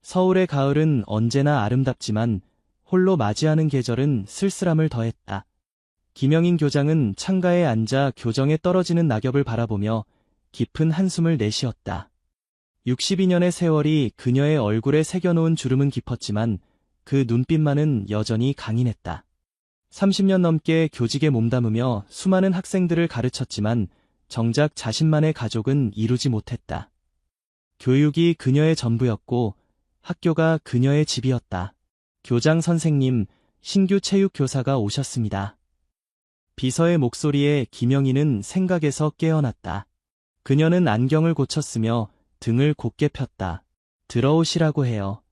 서울의 가을은 언제나 아름답지만 홀로 맞이하는 계절은 쓸쓸함을 더했다. 김영인 교장은 창가에 앉아 교정에 떨어지는 낙엽을 바라보며 깊은 한숨을 내쉬었다. 62년의 세월이 그녀의 얼굴에 새겨놓은 주름은 깊었지만 그 눈빛만은 여전히 강인했다. 30년 넘게 교직에 몸담으며 수많은 학생들을 가르쳤지만 정작 자신만의 가족은 이루지 못했다. 교육이 그녀의 전부였고 학교가 그녀의 집이었다. 교장 선생님, 신규 체육 교사가 오셨습니다. 비서의 목소리에 김영희는 생각에서 깨어났다. 그녀는 안경을 고쳤으며 등을 곧게 폈다. 들어오시라고 해요.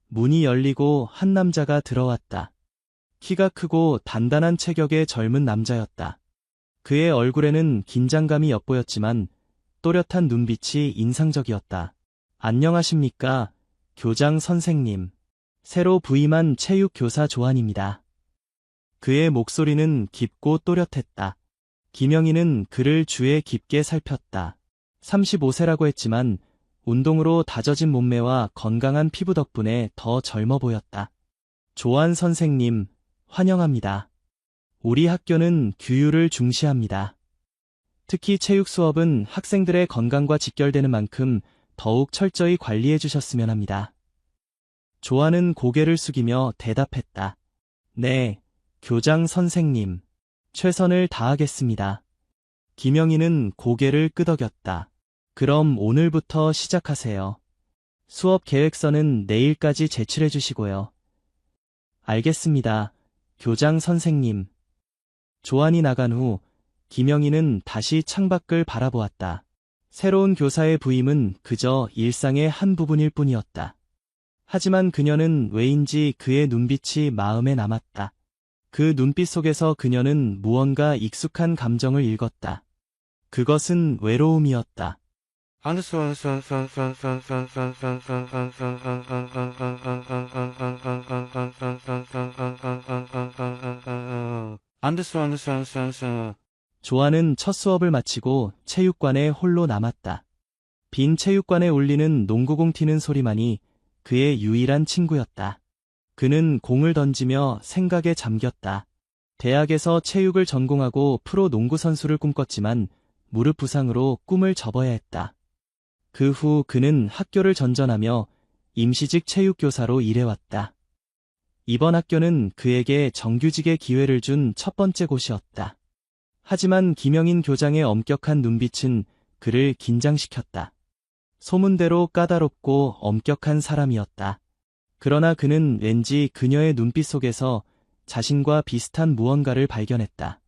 문이 열리고 한 남자가 들어왔다. 키가 크고 단단한 체격의 젊은 남자였다. 그의 얼굴에는 긴장감이 엿보였지만 또렷한 눈빛이 인상적이었다. 안녕하십니까, 교장 선생님. 새로 부임한 체육교사 조한입니다. 그의 목소리는 깊고 또렷했다. 김영희는 그를 주에 깊게 살폈다. 35세라고 했지만 운동으로 다져진 몸매와 건강한 피부 덕분에 더 젊어 보였다. 조한 선생님, 환영합니다. 우리 학교는 규율을 중시합니다. 특히 체육 수업은 학생들의 건강과 직결되는 만큼 더욱 철저히 관리해 주셨으면 합니다. 조한은 고개를 숙이며 대답했다. 네, 교장 선생님. 최선을 다하겠습니다. 김영희는 고개를 끄덕였다. 그럼 오늘부터 시작하세요. 수업 계획서는 내일까지 제출해 주시고요. 알겠습니다, 교장 선생님. 조한이 나간 후 김영희는 다시 창밖을 바라보았다. 새로운 교사의 부임은 그저 일상의 한 부분일 뿐이었다. 하지만 그녀는 왜인지 그의 눈빛이 마음에 남았다. 그 눈빛 속에서 그녀는 무언가 익숙한 감정을 읽었다. 그것은 외로움이었다. 조한은 첫 수업을 마치고 체육관에 홀로 남았다. 빈 체육관에 울리는 농구공 튀는 소리만이 그의 유일한 친구였다. 그는 공을 던지며 생각에 잠겼다. 대학에서 체육을 전공하고 프로 농구 선수를 꿈꿨지만 무릎 부상으로 꿈을 접어야 했다. 그 후 그는 학교를 전전하며 임시직 체육교사로 일해왔다. 이번 학교는 그에게 정규직의 기회를 준 첫 번째 곳이었다. 하지만 김영인 교장의 엄격한 눈빛은 그를 긴장시켰다. 소문대로 까다롭고 엄격한 사람이었다. 그러나 그는 왠지 그녀의 눈빛 속에서 자신과 비슷한 무언가를 발견했다.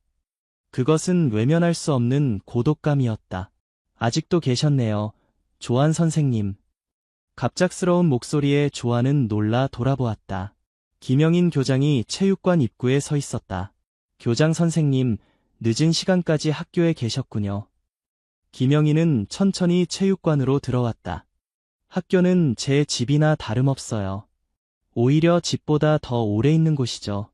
그것은 외면할 수 없는 고독감이었다. 아직도 계셨네요, 조한 선생님. 갑작스러운 목소리에 조한은 놀라 돌아보았다. 김영인 교장이 체육관 입구에 서 있었다. 교장 선생님, 늦은 시간까지 학교에 계셨군요. 김영희는 천천히 체육관으로 들어왔다. 학교는 제 집이나 다름없어요. 오히려 집보다 더 오래 있는 곳이죠.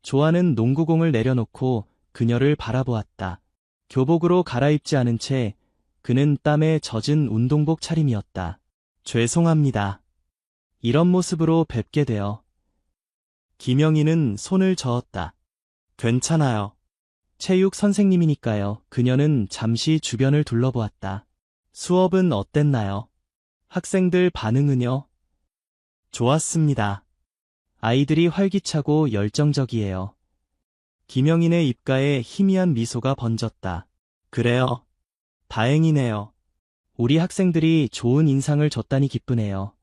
조한은 농구공을 내려놓고 그녀를 바라보았다. 교복으로 갈아입지 않은 채 그는 땀에 젖은 운동복 차림이었다. 죄송합니다. 이런 모습으로 뵙게 되어. 김영희는 손을 저었다. 괜찮아요. 체육 선생님이니까요. 그녀는 잠시 주변을 둘러보았다. 수업은 어땠나요? 학생들 반응은요? 좋았습니다. 아이들이 활기차고 열정적이에요. 김영인의 입가에 희미한 미소가 번졌다. 그래요? 다행이네요. 우리 학생들이 좋은 인상을 줬다니 기쁘네요.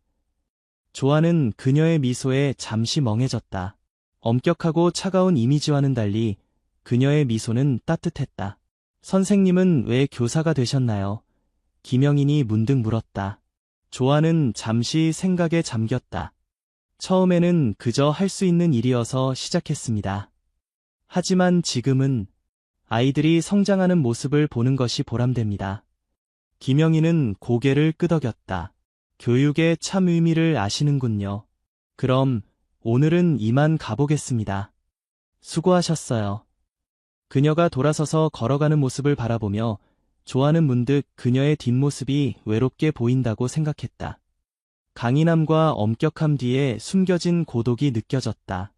조한은 그녀의 미소에 잠시 멍해졌다. 엄격하고 차가운 이미지와는 달리 그녀의 미소는 따뜻했다. 선생님은 왜 교사가 되셨나요? 김영인이 문득 물었다. 조한은 잠시 생각에 잠겼다. 처음에는 그저 할 수 있는 일이어서 시작했습니다. 하지만 지금은 아이들이 성장하는 모습을 보는 것이 보람됩니다. 김영희는 고개를 끄덕였다. 교육의 참 의미를 아시는군요. 그럼 오늘은 이만 가보겠습니다. 수고하셨어요. 그녀가 돌아서서 걸어가는 모습을 바라보며 조한은 문득 그녀의 뒷모습이 외롭게 보인다고 생각했다. 강인함과 엄격함 뒤에 숨겨진 고독이 느껴졌다.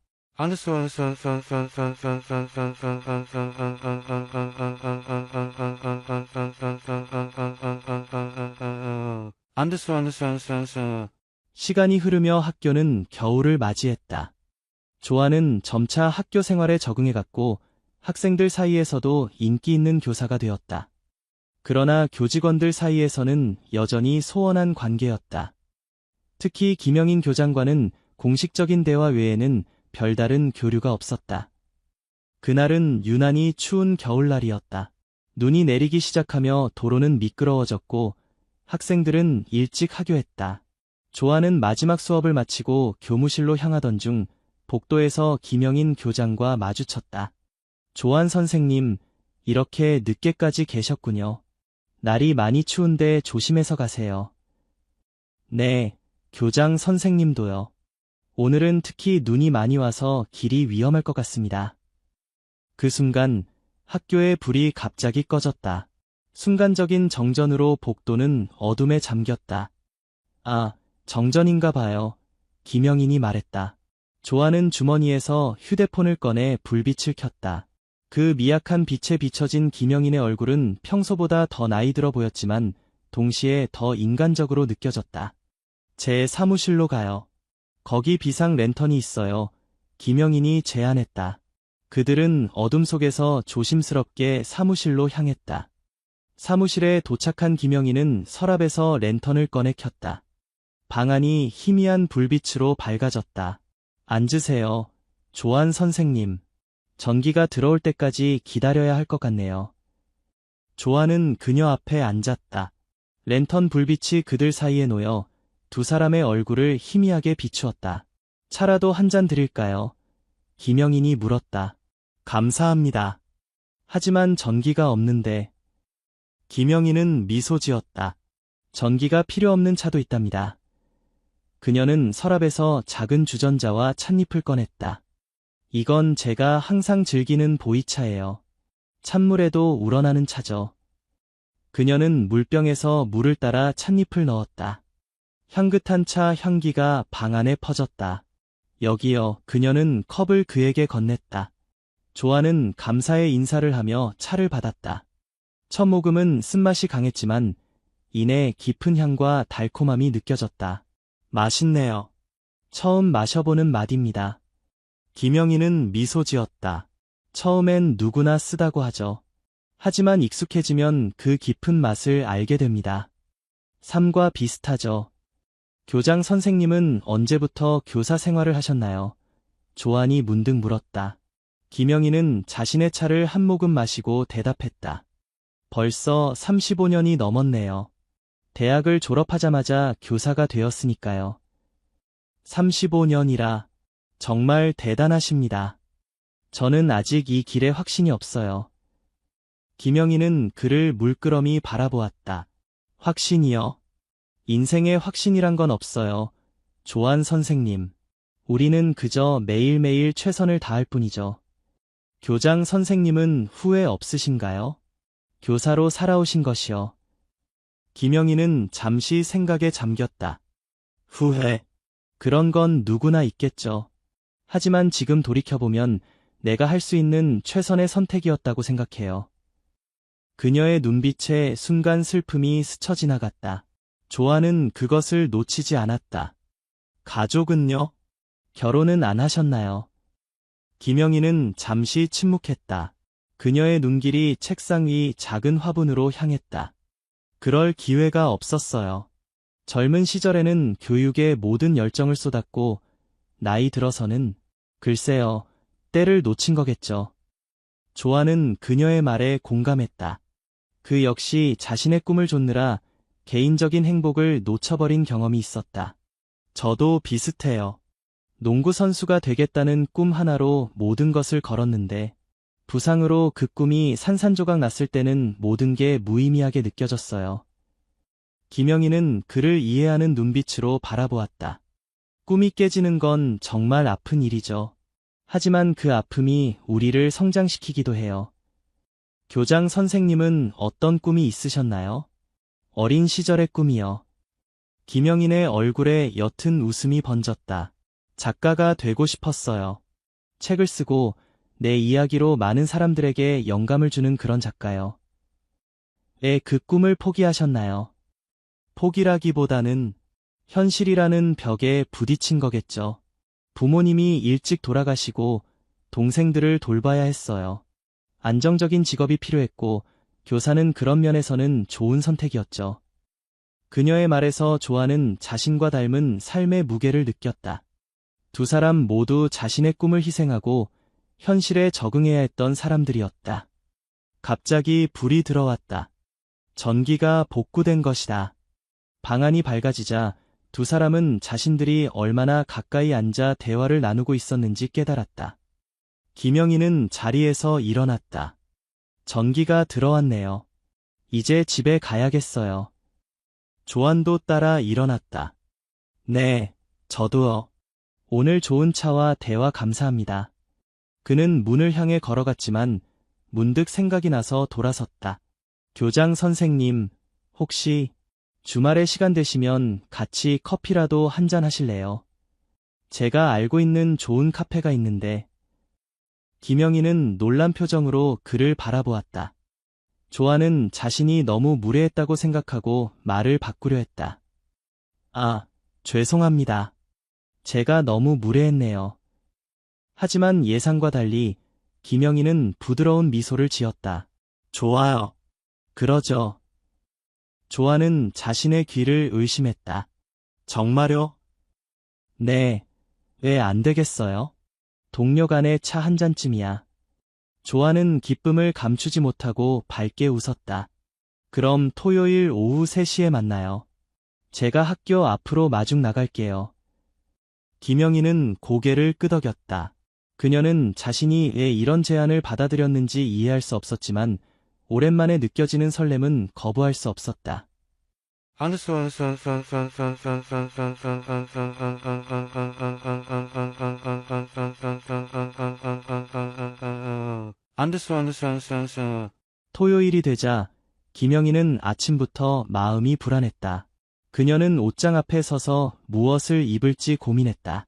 시간이 흐르며 학교는 겨울을 맞이했다. 조아는 점차 학교 생활에 적응해갔고 학생들 사이에서도 인기 있는 교사가 되었다. 그러나 교직원들 사이에서는 여전히 소원한 관계였다. 특히 김영인 교장과는 공식적인 대화 외에는 별다른 교류가 없었다. 그날은 유난히 추운 겨울날이었다. 눈이 내리기 시작하며 도로는 미끄러워졌고 학생들은 일찍 하교했다. 조아는 마지막 수업을 마치고 교무실로 향하던 중 복도에서 김영인 교장과 마주쳤다. 조안 선생님, 이렇게 늦게까지 계셨군요. 날이 많이 추운데 조심해서 가세요. 네, 교장 선생님도요. 오늘은 특히 눈이 많이 와서 길이 위험할 것 같습니다. 그 순간 학교의 불이 갑자기 꺼졌다. 순간적인 정전으로 복도는 어둠에 잠겼다. 아, 정전인가 봐요. 김영인이 말했다. 조아는 주머니에서 휴대폰을 꺼내 불빛을 켰다. 그 미약한 빛에 비춰진 김영인의 얼굴은 평소보다 더 나이 들어 보였지만 동시에 더 인간적으로 느껴졌다. 제 사무실로 가요. 거기 비상 랜턴이 있어요. 김영인이 제안했다. 그들은 어둠 속에서 조심스럽게 사무실로 향했다. 사무실에 도착한 김영인은 서랍에서 랜턴을 꺼내 켰다. 방 안이 희미한 불빛으로 밝아졌다. 앉으세요. 조안 선생님. 전기가 들어올 때까지 기다려야 할 것 같네요. 조안은 그녀 앞에 앉았다. 랜턴 불빛이 그들 사이에 놓여 두 사람의 얼굴을 희미하게 비추었다. 차라도 한 잔 드릴까요? 김영인이 물었다. 감사합니다. 하지만 전기가 없는데. 김영인은 미소 지었다. 전기가 필요 없는 차도 있답니다. 그녀는 서랍에서 작은 주전자와 찻잎을 꺼냈다. 이건 제가 항상 즐기는 보이차예요. 찬물에도 우러나는 차죠. 그녀는 물병에서 물을 따라 찻잎을 넣었다. 향긋한 차 향기가 방 안에 퍼졌다. 여기요. 그녀는 컵을 그에게 건넸다. 조아는 감사의 인사를 하며 차를 받았다. 첫 모금은 쓴맛이 강했지만 이내 깊은 향과 달콤함이 느껴졌다. 맛있네요. 처음 마셔보는 맛입니다. 김영인은 미소 지었다. 처음엔 누구나 쓰다고 하죠. 하지만 익숙해지면 그 깊은 맛을 알게 됩니다. 삶과 비슷하죠. 교장 선생님은 언제부터 교사 생활을 하셨나요? 조안이 문득 물었다. 김영인은 자신의 차를 한 모금 마시고 대답했다. 벌써 35년이 넘었네요. 대학을 졸업하자마자 교사가 되었으니까요. 35년이라 정말 대단하십니다. 저는 아직 이 길에 확신이 없어요. 김영인은 그를 물끄러미 바라보았다. 확신이요? 인생에 확신이란 건 없어요. 조안 선생님. 우리는 그저 매일매일 최선을 다할 뿐이죠. 교장 선생님은 후회 없으신가요? 교사로 살아오신 것이요. 김영인은 잠시 생각에 잠겼다. 후회. 그런 건 누구나 있겠죠. 하지만 지금 돌이켜보면 내가 할 수 있는 최선의 선택이었다고 생각해요. 그녀의 눈빛에 순간 슬픔이 스쳐 지나갔다. 조아는 그것을 놓치지 않았다. 가족은요? 결혼은 안 하셨나요? 김영인은 잠시 침묵했다. 그녀의 눈길이 책상 위 작은 화분으로 향했다. 그럴 기회가 없었어요. 젊은 시절에는 교육에 모든 열정을 쏟았고 나이 들어서는 글쎄요, 때를 놓친 거겠죠. 조아는 그녀의 말에 공감했다. 그 역시 자신의 꿈을 좇느라 개인적인 행복을 놓쳐버린 경험이 있었다. 저도 비슷해요. 농구 선수가 되겠다는 꿈 하나로 모든 것을 걸었는데 부상으로 그 꿈이 산산조각 났을 때는 모든 게 무의미하게 느껴졌어요. 김영인은 그를 이해하는 눈빛으로 바라보았다. 꿈이 깨지는 건 정말 아픈 일이죠. 하지만 그 아픔이 우리를 성장시키기도 해요. 교장 선생님은 어떤 꿈이 있으셨나요? 어린 시절의 꿈이요. 김영인의 얼굴에 옅은 웃음이 번졌다. 작가가 되고 싶었어요. 책을 쓰고 내 이야기로 많은 사람들에게 영감을 주는 그런 작가요. 그 꿈을 포기하셨나요? 포기라기보다는 현실이라는 벽에 부딪힌 거겠죠. 부모님이 일찍 돌아가시고 동생들을 돌봐야 했어요. 안정적인 직업이 필요했고 교사는 그런 면에서는 좋은 선택이었죠. 그녀의 말에서 조아는 자신과 닮은 삶의 무게를 느꼈다. 두 사람 모두 자신의 꿈을 희생하고 현실에 적응해야 했던 사람들이었다. 갑자기 불이 들어왔다. 전기가 복구된 것이다. 방안이 밝아지자 두 사람은 자신들이 얼마나 가까이 앉아 대화를 나누고 있었는지 깨달았다. 김영희는 자리에서 일어났다. 전기가 들어왔네요. 이제 집에 가야겠어요. 조안도 따라 일어났다. 네, 저도요. 오늘 좋은 차와 대화 감사합니다. 그는 문을 향해 걸어갔지만 문득 생각이 나서 돌아섰다. 교장 선생님, 혹시 주말에 시간 되시면 같이 커피라도 한잔 하실래요? 제가 알고 있는 좋은 카페가 있는데. 김영희는 놀란 표정으로 그를 바라보았다. 조아는 자신이 너무 무례했다고 생각하고 말을 바꾸려 했다. 아, 죄송합니다. 제가 너무 무례했네요. 하지만 예상과 달리 김영희는 부드러운 미소를 지었다. 좋아요. 그러죠. 조아는 자신의 귀를 의심했다. 정말요? 네, 왜 안 되겠어요? 동료 간의 차 한 잔쯤이야. 조아는 기쁨을 감추지 못하고 밝게 웃었다. 그럼 토요일 오후 3시에 만나요. 제가 학교 앞으로 마중 나갈게요. 김영희는 고개를 끄덕였다. 그녀는 자신이 왜 이런 제안을 받아들였는지 이해할 수 없었지만 오랜만에 느껴지는 설렘은 거부할 수 없었다. 토요일이 되자 김영희는 아침부터 마음이 불안했다. 그녀는 옷장 앞에 서서 무엇을 입을지 고민했다.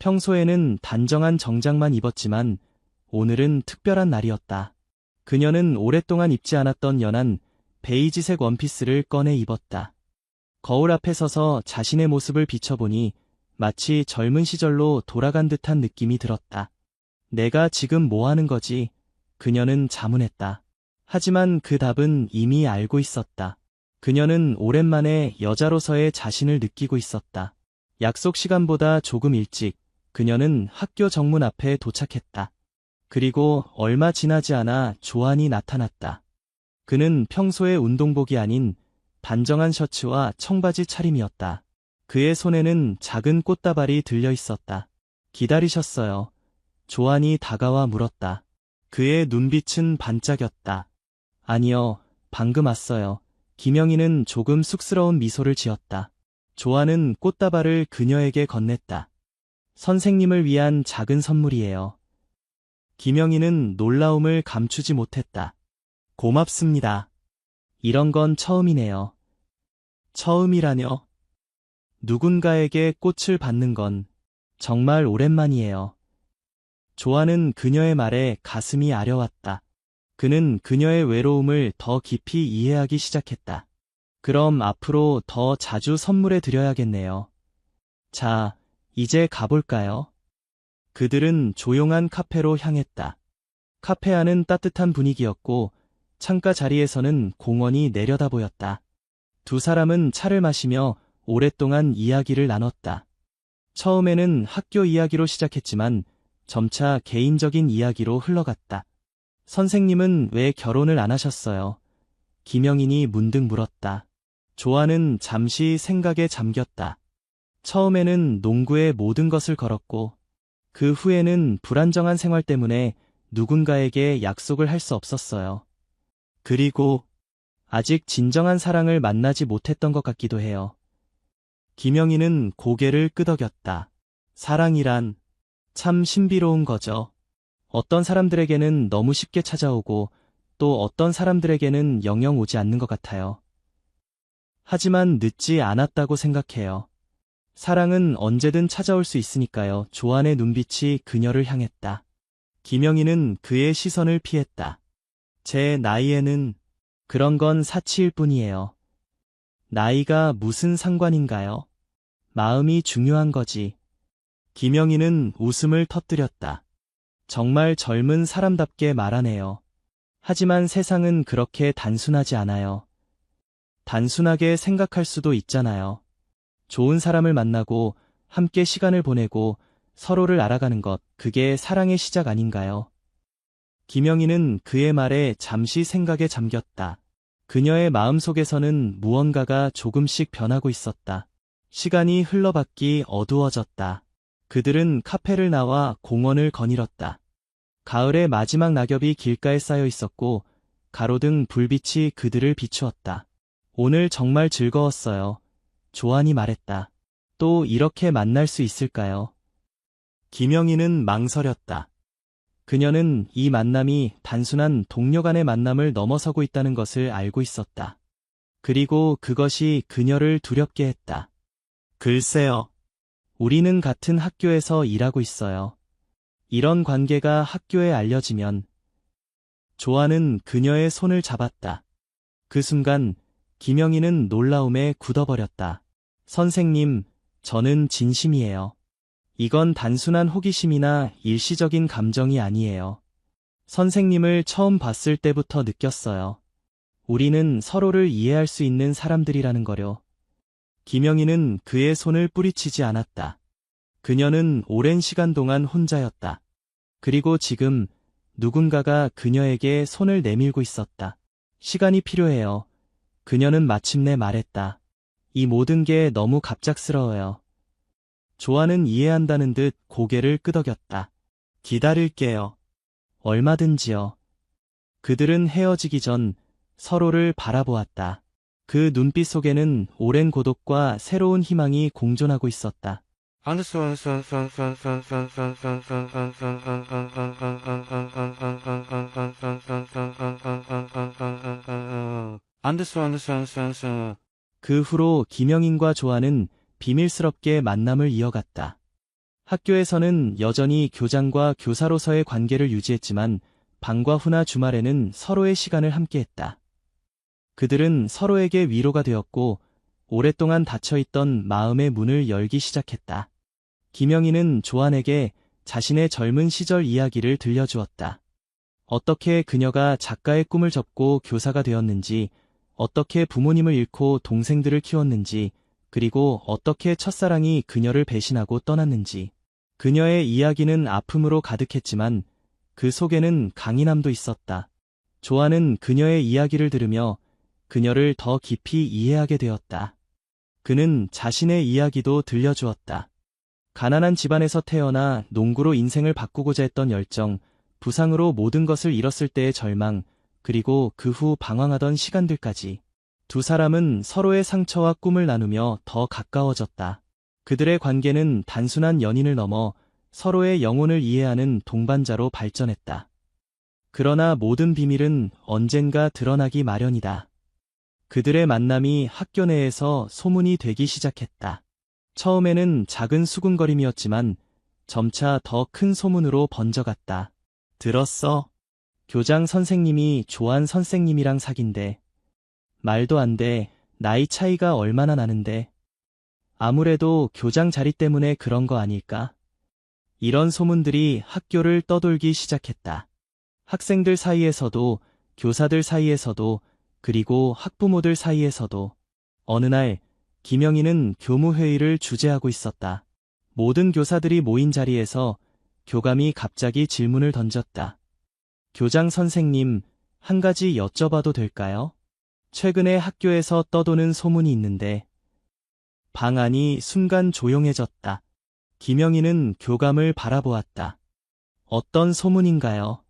평소에는 단정한 정장만 입었지만 오늘은 특별한 날이었다. 그녀는 오랫동안 입지 않았던 연한 베이지색 원피스를 꺼내 입었다. 거울 앞에 서서 자신의 모습을 비춰보니 마치 젊은 시절로 돌아간 듯한 느낌이 들었다. 내가 지금 뭐 하는 거지? 그녀는 자문했다. 하지만 그 답은 이미 알고 있었다. 그녀는 오랜만에 여자로서의 자신을 느끼고 있었다. 약속 시간보다 조금 일찍 그녀는 학교 정문 앞에 도착했다. 그리고 얼마 지나지 않아 조안이 나타났다. 그는 평소의 운동복이 아닌 단정한 셔츠와 청바지 차림이었다. 그의 손에는 작은 꽃다발이 들려 있었다. 기다리셨어요. 조안이 다가와 물었다. 그의 눈빛은 반짝였다. 아니요, 방금 왔어요. 김영희는 조금 쑥스러운 미소를 지었다. 조안은 꽃다발을 그녀에게 건넸다. 선생님을 위한 작은 선물이에요. 김영희는 놀라움을 감추지 못했다. 고맙습니다. 이런 건 처음이네요. 처음이라뇨? 누군가에게 꽃을 받는 건 정말 오랜만이에요. 조아는 그녀의 말에 가슴이 아려왔다. 그는 그녀의 외로움을 더 깊이 이해하기 시작했다. 그럼 앞으로 더 자주 선물해 드려야겠네요. 자, 이제 가볼까요? 그들은 조용한 카페로 향했다. 카페 안은 따뜻한 분위기였고 창가 자리에서는 공원이 내려다 보였다. 두 사람은 차를 마시며 오랫동안 이야기를 나눴다. 처음에는 학교 이야기로 시작했지만 점차 개인적인 이야기로 흘러갔다. 선생님은 왜 결혼을 안 하셨어요? 김영인이 문득 물었다. 조아는 잠시 생각에 잠겼다. 처음에는 농구에 모든 것을 걸었고 그 후에는 불안정한 생활 때문에 누군가에게 약속을 할 수 없었어요. 그리고 아직 진정한 사랑을 만나지 못했던 것 같기도 해요. 김영희는 고개를 끄덕였다. 사랑이란 참 신비로운 거죠. 어떤 사람들에게는 너무 쉽게 찾아오고 또 어떤 사람들에게는 영영 오지 않는 것 같아요. 하지만 늦지 않았다고 생각해요. 사랑은 언제든 찾아올 수 있으니까요. 조안의 눈빛이 그녀를 향했다. 김영희는 그의 시선을 피했다. 제 나이에는 그런 건 사치일 뿐이에요. 나이가 무슨 상관인가요? 마음이 중요한 거지. 김영희는 웃음을 터뜨렸다. 정말 젊은 사람답게 말하네요. 하지만 세상은 그렇게 단순하지 않아요. 단순하게 생각할 수도 있잖아요. 좋은 사람을 만나고 함께 시간을 보내고 서로를 알아가는 것, 그게 사랑의 시작 아닌가요? 김영희는 그의 말에 잠시 생각에 잠겼다. 그녀의 마음속에서는 무언가가 조금씩 변하고 있었다. 시간이 흘러바뀌 어두워졌다. 그들은 카페를 나와 공원을 거닐었다. 가을의 마지막 낙엽이 길가에 쌓여 있었고 가로등 불빛이 그들을 비추었다. 오늘 정말 즐거웠어요. 조안이 말했다. 또 이렇게 만날 수 있을까요? 김영희는 망설였다. 그녀는 이 만남이 단순한 동료 간의 만남을 넘어서고 있다는 것을 알고 있었다. 그리고 그것이 그녀를 두렵게 했다. 글쎄요. 우리는 같은 학교에서 일하고 있어요. 이런 관계가 학교에 알려지면. 조안은 그녀의 손을 잡았다. 그 순간 김영희는 놀라움에 굳어버렸다. 선생님, 저는 진심이에요. 이건 단순한 호기심이나 일시적인 감정이 아니에요. 선생님을 처음 봤을 때부터 느꼈어요. 우리는 서로를 이해할 수 있는 사람들이라는 거요. 김영희는 그의 손을 뿌리치지 않았다. 그녀는 오랜 시간 동안 혼자였다. 그리고 지금 누군가가 그녀에게 손을 내밀고 있었다. 시간이 필요해요. 그녀는 마침내 말했다. 이 모든 게 너무 갑작스러워요. 조안은 이해한다는 듯 고개를 끄덕였다. 기다릴게요. 얼마든지요. 그들은 헤어지기 전 서로를 바라보았다. 그 눈빛 속에는 오랜 고독과 새로운 희망이 공존하고 있었다. 그 후로 김영인과 조안은 비밀스럽게 만남을 이어갔다. 학교에서는 여전히 교장과 교사로서의 관계를 유지했지만 방과 후나 주말에는 서로의 시간을 함께했다. 그들은 서로에게 위로가 되었고 오랫동안 닫혀있던 마음의 문을 열기 시작했다. 김영희는 조안에게 자신의 젊은 시절 이야기를 들려주었다. 어떻게 그녀가 작가의 꿈을 접고 교사가 되었는지, 어떻게 부모님을 잃고 동생들을 키웠는지, 그리고 어떻게 첫사랑이 그녀를 배신하고 떠났는지. 그녀의 이야기는 아픔으로 가득했지만 그 속에는 강인함도 있었다. 조안은 그녀의 이야기를 들으며 그녀를 더 깊이 이해하게 되었다. 그는 자신의 이야기도 들려주었다. 가난한 집안에서 태어나 농구로 인생을 바꾸고자 했던 열정, 부상으로 모든 것을 잃었을 때의 절망, 그리고 그 후 방황하던 시간들까지. 두 사람은 서로의 상처와 꿈을 나누며 더 가까워졌다. 그들의 관계는 단순한 연인을 넘어 서로의 영혼을 이해하는 동반자로 발전했다. 그러나 모든 비밀은 언젠가 드러나기 마련이다. 그들의 만남이 학교 내에서 소문이 되기 시작했다. 처음에는 작은 수군거림이었지만 점차 더 큰 소문으로 번져갔다. 들었어? 교장 선생님이 조안 선생님이랑 사귄대. 말도 안 돼. 나이 차이가 얼마나 나는데. 아무래도 교장 자리 때문에 그런 거 아닐까? 이런 소문들이 학교를 떠돌기 시작했다. 학생들 사이에서도, 교사들 사이에서도, 그리고 학부모들 사이에서도. 어느 날 김영희는 교무회의를 주재하고 있었다. 모든 교사들이 모인 자리에서 교감이 갑자기 질문을 던졌다. 교장 선생님, 한 가지 여쭤봐도 될까요? 최근에 학교에서 떠도는 소문이 있는데. 방 안이 순간 조용해졌다. 김영희는 교감을 바라보았다. 어떤 소문인가요?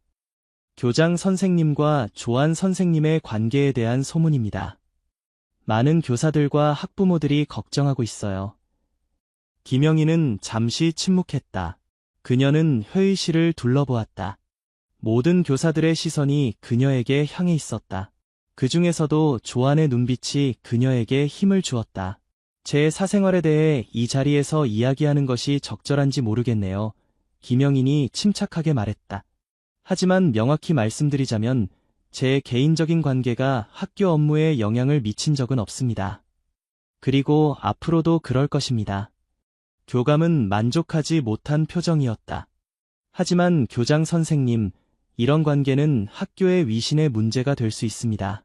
교장 선생님과 조안 선생님의 관계에 대한 소문입니다. 많은 교사들과 학부모들이 걱정하고 있어요. 김영희는 잠시 침묵했다. 그녀는 회의실을 둘러보았다. 모든 교사들의 시선이 그녀에게 향해 있었다. 그 중에서도 조안의 눈빛이 그녀에게 힘을 주었다. 제 사생활에 대해 이 자리에서 이야기하는 것이 적절한지 모르겠네요. 김영인이 침착하게 말했다. 하지만 명확히 말씀드리자면 제 개인적인 관계가 학교 업무에 영향을 미친 적은 없습니다. 그리고 앞으로도 그럴 것입니다. 교감은 만족하지 못한 표정이었다. 하지만 교장 선생님, 이런 관계는 학교의 위신에 문제가 될 수 있습니다.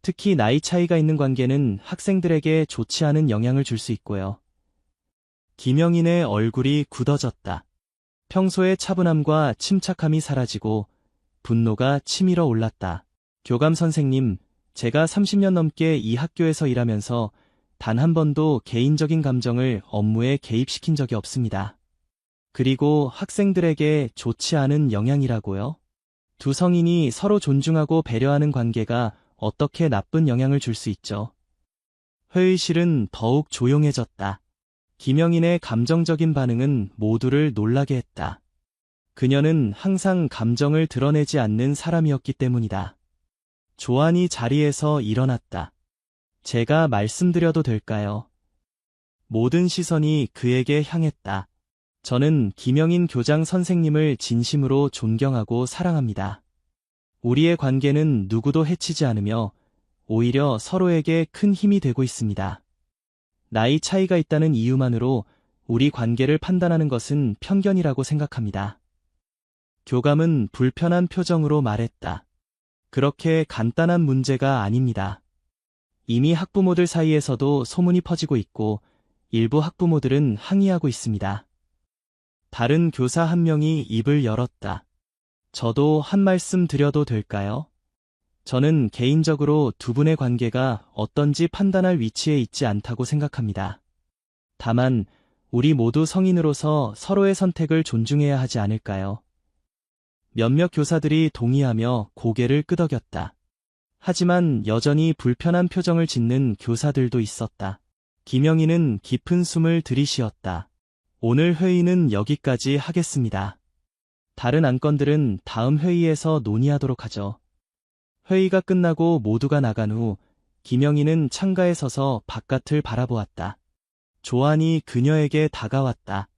특히 나이 차이가 있는 관계는 학생들에게 좋지 않은 영향을 줄 수 있고요. 김영인의 얼굴이 굳어졌다. 평소의 차분함과 침착함이 사라지고 분노가 치밀어 올랐다. 교감 선생님, 제가 30년 넘게 이 학교에서 일하면서 단 한 번도 개인적인 감정을 업무에 개입시킨 적이 없습니다. 그리고 학생들에게 좋지 않은 영향이라고요? 두 성인이 서로 존중하고 배려하는 관계가 어떻게 나쁜 영향을 줄 수 있죠? 회의실은 더욱 조용해졌다. 김영인의 감정적인 반응은 모두를 놀라게 했다. 그녀는 항상 감정을 드러내지 않는 사람이었기 때문이다. 조안이 자리에서 일어났다. 제가 말씀드려도 될까요? 모든 시선이 그에게 향했다. 저는 김영인 교장 선생님을 진심으로 존경하고 사랑합니다. 우리의 관계는 누구도 해치지 않으며 오히려 서로에게 큰 힘이 되고 있습니다. 나이 차이가 있다는 이유만으로 우리 관계를 판단하는 것은 편견이라고 생각합니다. 교감은 불편한 표정으로 말했다. 그렇게 간단한 문제가 아닙니다. 이미 학부모들 사이에서도 소문이 퍼지고 있고 일부 학부모들은 항의하고 있습니다. 다른 교사 한 명이 입을 열었다. 저도 한 말씀 드려도 될까요? 저는 개인적으로 두 분의 관계가 어떤지 판단할 위치에 있지 않다고 생각합니다. 다만 우리 모두 성인으로서 서로의 선택을 존중해야 하지 않을까요? 몇몇 교사들이 동의하며 고개를 끄덕였다. 하지만 여전히 불편한 표정을 짓는 교사들도 있었다. 김영인은 깊은 숨을 들이쉬었다. 오늘 회의는 여기까지 하겠습니다. 다른 안건들은 다음 회의에서 논의하도록 하죠. 회의가 끝나고 모두가 나간 후 김영인은 창가에 서서 바깥을 바라보았다. 조안이 그녀에게 다가왔다.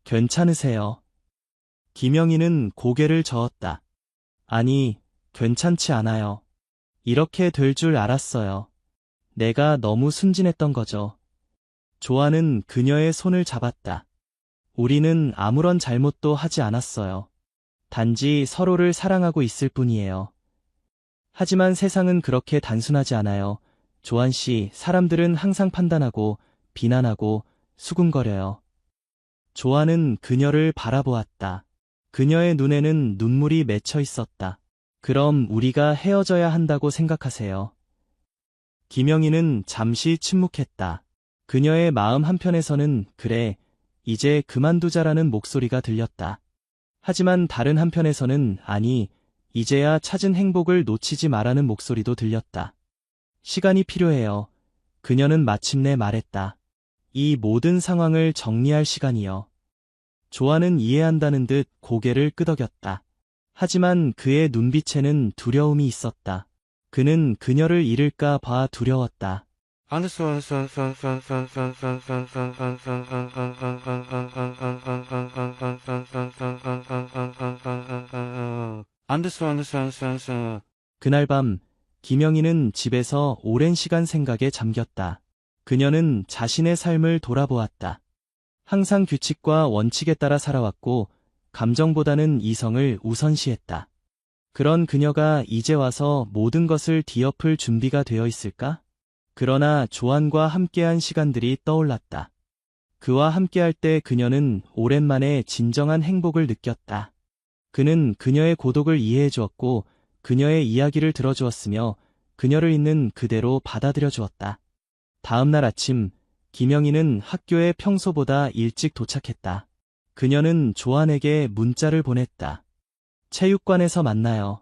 괜찮으세요? 김영인은 고개를 저었다. 아니, 괜찮지 않아요. 이렇게 될 줄 알았어요. 내가 너무 순진했던 거죠. 조안은 그녀의 손을 잡았다. 우리는 아무런 잘못도 하지 않았어요. 단지 서로를 사랑하고 있을 뿐이에요. 하지만 세상은 그렇게 단순하지 않아요. 조안 씨, 사람들은 항상 판단하고 비난하고 수군거려요. 조안은 그녀를 바라보았다. 그녀의 눈에는 눈물이 맺혀 있었다. 그럼 우리가 헤어져야 한다고 생각하세요? 김영인은 잠시 침묵했다. 그녀의 마음 한편에서는 그래, 이제 그만두자라는 목소리가 들렸다. 하지만 다른 한편에서는 아니, 이제야 찾은 행복을 놓치지 마라는 목소리도 들렸다. 시간이 필요해요. 그녀는 마침내 말했다. 이 모든 상황을 정리할 시간이요. 조안은 이해한다는 듯 고개를 끄덕였다. 하지만 그의 눈빛에는 두려움이 있었다. 그는 그녀를 잃을까 봐 두려웠다. 그날 밤 김영인은 집에서 오랜 시간 생각에 잠겼다. 그녀는 자신의 삶을 돌아보았다. 항상 규칙과 원칙에 따라 살아왔고 감정보다는 이성을 우선시했다. 그런 그녀가 이제 와서 모든 것을 뒤엎을 준비가 되어 있을까? 그러나 조안과 함께한 시간들이 떠올랐다. 그와 함께할 때 그녀는 오랜만에 진정한 행복을 느꼈다. 그는 그녀의 고독을 이해해 주었고 그녀의 이야기를 들어주었으며 그녀를 있는 그대로 받아들여 주었다. 다음 날 아침 김영인은 학교에 평소보다 일찍 도착했다. 그녀는 조안에게 문자를 보냈다. 체육관에서 만나요.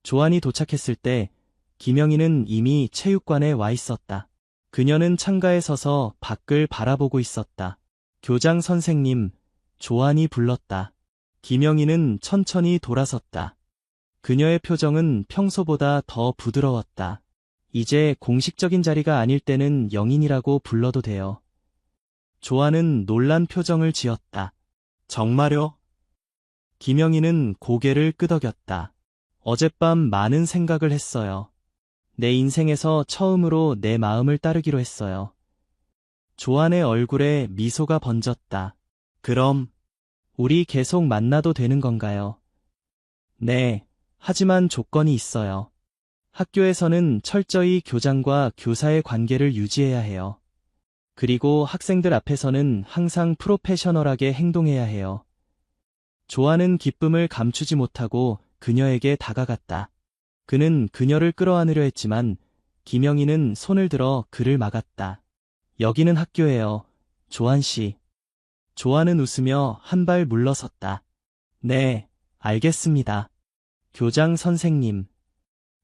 조안이 도착했을 때 김영인은 이미 체육관에 와 있었다. 그녀는 창가에 서서 밖을 바라보고 있었다. 교장 선생님, 조안이 불렀다. 김영인은 천천히 돌아섰다. 그녀의 표정은 평소보다 더 부드러웠다. 이제 공식적인 자리가 아닐 때는 영인이라고 불러도 돼요. 조아는 놀란 표정을 지었다. 정말요? 김영희는 고개를 끄덕였다. 어젯밤 많은 생각을 했어요. 내 인생에서 처음으로 내 마음을 따르기로 했어요. 조안의 얼굴에 미소가 번졌다. 그럼, 우리 계속 만나도 되는 건가요? 네, 하지만 조건이 있어요. 학교에서는 철저히 교장과 교사의 관계를 유지해야 해요. 그리고 학생들 앞에서는 항상 프로페셔널하게 행동해야 해요. 조아는 기쁨을 감추지 못하고 그녀에게 다가갔다. 그는 그녀를 끌어안으려 했지만 김영희는 손을 들어 그를 막았다. 여기는 학교예요, 조안 씨. 조아는 웃으며 한 발 물러섰다. 네, 알겠습니다. 교장 선생님.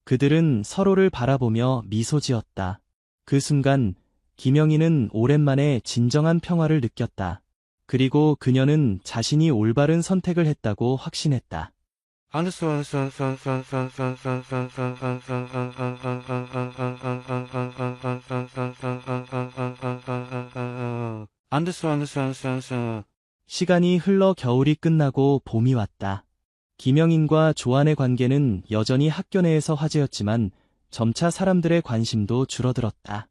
그들은 서로를 바라보며 미소 지었다. 그 순간 김영희는 오랜만에 진정한 평화를 느꼈다. 그리고 그녀는 자신이 올바른 선택을 했다고 확신했다. 시간이 흘러 겨울이 끝나고 봄이 왔다. 김영인과 조안의 관계는 여전히 학교 내에서 화제였지만 점차 사람들의 관심도 줄어들었다.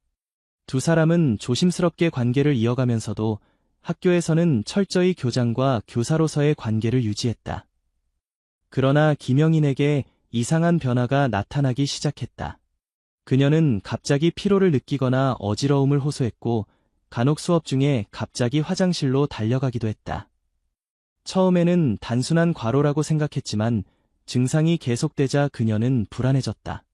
두 사람은 조심스럽게 관계를 이어가면서도 학교에서는 철저히 교장과 교사로서의 관계를 유지했다. 그러나 김영인에게 이상한 변화가 나타나기 시작했다. 그녀는 갑자기 피로를 느끼거나 어지러움을 호소했고 간혹 수업 중에 갑자기 화장실로 달려가기도 했다. 처음에는 단순한 과로라고 생각했지만 증상이 계속되자 그녀는 불안해졌다.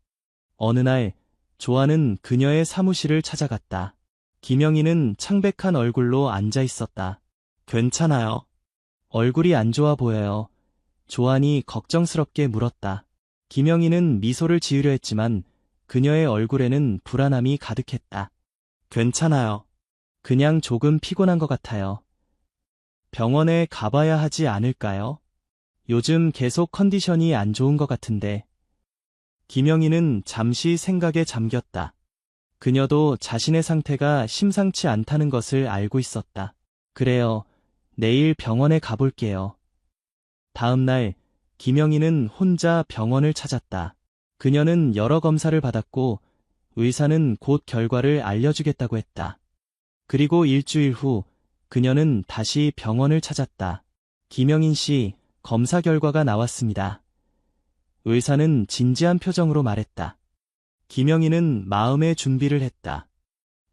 어느 날 조아는 그녀의 사무실을 찾아갔다. 김영희는 창백한 얼굴로 앉아 있었다. 괜찮아요. 얼굴이 안 좋아 보여요. 조안이 걱정스럽게 물었다. 김영희는 미소를 지으려 했지만 그녀의 얼굴에는 불안함이 가득했다. 괜찮아요. 그냥 조금 피곤한 것 같아요. 병원에 가봐야 하지 않을까요? 요즘 계속 컨디션이 안 좋은 것 같은데. 김영희는 잠시 생각에 잠겼다. 그녀도 자신의 상태가 심상치 않다는 것을 알고 있었다. 그래요. 내일 병원에 가볼게요. 다음 날, 김영희는 혼자 병원을 찾았다. 그녀는 여러 검사를 받았고, 의사는 곧 결과를 알려주겠다고 했다. 그리고 일주일 후, 그녀는 다시 병원을 찾았다. 김영인 씨, 검사 결과가 나왔습니다. 의사는 진지한 표정으로 말했다. 김영희는 마음의 준비를 했다.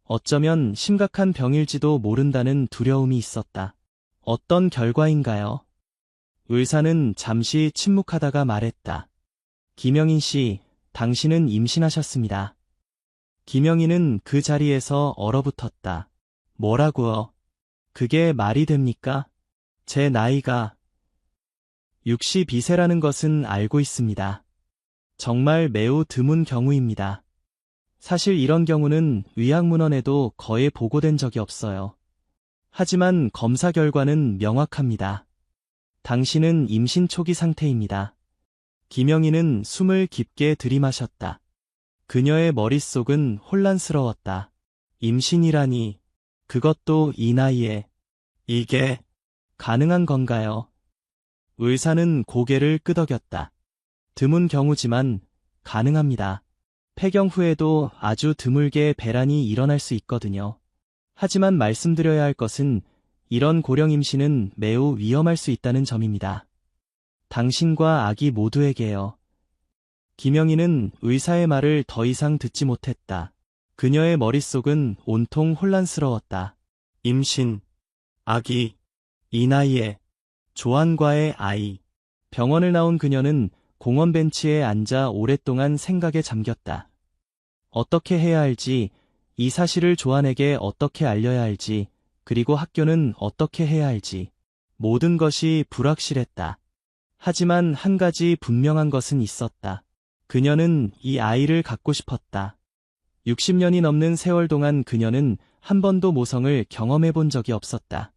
어쩌면 심각한 병일지도 모른다는 두려움이 있었다. 어떤 결과인가요? 의사는 잠시 침묵하다가 말했다. 김영인 씨, 당신은 임신하셨습니다. 김영희는 그 자리에서 얼어붙었다. 뭐라고요? 그게 말이 됩니까? 제 나이가 62세라는 것은 알고 있습니다. 정말 매우 드문 경우입니다. 사실 이런 경우는 의학문헌에도 거의 보고된 적이 없어요. 하지만 검사 결과는 명확합니다. 당신은 임신 초기 상태입니다. 김영희는 숨을 깊게 들이마셨다. 그녀의 머릿속은 혼란스러웠다. 임신이라니, 그것도 이 나이에, 이게 가능한 건가요? 의사는 고개를 끄덕였다. 드문 경우지만 가능합니다. 폐경 후에도 아주 드물게 배란이 일어날 수 있거든요. 하지만 말씀드려야 할 것은 이런 고령 임신은 매우 위험할 수 있다는 점입니다. 당신과 아기 모두에게요. 김영희는 의사의 말을 더 이상 듣지 못했다. 그녀의 머릿속은 온통 혼란스러웠다. 임신, 아기, 이 나이에, 조안과의 아이. 병원을 나온 그녀는 공원 벤치에 앉아 오랫동안 생각에 잠겼다. 어떻게 해야 할지, 이 사실을 조안에게 어떻게 알려야 할지, 그리고 학교는 어떻게 해야 할지. 모든 것이 불확실했다. 하지만 한 가지 분명한 것은 있었다. 그녀는 이 아이를 갖고 싶었다. 60년이 넘는 세월 동안 그녀는 한 번도 모성을 경험해 본 적이 없었다.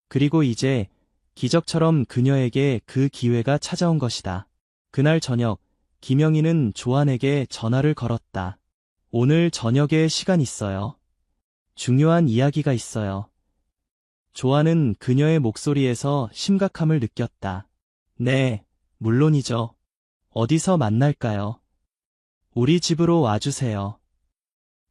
그리고 이제 기적처럼 그녀에게 그 기회가 찾아온 것이다. 그날 저녁, 김영희는 조안에게 전화를 걸었다. 오늘 저녁에 시간 있어요? 중요한 이야기가 있어요. 조안은 그녀의 목소리에서 심각함을 느꼈다. 네, 물론이죠. 어디서 만날까요? 우리 집으로 와주세요.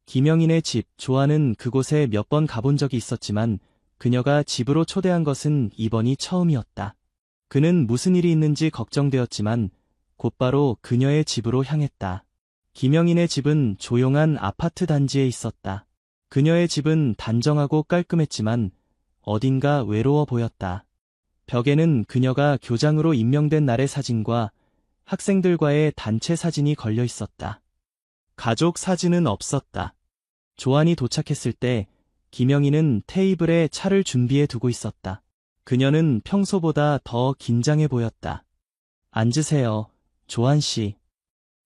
김영인의 집, 조안은 그곳에 몇 번 가본 적이 있었지만 그녀가 집으로 초대한 것은 이번이 처음이었다. 그는 무슨 일이 있는지 걱정되었지만 곧바로 그녀의 집으로 향했다. 김영인의 집은 조용한 아파트 단지에 있었다. 그녀의 집은 단정하고 깔끔했지만 어딘가 외로워 보였다. 벽에는 그녀가 교장으로 임명된 날의 사진과 학생들과의 단체 사진이 걸려 있었다. 가족 사진은 없었다. 조안이 도착했을 때 김영희는 테이블에 차를 준비해 두고 있었다. 그녀는 평소보다 더 긴장해 보였다. 앉으세요, 조안 씨.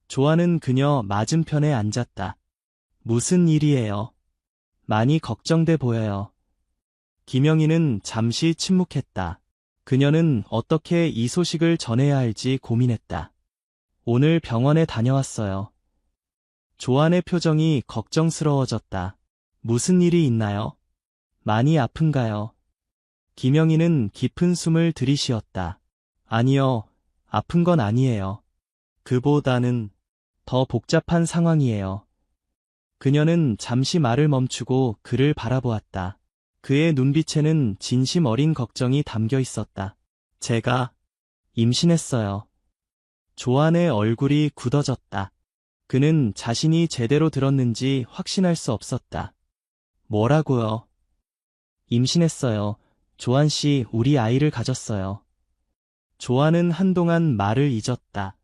조안은 그녀 맞은편에 앉았다. 무슨 일이에요? 많이 걱정돼 보여요. 김영희는 잠시 침묵했다. 그녀는 어떻게 이 소식을 전해야 할지 고민했다. 오늘 병원에 다녀왔어요. 조안의 표정이 걱정스러워졌다. 무슨 일이 있나요? 많이 아픈가요? 김영희는 깊은 숨을 들이쉬었다. 아니요, 아픈 건 아니에요. 그보다는 더 복잡한 상황이에요. 그녀는 잠시 말을 멈추고 그를 바라보았다. 그의 눈빛에는 진심 어린 걱정이 담겨 있었다. 제가 임신했어요. 조안의 얼굴이 굳어졌다. 그는 자신이 제대로 들었는지 확신할 수 없었다. 뭐라고요? 임신했어요. 조안 씨, 우리 아이를 가졌어요. 조안은 한동안 말을 잊었다.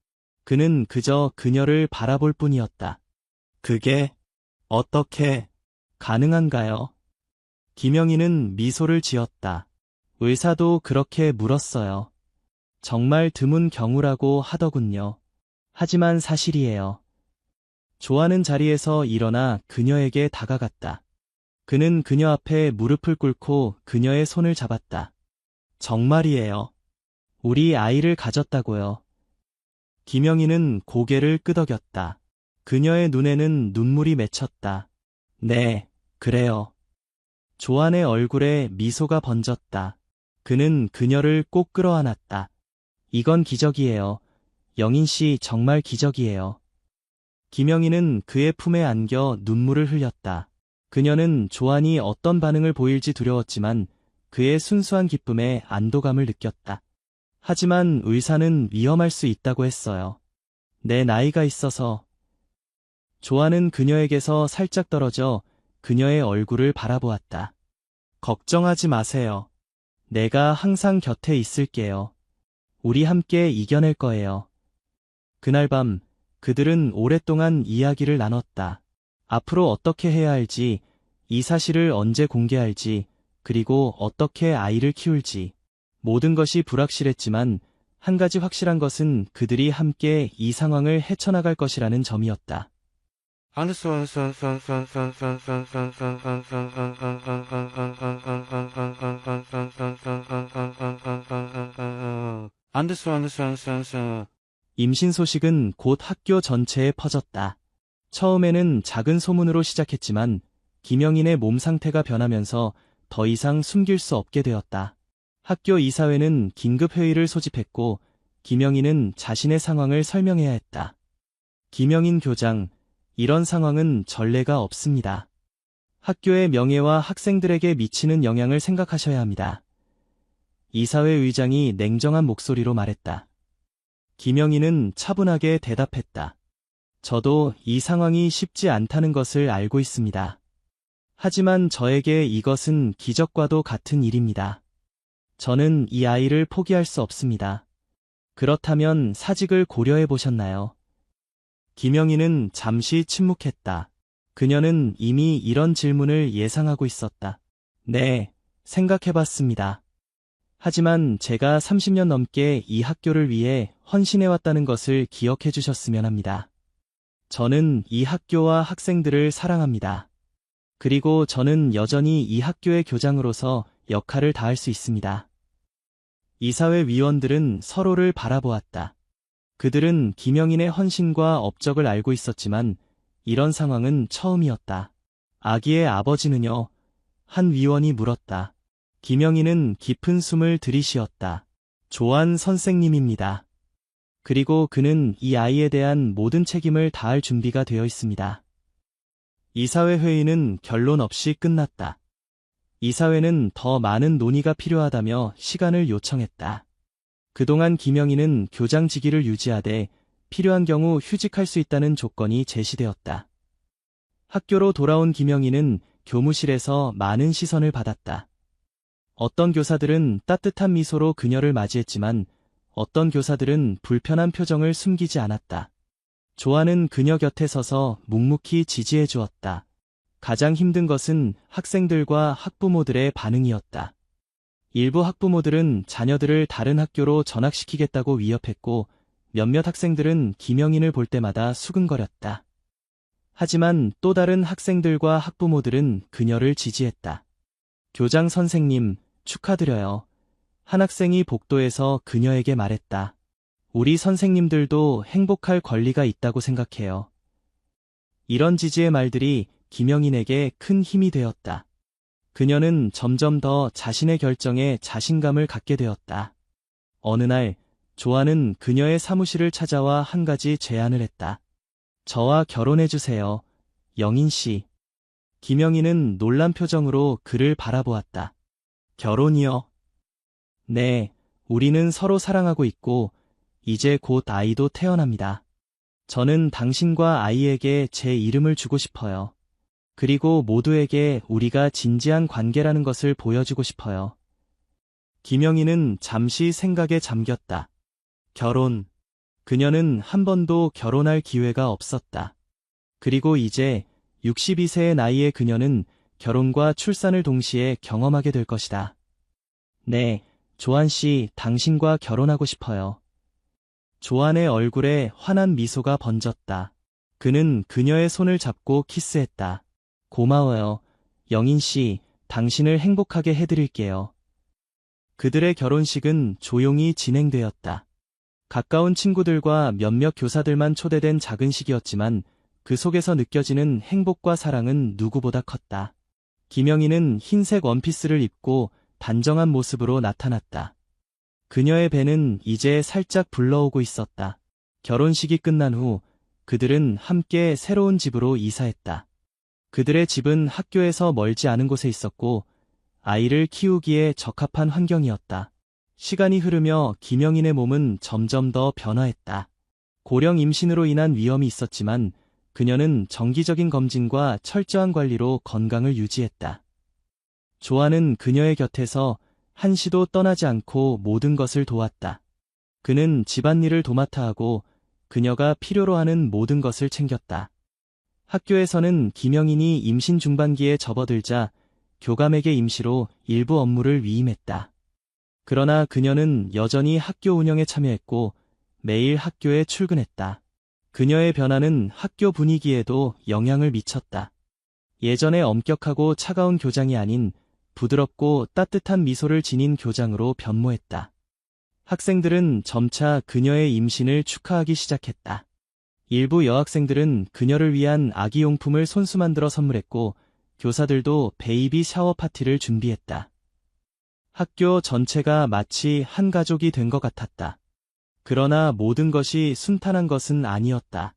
그는 그저 그녀를 바라볼 뿐이었다. 그게 어떻게 가능한가요? 김영희는 미소를 지었다. 의사도 그렇게 물었어요. 정말 드문 경우라고 하더군요. 하지만 사실이에요. 조안은 자리에서 일어나 그녀에게 다가갔다. 그는 그녀 앞에 무릎을 꿇고 그녀의 손을 잡았다. 정말이에요. 우리 아이를 가졌다고요. 김영희는 고개를 끄덕였다. 그녀의 눈에는 눈물이 맺혔다. 네, 그래요. 조안의 얼굴에 미소가 번졌다. 그는 그녀를 꼭 끌어안았다. 이건 기적이에요. 영인 씨, 정말 기적이에요. 김영희는 그의 품에 안겨 눈물을 흘렸다. 그녀는 조안이 어떤 반응을 보일지 두려웠지만 그의 순수한 기쁨에 안도감을 느꼈다. 하지만 의사는 위험할 수 있다고 했어요. 내 나이가 있어서. 조안은 그녀에게서 살짝 떨어져 그녀의 얼굴을 바라보았다. 걱정하지 마세요. 내가 항상 곁에 있을게요. 우리 함께 이겨낼 거예요. 그날 밤 그들은 오랫동안 이야기를 나눴다. 앞으로 어떻게 해야 할지, 이 사실을 언제 공개할지, 그리고 어떻게 아이를 키울지. 모든 것이 불확실했지만 한 가지 확실한 것은 그들이 함께 이 상황을 헤쳐나갈 것이라는 점이었다. 임신 소식은 곧 학교 전체에 퍼졌다. 처음에는 작은 소문으로 시작했지만 김영인의 몸 상태가 변하면서 더 이상 숨길 수 없게 되었다. 학교 이사회는 긴급 회의를 소집했고 김영인은 자신의 상황을 설명해야 했다. 김영인 교장, 이런 상황은 전례가 없습니다. 학교의 명예와 학생들에게 미치는 영향을 생각하셔야 합니다. 이사회 의장이 냉정한 목소리로 말했다. 김영희는 차분하게 대답했다. 저도 이 상황이 쉽지 않다는 것을 알고 있습니다. 하지만 저에게 이것은 기적과도 같은 일입니다. 저는 이 아이를 포기할 수 없습니다. 그렇다면 사직을 고려해 보셨나요? 김영희는 잠시 침묵했다. 그녀는 이미 이런 질문을 예상하고 있었다. 네, 생각해봤습니다. 하지만 제가 30년 넘게 이 학교를 위해 헌신해왔다는 것을 기억해 주셨으면 합니다. 저는 이 학교와 학생들을 사랑합니다. 그리고 저는 여전히 이 학교의 교장으로서 역할을 다할 수 있습니다. 이사회 위원들은 서로를 바라보았다. 그들은 김영인의 헌신과 업적을 알고 있었지만 이런 상황은 처음이었다. 아기의 아버지는요? 한 위원이 물었다. 김영인은 깊은 숨을 들이쉬었다. 조한 선생님입니다. 그리고 그는 이 아이에 대한 모든 책임을 다할 준비가 되어 있습니다. 이사회 회의는 결론 없이 끝났다. 이사회는 더 많은 논의가 필요하다며 시간을 요청했다. 그동안 김영인은 교장직위를 유지하되 필요한 경우 휴직할 수 있다는 조건이 제시되었다. 학교로 돌아온 김영인은 교무실에서 많은 시선을 받았다. 어떤 교사들은 따뜻한 미소로 그녀를 맞이했지만 어떤 교사들은 불편한 표정을 숨기지 않았다. 조아는 그녀 곁에 서서 묵묵히 지지해 주었다. 가장 힘든 것은 학생들과 학부모들의 반응이었다. 일부 학부모들은 자녀들을 다른 학교로 전학시키겠다고 위협했고 몇몇 학생들은 김영인을 볼 때마다 수근거렸다. 하지만 또 다른 학생들과 학부모들은 그녀를 지지했다. 교장 선생님, 축하드려요. 한 학생이 복도에서 그녀에게 말했다. 우리 선생님들도 행복할 권리가 있다고 생각해요. 이런 지지의 말들이 김영인에게 큰 힘이 되었다. 그녀는 점점 더 자신의 결정에 자신감을 갖게 되었다. 어느 날, 조아는 그녀의 사무실을 찾아와 한 가지 제안을 했다. 저와 결혼해주세요, 영인 씨. 김영인은 놀란 표정으로 그를 바라보았다. 결혼이요? 네, 우리는 서로 사랑하고 있고, 이제 곧 아이도 태어납니다. 저는 당신과 아이에게 제 이름을 주고 싶어요. 그리고 모두에게 우리가 진지한 관계라는 것을 보여주고 싶어요. 김영인은 잠시 생각에 잠겼다. 결혼. 그녀는 한 번도 결혼할 기회가 없었다. 그리고 이제 62세의 나이의 그녀는 결혼과 출산을 동시에 경험하게 될 것이다. 네, 조한 씨, 당신과 결혼하고 싶어요. 조한의 얼굴에 환한 미소가 번졌다. 그는 그녀의 손을 잡고 키스했다. 고마워요. 영인 씨, 당신을 행복하게 해드릴게요. 그들의 결혼식은 조용히 진행되었다. 가까운 친구들과 몇몇 교사들만 초대된 작은 식이었지만 그 속에서 느껴지는 행복과 사랑은 누구보다 컸다. 김영인은 흰색 원피스를 입고 단정한 모습으로 나타났다. 그녀의 배는 이제 살짝 불러오고 있었다. 결혼식이 끝난 후 그들은 함께 새로운 집으로 이사했다. 그들의 집은 학교에서 멀지 않은 곳에 있었고 아이를 키우기에 적합한 환경이었다. 시간이 흐르며 김영인의 몸은 점점 더 변화했다. 고령 임신으로 인한 위험이 있었지만 그녀는 정기적인 검진과 철저한 관리로 건강을 유지했다. 조아는 그녀의 곁에서 한시도 떠나지 않고 모든 것을 도왔다. 그는 집안일을 도맡아 하고 그녀가 필요로 하는 모든 것을 챙겼다. 학교에서는 김영인이 임신 중반기에 접어들자 교감에게 임시로 일부 업무를 위임했다. 그러나 그녀는 여전히 학교 운영에 참여했고 매일 학교에 출근했다. 그녀의 변화는 학교 분위기에도 영향을 미쳤다. 예전에 엄격하고 차가운 교장이 아닌 부드럽고 따뜻한 미소를 지닌 교장으로 변모했다. 학생들은 점차 그녀의 임신을 축하하기 시작했다. 일부 여학생들은 그녀를 위한 아기용품을 손수 만들어 선물했고 교사들도 베이비 샤워 파티를 준비했다. 학교 전체가 마치 한 가족이 된 것 같았다. 그러나 모든 것이 순탄한 것은 아니었다.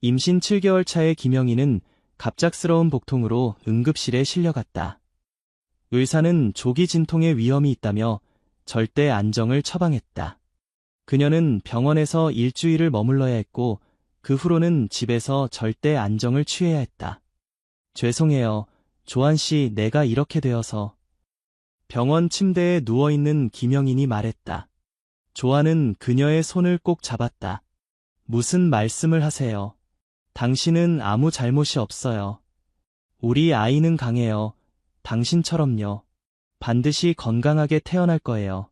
임신 7개월 차의 김영인은 갑작스러운 복통으로 응급실에 실려갔다. 의사는 조기 진통의 위험이 있다며 절대 안정을 처방했다. 그녀는 병원에서 일주일을 머물러야 했고 그 후로는 집에서 절대 안정을 취해야 했다. 죄송해요, 조한 씨, 내가 이렇게 되어서. 병원 침대에 누워있는 김영인이 말했다. 조한은 그녀의 손을 꼭 잡았다. 무슨 말씀을 하세요? 당신은 아무 잘못이 없어요. 우리 아이는 강해요. 당신처럼요. 반드시 건강하게 태어날 거예요.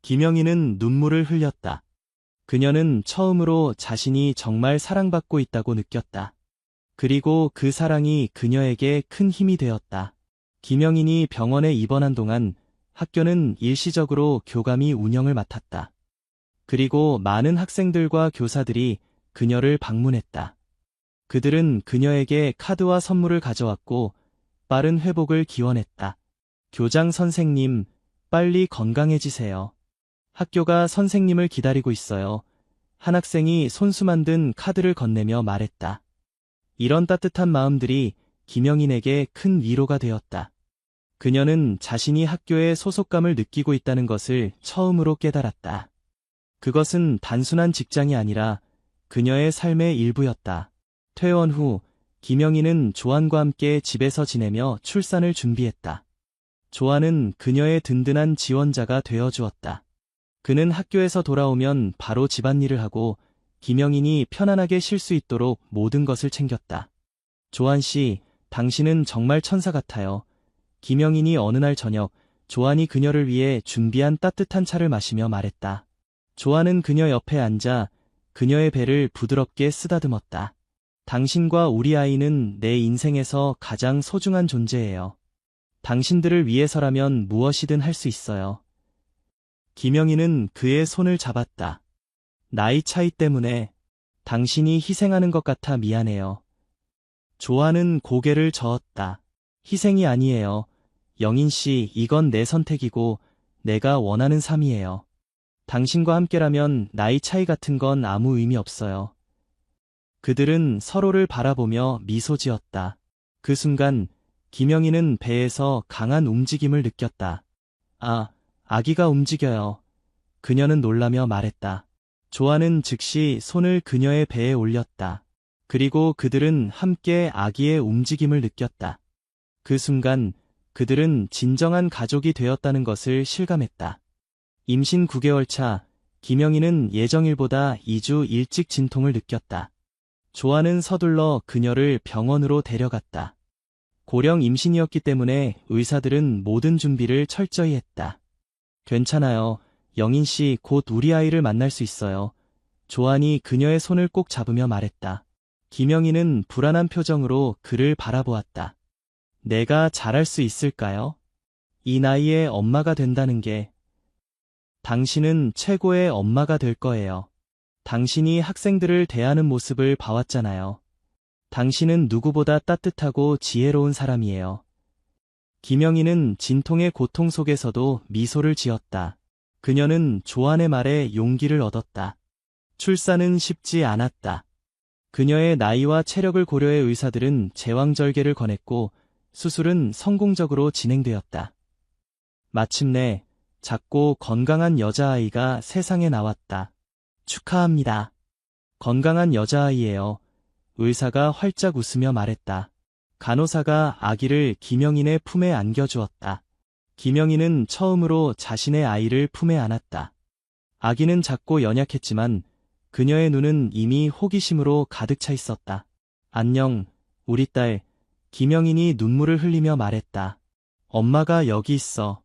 김영인은 눈물을 흘렸다. 그녀는 처음으로 자신이 정말 사랑받고 있다고 느꼈다. 그리고 그 사랑이 그녀에게 큰 힘이 되었다. 김영인이 병원에 입원한 동안 학교는 일시적으로 교감이 운영을 맡았다. 그리고 많은 학생들과 교사들이 그녀를 방문했다. 그들은 그녀에게 카드와 선물을 가져왔고 빠른 회복을 기원했다. 교장 선생님, 빨리 건강해지세요. 학교가 선생님을 기다리고 있어요. 한 학생이 손수 만든 카드를 건네며 말했다. 이런 따뜻한 마음들이 김영인에게 큰 위로가 되었다. 그녀는 자신이 학교에 소속감을 느끼고 있다는 것을 처음으로 깨달았다. 그것은 단순한 직장이 아니라 그녀의 삶의 일부였다. 퇴원 후 김영인은 조안과 함께 집에서 지내며 출산을 준비했다. 조안은 그녀의 든든한 지원자가 되어주었다. 그는 학교에서 돌아오면 바로 집안일을 하고 김영인이 편안하게 쉴 수 있도록 모든 것을 챙겼다. 조안 씨, 당신은 정말 천사 같아요. 김영인이 어느 날 저녁 조안이 그녀를 위해 준비한 따뜻한 차를 마시며 말했다. 조안은 그녀 옆에 앉아 그녀의 배를 부드럽게 쓰다듬었다. 당신과 우리 아이는 내 인생에서 가장 소중한 존재예요. 당신들을 위해서라면 무엇이든 할 수 있어요. 김영인은 그의 손을 잡았다. 나이 차이 때문에 당신이 희생하는 것 같아 미안해요. 조안은 고개를 저었다. 희생이 아니에요. 영인 씨, 이건 내 선택이고 내가 원하는 삶이에요. 당신과 함께라면 나이 차이 같은 건 아무 의미 없어요. 그들은 서로를 바라보며 미소 지었다. 그 순간 김영인은 배에서 강한 움직임을 느꼈다. 아, 아기가 움직여요. 그녀는 놀라며 말했다. 조안은 즉시 손을 그녀의 배에 올렸다. 그리고 그들은 함께 아기의 움직임을 느꼈다. 그 순간 그들은 진정한 가족이 되었다는 것을 실감했다. 임신 9개월 차, 김영인은 예정일보다 2주 일찍 진통을 느꼈다. 조안은 서둘러 그녀를 병원으로 데려갔다. 고령 임신이었기 때문에 의사들은 모든 준비를 철저히 했다. 괜찮아요. 영인 씨, 곧 우리 아이를 만날 수 있어요. 조안이 그녀의 손을 꼭 잡으며 말했다. 김영인은 불안한 표정으로 그를 바라보았다. 내가 잘할 수 있을까요? 이 나이에 엄마가 된다는 게. 당신은 최고의 엄마가 될 거예요. 당신이 학생들을 대하는 모습을 봐왔잖아요. 당신은 누구보다 따뜻하고 지혜로운 사람이에요. 김영인은 진통의 고통 속에서도 미소를 지었다. 그녀는 조안의 말에 용기를 얻었다. 출산은 쉽지 않았다. 그녀의 나이와 체력을 고려해 의사들은 제왕절개를 권했고 수술은 성공적으로 진행되었다. 마침내 작고 건강한 여자아이가 세상에 나왔다. 축하합니다. 건강한 여자아이예요. 의사가 활짝 웃으며 말했다. 간호사가 아기를 김영인의 품에 안겨주었다. 김영인은 처음으로 자신의 아이를 품에 안았다. 아기는 작고 연약했지만 그녀의 눈은 이미 호기심으로 가득 차 있었다. 안녕, 우리 딸. 김영인이 눈물을 흘리며 말했다. 엄마가 여기 있어.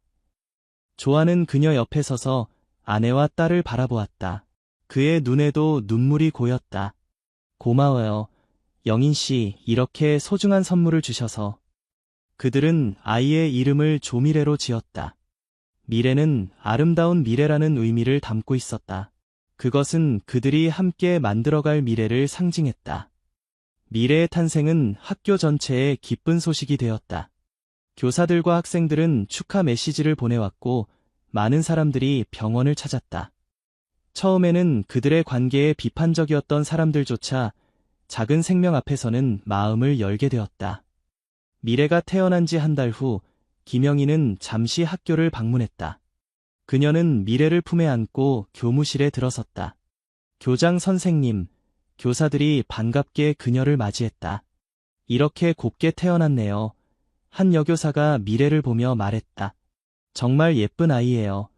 조안은 그녀 옆에 서서 아내와 딸을 바라보았다. 그의 눈에도 눈물이 고였다. 고마워요. 영인 씨, 이렇게 소중한 선물을 주셔서. 그들은 아이의 이름을 조미래로 지었다. 미래는 아름다운 미래라는 의미를 담고 있었다. 그것은 그들이 함께 만들어갈 미래를 상징했다. 미래의 탄생은 학교 전체에 기쁜 소식이 되었다. 교사들과 학생들은 축하 메시지를 보내왔고 많은 사람들이 병원을 찾았다. 처음에는 그들의 관계에 비판적이었던 사람들조차 작은 생명 앞에서는 마음을 열게 되었다. 미래가 태어난 지 한 달 후 김영인은 잠시 학교를 방문했다. 그녀는 미래를 품에 안고 교무실에 들어섰다. 교장 선생님, 교사들이 반갑게 그녀를 맞이했다. 이렇게 곱게 태어났네요. 한 여교사가 미래를 보며 말했다. 정말 예쁜 아이예요.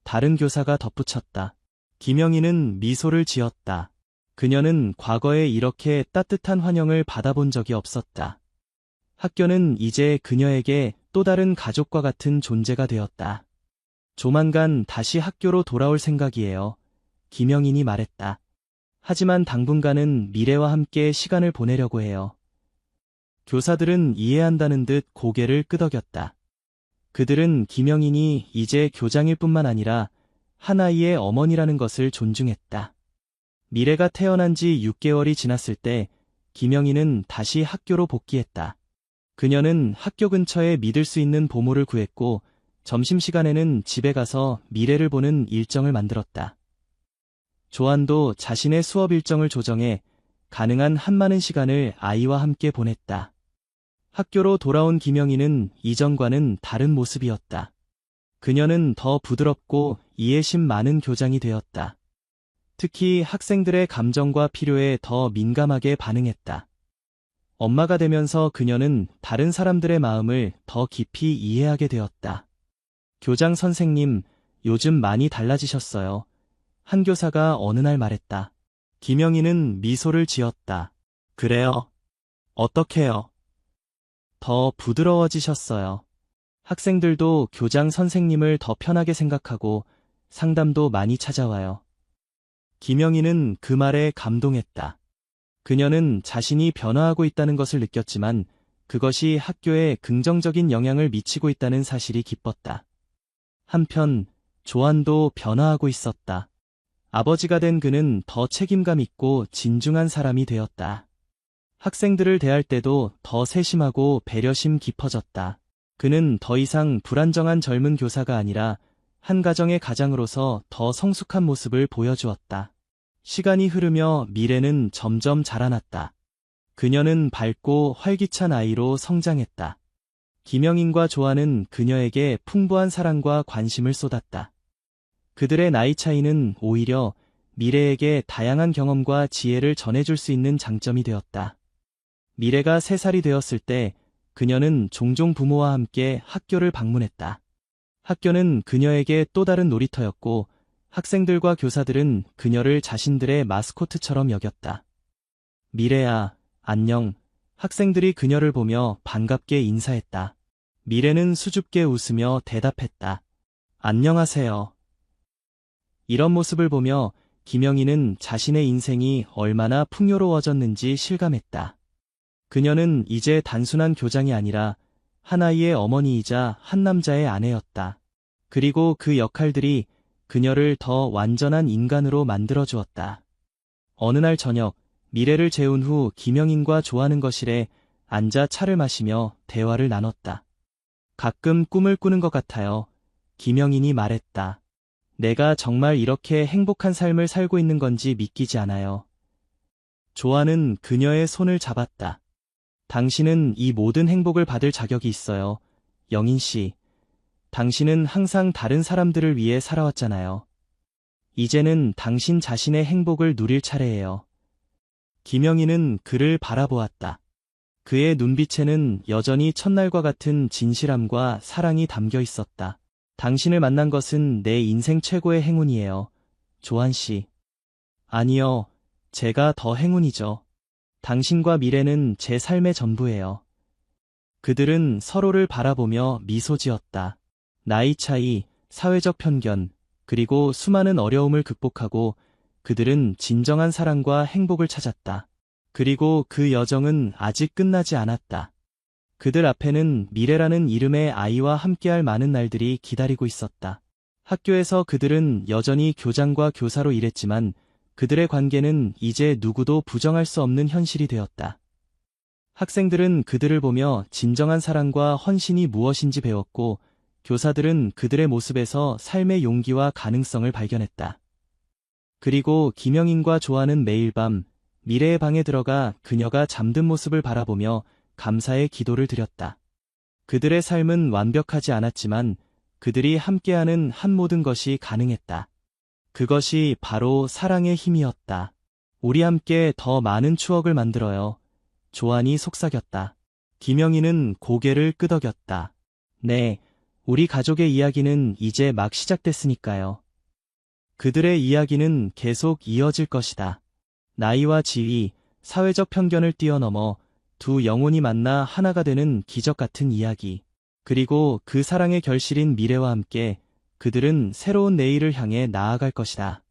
다른 교사가 덧붙였다. 김영인은 미소를 지었다. 그녀는 과거에 이렇게 따뜻한 환영을 받아본 적이 없었다. 학교는 이제 그녀에게 또 다른 가족과 같은 존재가 되었다. 조만간 다시 학교로 돌아올 생각이에요. 김영인이 말했다. 하지만 당분간은 미래와 함께 시간을 보내려고 해요. 교사들은 이해한다는 듯 고개를 끄덕였다. 그들은 김영인이 이제 교장일 뿐만 아니라 한 아이의 어머니라는 것을 존중했다. 미래가 태어난 지 6개월이 지났을 때 김영희는 다시 학교로 복귀했다. 그녀는 학교 근처에 믿을 수 있는 보모를 구했고 점심시간에는 집에 가서 미래를 보는 일정을 만들었다. 조안도 자신의 수업 일정을 조정해 가능한 한 많은 시간을 아이와 함께 보냈다. 학교로 돌아온 김영희는 이전과는 다른 모습이었다. 그녀는 더 부드럽고 이해심 많은 교장이 되었다. 특히 학생들의 감정과 필요에 더 민감하게 반응했다. 엄마가 되면서 그녀는 다른 사람들의 마음을 더 깊이 이해하게 되었다. 교장 선생님, 요즘 많이 달라지셨어요. 한 교사가 어느 날 말했다. 김영희는 미소를 지었다. 그래요? 어떻게요? 더 부드러워지셨어요. 학생들도 교장 선생님을 더 편하게 생각하고 상담도 많이 찾아와요. 김영희는 그 말에 감동했다. 그녀는 자신이 변화하고 있다는 것을 느꼈지만 그것이 학교에 긍정적인 영향을 미치고 있다는 사실이 기뻤다. 한편 조안도 변화하고 있었다. 아버지가 된 그는 더 책임감 있고 진중한 사람이 되었다. 학생들을 대할 때도 더 세심하고 배려심 깊어졌다. 그는 더 이상 불안정한 젊은 교사가 아니라 한 가정의 가장으로서 더 성숙한 모습을 보여주었다. 시간이 흐르며 미래는 점점 자라났다. 그녀는 밝고 활기찬 아이로 성장했다. 김영인과 조안은 그녀에게 풍부한 사랑과 관심을 쏟았다. 그들의 나이 차이는 오히려 미래에게 다양한 경험과 지혜를 전해줄 수 있는 장점이 되었다. 미래가 3살이 되었을 때 그녀는 종종 부모와 함께 학교를 방문했다. 학교는 그녀에게 또 다른 놀이터였고 학생들과 교사들은 그녀를 자신들의 마스코트처럼 여겼다. 미래야, 안녕. 학생들이 그녀를 보며 반갑게 인사했다. 미래는 수줍게 웃으며 대답했다. 안녕하세요. 이런 모습을 보며 김영희는 자신의 인생이 얼마나 풍요로워졌는지 실감했다. 그녀는 이제 단순한 교장이 아니라 한 아이의 어머니이자 한 남자의 아내였다. 그리고 그 역할들이 그녀를 더 완전한 인간으로 만들어주었다. 어느 날 저녁, 미래를 재운 후 김영인과 조안은 거실에 앉아 차를 마시며 대화를 나눴다. 가끔 꿈을 꾸는 것 같아요. 김영인이 말했다. 내가 정말 이렇게 행복한 삶을 살고 있는 건지 믿기지 않아요. 조안은 그녀의 손을 잡았다. 당신은 이 모든 행복을 받을 자격이 있어요. 영인 씨. 당신은 항상 다른 사람들을 위해 살아왔잖아요. 이제는 당신 자신의 행복을 누릴 차례예요. 김영희는 그를 바라보았다. 그의 눈빛에는 여전히 첫날과 같은 진실함과 사랑이 담겨 있었다. 당신을 만난 것은 내 인생 최고의 행운이에요. 조안 씨. 아니요, 제가 더 행운이죠. 당신과 미래는 제 삶의 전부예요. 그들은 서로를 바라보며 미소 지었다. 나이 차이, 사회적 편견, 그리고 수많은 어려움을 극복하고 그들은 진정한 사랑과 행복을 찾았다. 그리고 그 여정은 아직 끝나지 않았다. 그들 앞에는 미래라는 이름의 아이와 함께할 많은 날들이 기다리고 있었다. 학교에서 그들은 여전히 교장과 교사로 일했지만 그들의 관계는 이제 누구도 부정할 수 없는 현실이 되었다. 학생들은 그들을 보며 진정한 사랑과 헌신이 무엇인지 배웠고 교사들은 그들의 모습에서 삶의 용기와 가능성을 발견했다. 그리고 김영인과 조안은 매일 밤 미래의 방에 들어가 그녀가 잠든 모습을 바라보며 감사의 기도를 드렸다. 그들의 삶은 완벽하지 않았지만 그들이 함께하는 한 모든 것이 가능했다. 그것이 바로 사랑의 힘이었다. 우리 함께 더 많은 추억을 만들어요. 조안이 속삭였다. 김영희는 고개를 끄덕였다. 네, 우리 가족의 이야기는 이제 막 시작됐으니까요. 그들의 이야기는 계속 이어질 것이다. 나이와 지위, 사회적 편견을 뛰어넘어 두 영혼이 만나 하나가 되는 기적 같은 이야기. 그리고 그 사랑의 결실인 미래와 함께 그들은 새로운 내일을 향해 나아갈 것이다.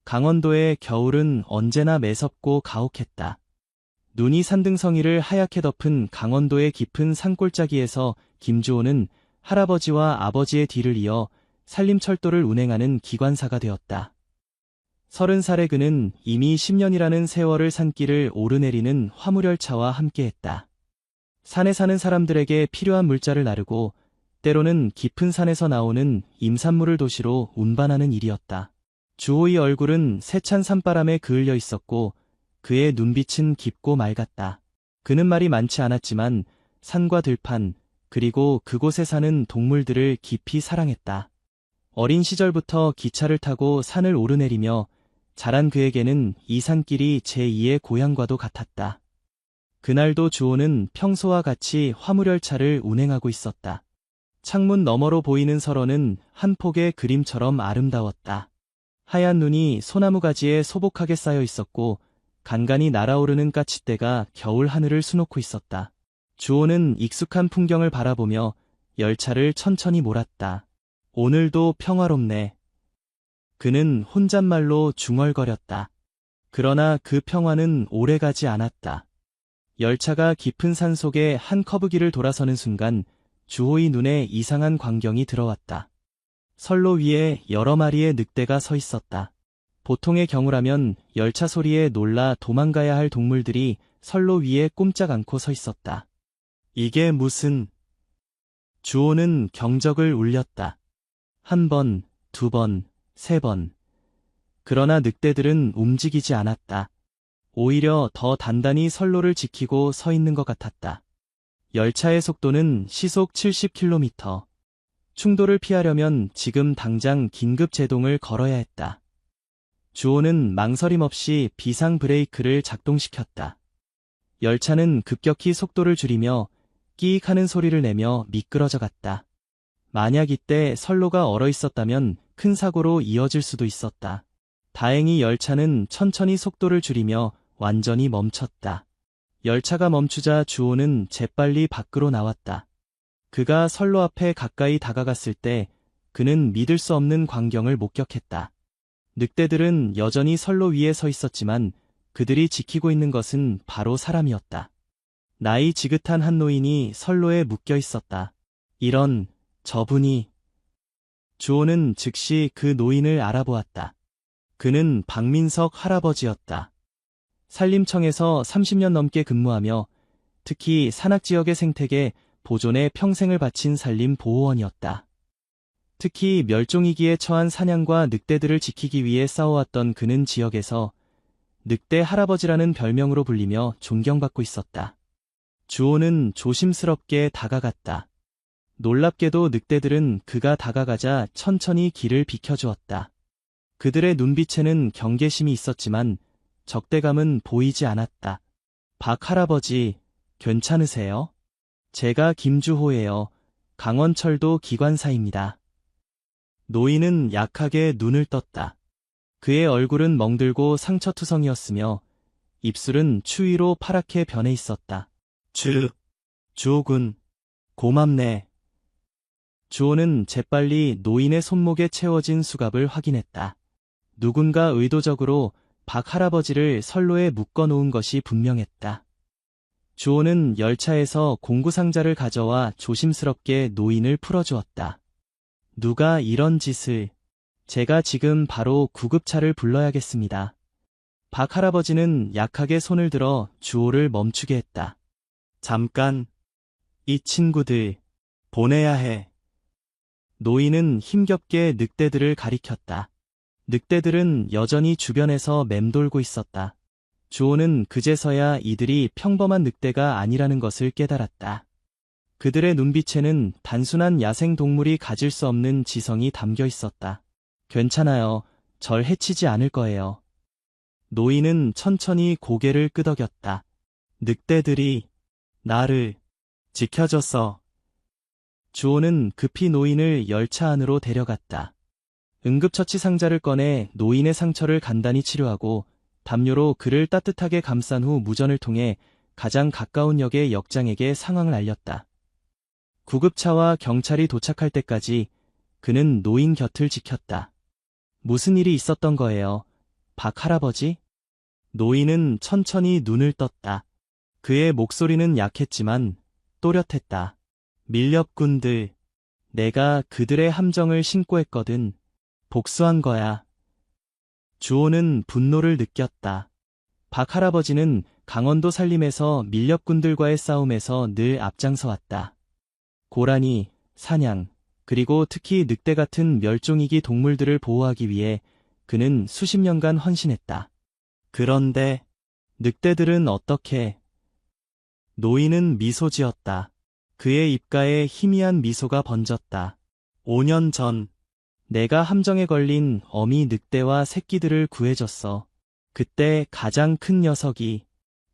강원도의 겨울은 언제나 매섭고 가혹했다. 눈이 산등성이를 하얗게 덮은 강원도의 깊은 산골짜기에서 김주호는 할아버지와 아버지의 뒤를 이어 산림철도를 운행하는 기관사가 되었다. 30살의 그는 이미 10년이라는 세월을 산길을 오르내리는 화물열차와 함께했다. 산에 사는 사람들에게 필요한 물자를 나르고 때로는 깊은 산에서 나오는 임산물을 도시로 운반하는 일이었다. 주호의 얼굴은 세찬 산바람에 그을려 있었고 그의 눈빛은 깊고 맑았다. 그는 말이 많지 않았지만 산과 들판 그리고 그곳에 사는 동물들을 깊이 사랑했다. 어린 시절부터 기차를 타고 산을 오르내리며 자란 그에게는 이 산길이 제2의 고향과도 같았다. 그날도 주호는 평소와 같이 화물열차를 운행하고 있었다. 창문 너머로 보이는 설원은 한 폭의 그림처럼 아름다웠다. 하얀 눈이 소나무 가지에 소복하게 쌓여 있었고 간간히 날아오르는 까치떼가 겨울 하늘을 수놓고 있었다. 주호는 익숙한 풍경을 바라보며 열차를 천천히 몰았다. 오늘도 평화롭네. 그는 혼잣말로 중얼거렸다. 그러나 그 평화는 오래가지 않았다. 열차가 깊은 산 속의 한 커브길을 돌아서는 순간 주호의 눈에 이상한 광경이 들어왔다. 선로 위에 여러 마리의 늑대가 서 있었다. 보통의 경우라면 열차 소리에 놀라 도망가야 할 동물들이 선로 위에 꼼짝 않고 서 있었다. 이게 무슨... 주호는 경적을 울렸다. 1번, 2번, 3번. 그러나 늑대들은 움직이지 않았다. 오히려 더 단단히 선로를 지키고 서 있는 것 같았다. 열차의 속도는 시속 70km. 충돌을 피하려면 지금 당장 긴급 제동을 걸어야 했다. 주호는 망설임 없이 비상 브레이크를 작동시켰다. 열차는 급격히 속도를 줄이며 끼익 하는 소리를 내며 미끄러져 갔다. 만약 이때 선로가 얼어 있었다면 큰 사고로 이어질 수도 있었다. 다행히 열차는 천천히 속도를 줄이며 완전히 멈췄다. 열차가 멈추자 주호는 재빨리 밖으로 나왔다. 그가 선로 앞에 가까이 다가갔을 때 그는 믿을 수 없는 광경을 목격했다. 늑대들은 여전히 선로 위에 서 있었지만 그들이 지키고 있는 것은 바로 사람이었다. 나이 지긋한 한 노인이 선로에 묶여 있었다. 이런, 저분이... 주호는 즉시 그 노인을 알아보았다. 그는 박민석 할아버지였다. 산림청에서 30년 넘게 근무하며 특히 산악지역의 생태계 보존에 평생을 바친 산림보호원이었다. 특히 멸종위기에 처한 사냥과 늑대들을 지키기 위해 싸워왔던 그는 지역에서 늑대 할아버지라는 별명으로 불리며 존경받고 있었다. 주호는 조심스럽게 다가갔다. 놀랍게도 늑대들은 그가 다가가자 천천히 길을 비켜주었다. 그들의 눈빛에는 경계심이 있었지만 적대감은 보이지 않았다. 박 할아버지, 괜찮으세요? 제가 김주호예요. 강원철도 기관사입니다. 노인은 약하게 눈을 떴다. 그의 얼굴은 멍들고 상처투성이었으며 입술은 추위로 파랗게 변해 있었다. 주호군, 고맙네. 주호는 재빨리 노인의 손목에 채워진 수갑을 확인했다. 누군가 의도적으로 박 할아버지를 선로에 묶어놓은 것이 분명했다. 주호는 열차에서 공구상자를 가져와 조심스럽게 노인을 풀어주었다. 누가 이런 짓을... 제가 지금 바로 구급차를 불러야겠습니다. 박 할아버지는 약하게 손을 들어 주호를 멈추게 했다. 잠깐, 이 친구들 보내야 해. 노인은 힘겹게 늑대들을 가리켰다. 늑대들은 여전히 주변에서 맴돌고 있었다. 주호는 그제서야 이들이 평범한 늑대가 아니라는 것을 깨달았다. 그들의 눈빛에는 단순한 야생동물이 가질 수 없는 지성이 담겨 있었다. 괜찮아요. 절 해치지 않을 거예요. 노인은 천천히 고개를 끄덕였다. 늑대들이 나를 지켜줬어. 주호는 급히 노인을 열차 안으로 데려갔다. 응급처치 상자를 꺼내 노인의 상처를 간단히 치료하고 담요로 그를 따뜻하게 감싼 후 무전을 통해 가장 가까운 역의 역장에게 상황을 알렸다. 구급차와 경찰이 도착할 때까지 그는 노인 곁을 지켰다. 무슨 일이 있었던 거예요, 박 할아버지? 노인은 천천히 눈을 떴다. 그의 목소리는 약했지만 또렷했다. 밀렵꾼들, 내가 그들의 함정을 신고했거든. 복수한 거야. 주호는 분노를 느꼈다. 박 할아버지는 강원도 산림에서 밀렵꾼들과의 싸움에서 늘 앞장서 왔다. 고라니, 사냥, 그리고 특히 늑대 같은 멸종위기 동물들을 보호하기 위해 그는 수십 년간 헌신했다. 그런데 늑대들은 어떻게? 노인은 미소 지었다. 그의 입가에 희미한 미소가 번졌다. 5년 전, 내가 함정에 걸린 어미 늑대와 새끼들을 구해줬어. 그때 가장 큰 녀석이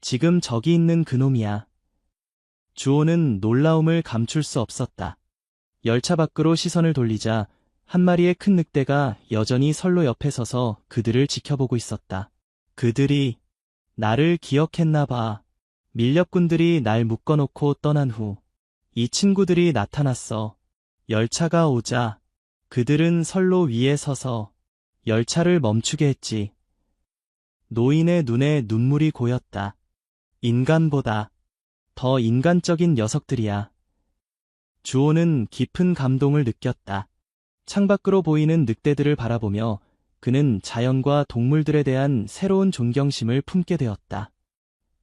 지금 저기 있는 그놈이야. 주호는 놀라움을 감출 수 없었다. 열차 밖으로 시선을 돌리자 한 마리의 큰 늑대가 여전히 선로 옆에 서서 그들을 지켜보고 있었다. 그들이 나를 기억했나 봐. 밀렵꾼들이 날 묶어놓고 떠난 후 이 친구들이 나타났어. 열차가 오자 그들은 선로 위에 서서 열차를 멈추게 했지. 노인의 눈에 눈물이 고였다. 인간보다 더 인간적인 녀석들이야. 주호는 깊은 감동을 느꼈다. 창밖으로 보이는 늑대들을 바라보며 그는 자연과 동물들에 대한 새로운 존경심을 품게 되었다.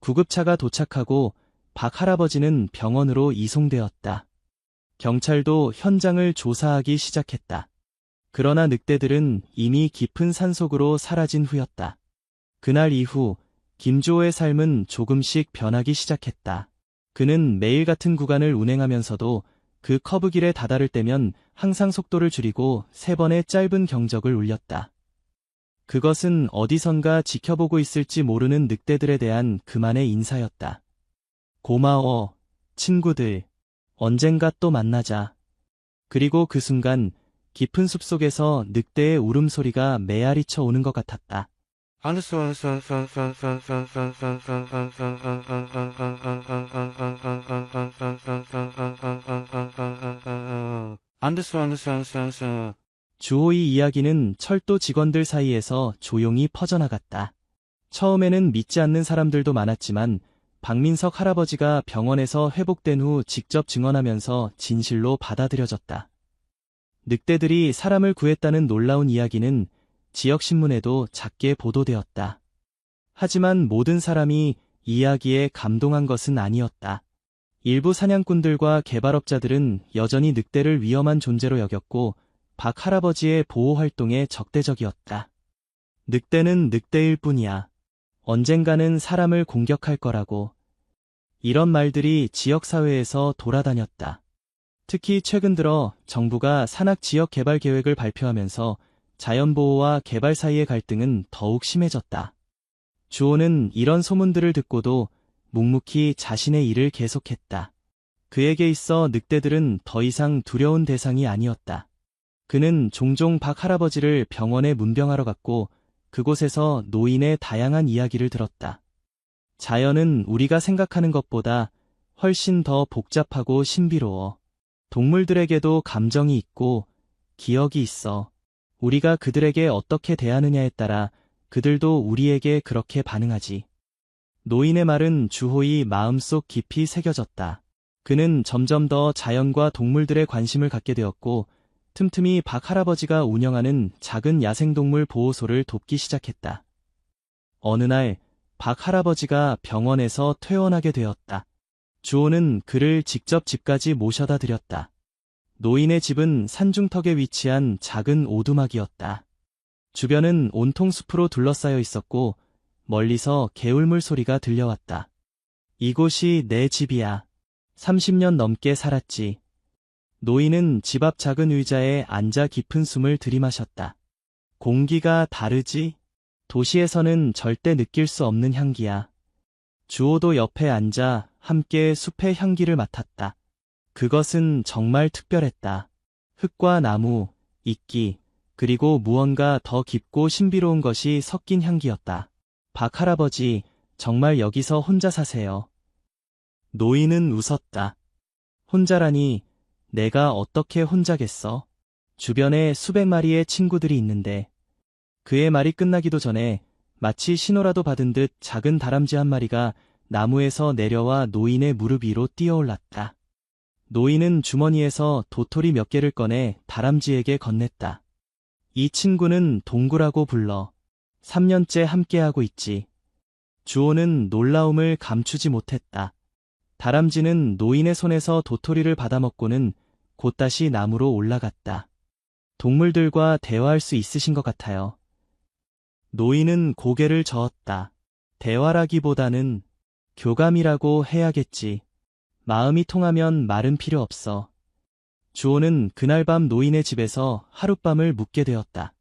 구급차가 도착하고 박 할아버지는 병원으로 이송되었다. 경찰도 현장을 조사하기 시작했다. 그러나 늑대들은 이미 깊은 산속으로 사라진 후였다. 그날 이후 김주호의 삶은 조금씩 변하기 시작했다. 그는 매일 같은 구간을 운행하면서도 그 커브길에 다다를 때면 항상 속도를 줄이고 3번의 짧은 경적을 울렸다. 그것은 어디선가 지켜보고 있을지 모르는 늑대들에 대한 그만의 인사였다. 고마워, 친구들. 언젠가 또 만나자. 그리고 그 순간 깊은 숲속에서 늑대의 울음소리가 메아리쳐 오는 것 같았다. 주호의 이야기는 철도 직원들 사이에서 조용히 퍼져나갔다. 처음에는 믿지 않는 사람들도 많았지만 박민석 할아버지가 병원에서 회복된 후 직접 증언하면서 진실로 받아들여졌다. 늑대들이 사람을 구했다는 놀라운 이야기는 지역신문에도 작게 보도되었다. 하지만 모든 사람이 이야기에 감동한 것은 아니었다. 일부 사냥꾼들과 개발업자들은 여전히 늑대를 위험한 존재로 여겼고 박 할아버지의 보호 활동에 적대적이었다. 늑대는 늑대일 뿐이야. 언젠가는 사람을 공격할 거라고. 이런 말들이 지역사회에서 돌아다녔다. 특히 최근 들어 정부가 산악 지역 개발 계획을 발표하면서 자연보호와 개발 사이의 갈등은 더욱 심해졌다. 주호는 이런 소문들을 듣고도 묵묵히 자신의 일을 계속했다. 그에게 있어 늑대들은 더 이상 두려운 대상이 아니었다. 그는 종종 박 할아버지를 병원에 문병하러 갔고 그곳에서 노인의 다양한 이야기를 들었다. 자연은 우리가 생각하는 것보다 훨씬 더 복잡하고 신비로워. 동물들에게도 감정이 있고 기억이 있어. 우리가 그들에게 어떻게 대하느냐에 따라 그들도 우리에게 그렇게 반응하지. 노인의 말은 주호의 마음속 깊이 새겨졌다. 그는 점점 더 자연과 동물들의 관심을 갖게 되었고 틈틈이 박 할아버지가 운영하는 작은 야생동물 보호소를 돕기 시작했다. 어느 날 박 할아버지가 병원에서 퇴원하게 되었다. 주호는 그를 직접 집까지 모셔다 드렸다. 노인의 집은 산중턱에 위치한 작은 오두막이었다. 주변은 온통 숲으로 둘러싸여 있었고 멀리서 개울물 소리가 들려왔다. 이곳이 내 집이야. 30년 넘게 살았지. 노인은 집 앞 작은 의자에 앉아 깊은 숨을 들이마셨다. 공기가 다르지? 도시에서는 절대 느낄 수 없는 향기야. 주호도 옆에 앉아 함께 숲의 향기를 맡았다. 그것은 정말 특별했다. 흙과 나무, 이끼, 그리고 무언가 더 깊고 신비로운 것이 섞인 향기였다. 박 할아버지, 정말 여기서 혼자 사세요. 노인은 웃었다. 혼자라니, 내가 어떻게 혼자겠어? 주변에 수백 마리의 친구들이 있는데. 그의 말이 끝나기도 전에 마치 신호라도 받은 듯 작은 다람쥐 한 마리가 나무에서 내려와 노인의 무릎 위로 뛰어올랐다. 노인은 주머니에서 도토리 몇 개를 꺼내 다람쥐에게 건넸다. 이 친구는 동구라고 불러. 3년째 함께하고 있지. 주호는 놀라움을 감추지 못했다. 다람쥐는 노인의 손에서 도토리를 받아먹고는 곧다시 나무로 올라갔다. 동물들과 대화할 수 있으신 것 같아요. 노인은 고개를 저었다. 대화라기보다는 교감이라고 해야겠지. 마음이 통하면 말은 필요 없어. 주호는 그날 밤 노인의 집에서 하룻밤을 묵게 되었다.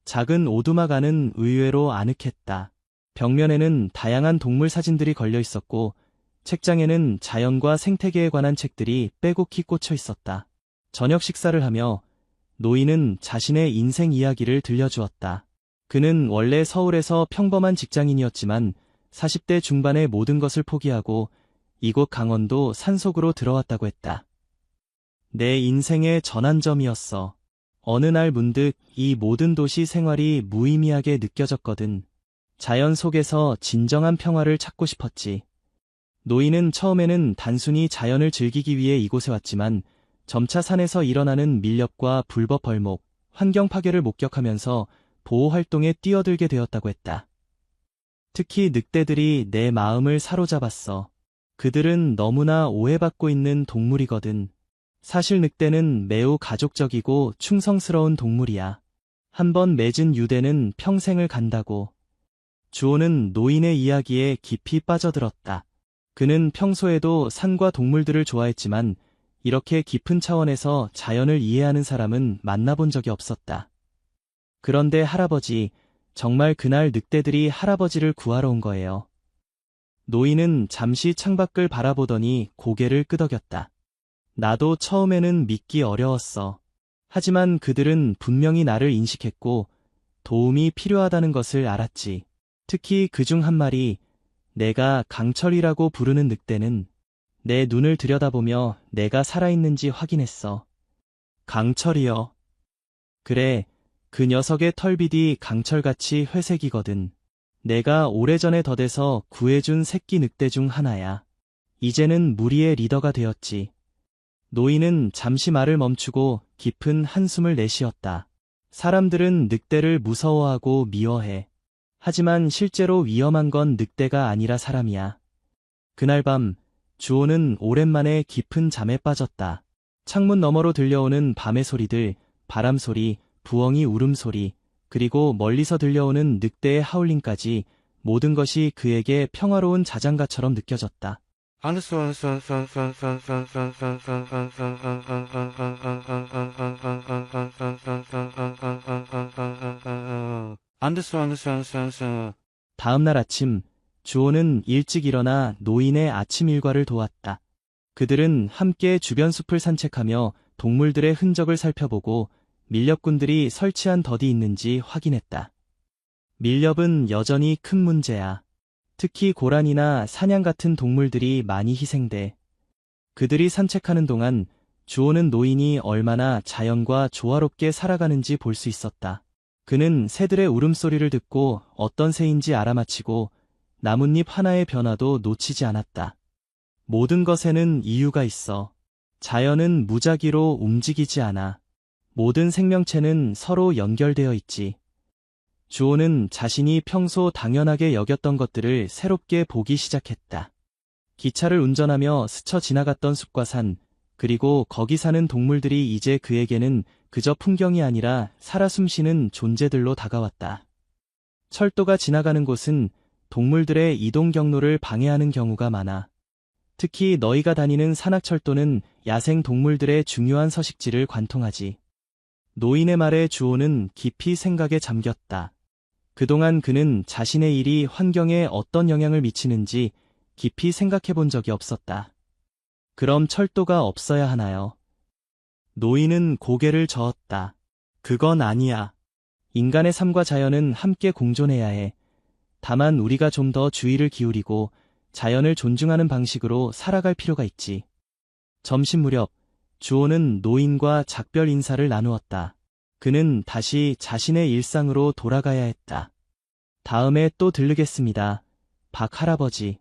작은 오두막 안은 의외로 아늑했다. 벽면에는 다양한 동물 사진들이 걸려 있었고 책장에는 자연과 생태계에 관한 책들이 빼곡히 꽂혀 있었다. 저녁 식사를 하며 노인은 자신의 인생 이야기를 들려주었다. 그는 원래 서울에서 평범한 직장인이었지만 40대 중반의 모든 것을 포기하고 이곳 강원도 산속으로 들어왔다고 했다. 내 인생의 전환점이었어. 어느 날 문득 이 모든 도시 생활이 무의미하게 느껴졌거든. 자연 속에서 진정한 평화를 찾고 싶었지. 노인은 처음에는 단순히 자연을 즐기기 위해 이곳에 왔지만 점차 산에서 일어나는 밀렵과 불법 벌목, 환경 파괴를 목격하면서 보호 활동에 뛰어들게 되었다고 했다. 특히 늑대들이 내 마음을 사로잡았어. 그들은 너무나 오해받고 있는 동물이거든. 사실 늑대는 매우 가족적이고 충성스러운 동물이야. 한번 맺은 유대는 평생을 간다고. 주호는 노인의 이야기에 깊이 빠져들었다. 그는 평소에도 산과 동물들을 좋아했지만 이렇게 깊은 차원에서 자연을 이해하는 사람은 만나본 적이 없었다. 그런데 할아버지, 정말 그날 늑대들이 할아버지를 구하러 온 거예요. 노인은 잠시 창밖을 바라보더니 고개를 끄덕였다. 나도 처음에는 믿기 어려웠어. 하지만 그들은 분명히 나를 인식했고 도움이 필요하다는 것을 알았지. 특히 그중 한 마리, 내가 강철이라고 부르는 늑대는 내 눈을 들여다보며 내가 살아있는지 확인했어. 강철이여. 그래, 그 녀석의 털빛이 강철같이 회색이거든. 내가 오래전에 덫에서 구해준 새끼 늑대 중 하나야. 이제는 무리의 리더가 되었지. 노인은 잠시 말을 멈추고 깊은 한숨을 내쉬었다. 사람들은 늑대를 무서워하고 미워해. 하지만 실제로 위험한 건 늑대가 아니라 사람이야. 그날 밤, 주호는 오랜만에 깊은 잠에 빠졌다. 창문 너머로 들려오는 밤의 소리들, 바람 소리, 부엉이 울음소리, 그리고 멀리서 들려오는 늑대의 하울링까지 모든 것이 그에게 평화로운 자장가처럼 느껴졌다. 다음 날 아침, 주호는 일찍 일어나 노인의 아침 일과를 도왔다. 그들은 함께 주변 숲을 산책하며 동물들의 흔적을 살펴보고 밀렵꾼들이 설치한 덫이 있는지 확인했다. 밀렵은 여전히 큰 문제야. 특히 고란이나 사냥 같은 동물들이 많이 희생돼. 그들이 산책하는 동안 주호는 노인이 얼마나 자연과 조화롭게 살아가는지 볼 수 있었다. 그는 새들의 울음소리를 듣고 어떤 새인지 알아맞히고 나뭇잎 하나의 변화도 놓치지 않았다. 모든 것에는 이유가 있어. 자연은 무작위로 움직이지 않아. 모든 생명체는 서로 연결되어 있지. 주호는 자신이 평소 당연하게 여겼던 것들을 새롭게 보기 시작했다. 기차를 운전하며 스쳐 지나갔던 숲과 산, 그리고 거기 사는 동물들이 이제 그에게는 그저 풍경이 아니라 살아 숨쉬는 존재들로 다가왔다. 철도가 지나가는 곳은 동물들의 이동 경로를 방해하는 경우가 많아. 특히 너희가 다니는 산악철도는 야생 동물들의 중요한 서식지를 관통하지. 노인의 말에 주호는 깊이 생각에 잠겼다. 그동안 그는 자신의 일이 환경에 어떤 영향을 미치는지 깊이 생각해 본 적이 없었다. 그럼 철도가 없어야 하나요? 노인은 고개를 저었다. 그건 아니야. 인간의 삶과 자연은 함께 공존해야 해. 다만 우리가 좀 더 주의를 기울이고 자연을 존중하는 방식으로 살아갈 필요가 있지. 점심 무렵, 주호는 노인과 작별 인사를 나누었다. 그는 다시 자신의 일상으로 돌아가야 했다. 다음에 또 들르겠습니다. 박 할아버지.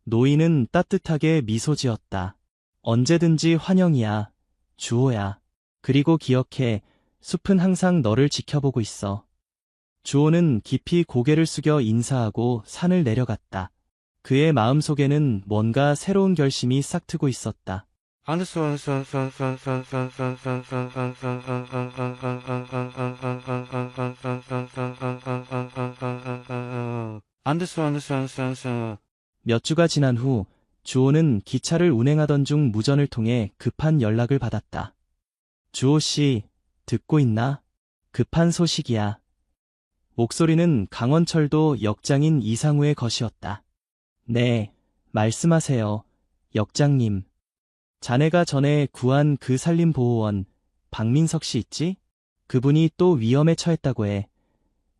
노인은 따뜻하게 미소 지었다. 언제든지 환영이야, 주호야. 그리고 기억해, 숲은 항상 너를 지켜보고 있어. 주호는 깊이 고개를 숙여 인사하고 산을 내려갔다. 그의 마음속에는 뭔가 새로운 결심이 싹트고 있었다. 몇 주가 지난 후 주호는 기차를 운행하던 중 무전을 통해 급한 연락을 받았다. 주호 씨, 듣고 있나? 급한 소식이야. 목소리는 강원철도 역장인 이상우의 것이었다. 네, 말씀하세요, 역장님. 자네가 전에 구한 그 산림보호원, 박민석 씨 있지? 그분이 또 위험에 처했다고 해.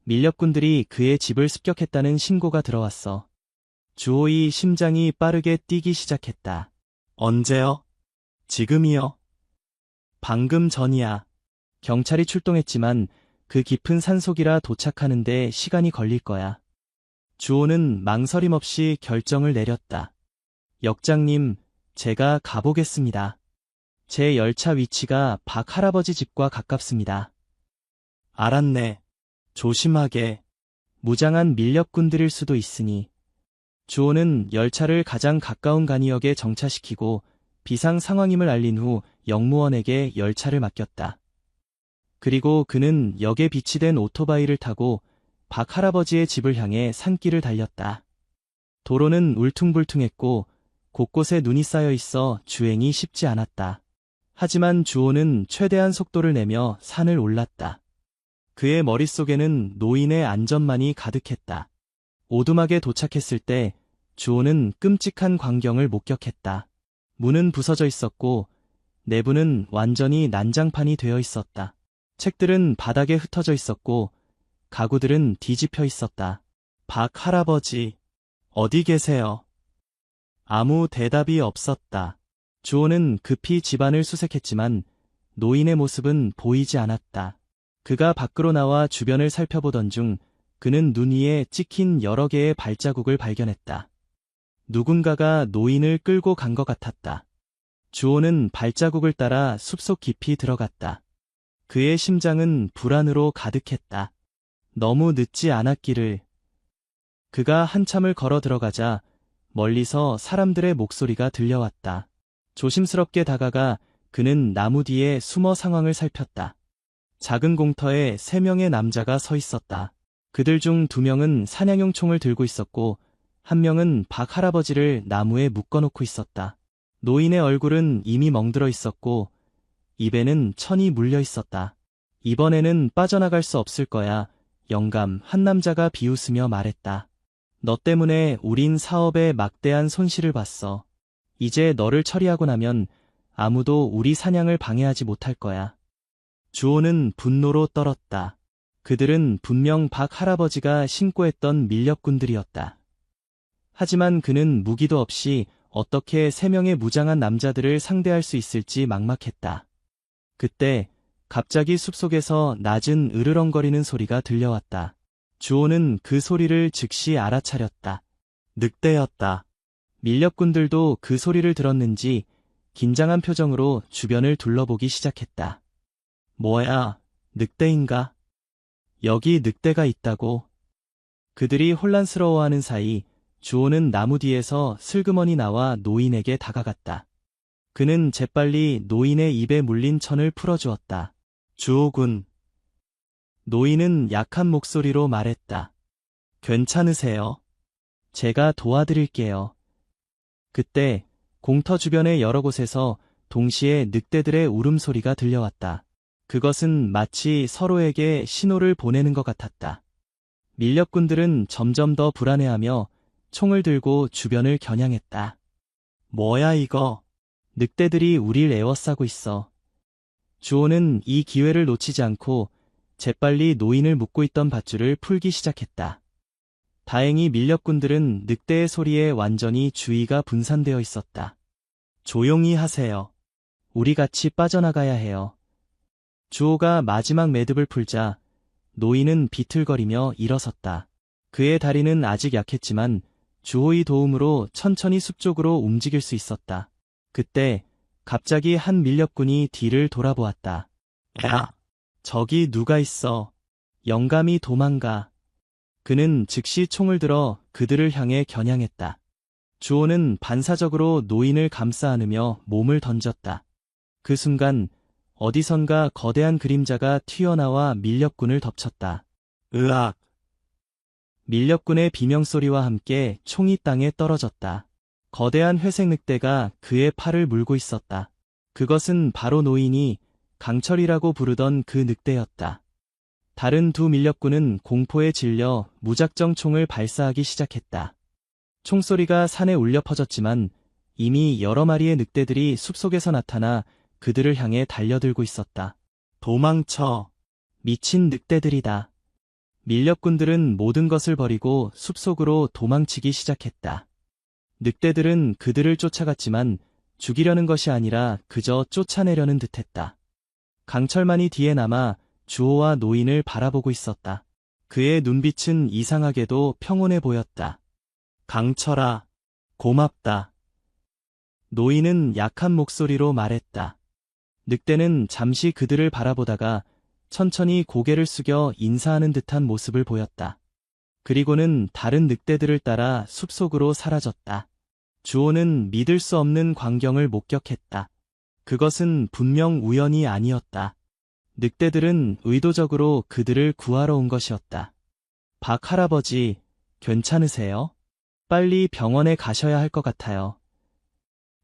밀렵꾼들이 그의 집을 습격했다는 신고가 들어왔어. 주호의 심장이 빠르게 뛰기 시작했다. 언제요? 지금이요? 방금 전이야. 경찰이 출동했지만 그 깊은 산속이라 도착하는데 시간이 걸릴 거야. 주호는 망설임 없이 결정을 내렸다. 역장님, 제가 가보겠습니다. 제 열차 위치가 박 할아버지 집과 가깝습니다. 알았네. 조심하게. 무장한 밀렵꾼들일 수도 있으니. 주호는 열차를 가장 가까운 간이역에 정차시키고 비상 상황임을 알린 후 역무원에게 열차를 맡겼다. 그리고 그는 역에 비치된 오토바이를 타고 박 할아버지의 집을 향해 산길을 달렸다. 도로는 울퉁불퉁했고 곳곳에 눈이 쌓여 있어 주행이 쉽지 않았다. 하지만 주호는 최대한 속도를 내며 산을 올랐다. 그의 머릿속에는 노인의 안전만이 가득했다. 오두막에 도착했을 때 주호는 끔찍한 광경을 목격했다. 문은 부서져 있었고 내부는 완전히 난장판이 되어 있었다. 책들은 바닥에 흩어져 있었고 가구들은 뒤집혀 있었다. 박 할아버지, 어디 계세요? 아무 대답이 없었다. 주호는 급히 집안을 수색했지만 노인의 모습은 보이지 않았다. 그가 밖으로 나와 주변을 살펴보던 중 그는 눈 위에 찍힌 여러 개의 발자국을 발견했다. 누군가가 노인을 끌고 간 것 같았다. 주호는 발자국을 따라 숲속 깊이 들어갔다. 그의 심장은 불안으로 가득했다. 너무 늦지 않았기를. 그가 한참을 걸어 들어가자 멀리서 사람들의 목소리가 들려왔다. 조심스럽게 다가가 그는 나무 뒤에 숨어 상황을 살폈다. 작은 공터에 3명의 남자가 서 있었다. 그들 중 2명은 사냥용 총을 들고 있었고 1명은 박 할아버지를 나무에 묶어놓고 있었다. 노인의 얼굴은 이미 멍들어 있었고 입에는 천이 물려 있었다. 이번에는 빠져나갈 수 없을 거야. 영감 한 남자가 비웃으며 말했다. 너 때문에 우린 사업에 막대한 손실을 봤어. 이제 너를 처리하고 나면 아무도 우리 사냥을 방해하지 못할 거야. 주호는 분노로 떨었다. 그들은 분명 박 할아버지가 신고했던 밀렵꾼들이었다. 하지만 그는 무기도 없이 어떻게 3명의 무장한 남자들을 상대할 수 있을지 막막했다. 그때 갑자기 숲속에서 낮은 으르렁거리는 소리가 들려왔다. 주호는 그 소리를 즉시 알아차렸다. 늑대였다. 밀렵꾼들도 그 소리를 들었는지 긴장한 표정으로 주변을 둘러보기 시작했다. 뭐야, 늑대인가? 여기 늑대가 있다고. 그들이 혼란스러워하는 사이 주호는 나무 뒤에서 슬그머니 나와 노인에게 다가갔다. 그는 재빨리 노인의 입에 물린 천을 풀어주었다. 주호군. 노인은 약한 목소리로 말했다. 괜찮으세요? 제가 도와드릴게요. 그때 공터 주변의 여러 곳에서 동시에 늑대들의 울음소리가 들려왔다. 그것은 마치 서로에게 신호를 보내는 것 같았다. 밀렵꾼들은 점점 더 불안해하며 총을 들고 주변을 겨냥했다. 뭐야 이거? 늑대들이 우릴 에워싸고 있어. 주호는 이 기회를 놓치지 않고 재빨리 노인을 묶고 있던 밧줄을 풀기 시작했다. 다행히 밀렵꾼들은 늑대의 소리에 완전히 주의가 분산되어 있었다. 조용히 하세요. 우리 같이 빠져나가야 해요. 주호가 마지막 매듭을 풀자 노인은 비틀거리며 일어섰다. 그의 다리는 아직 약했지만 주호의 도움으로 천천히 숲 쪽으로 움직일 수 있었다. 그때 갑자기 한 밀렵꾼이 뒤를 돌아보았다. 야, 저기 누가 있어? 영감이 도망가. 그는 즉시 총을 들어 그들을 향해 겨냥했다. 주호는 반사적으로 노인을 감싸 안으며 몸을 던졌다. 그 순간 어디선가 거대한 그림자가 튀어나와 밀렵꾼을 덮쳤다. 으악, 밀렵꾼의 비명소리와 함께 총이 땅에 떨어졌다. 거대한 회색 늑대가 그의 팔을 물고 있었다. 그것은 바로 노인이 강철이라고 부르던 그 늑대였다. 다른 두 밀렵꾼은 공포에 질려 무작정 총을 발사하기 시작했다. 총소리가 산에 울려 퍼졌지만 이미 여러 마리의 늑대들이 숲속에서 나타나 그들을 향해 달려들고 있었다. 도망쳐. 미친 늑대들이다. 밀렵꾼들은 모든 것을 버리고 숲속으로 도망치기 시작했다. 늑대들은 그들을 쫓아갔지만 죽이려는 것이 아니라 그저 쫓아내려는 듯했다. 강철만이 뒤에 남아 주호와 노인을 바라보고 있었다. 그의 눈빛은 이상하게도 평온해 보였다. 강철아, 고맙다. 노인은 약한 목소리로 말했다. 늑대는 잠시 그들을 바라보다가 천천히 고개를 숙여 인사하는 듯한 모습을 보였다. 그리고는 다른 늑대들을 따라 숲속으로 사라졌다. 주호는 믿을 수 없는 광경을 목격했다. 그것은 분명 우연이 아니었다. 늑대들은 의도적으로 그들을 구하러 온 것이었다. 박 할아버지, 괜찮으세요? 빨리 병원에 가셔야 할 것 같아요.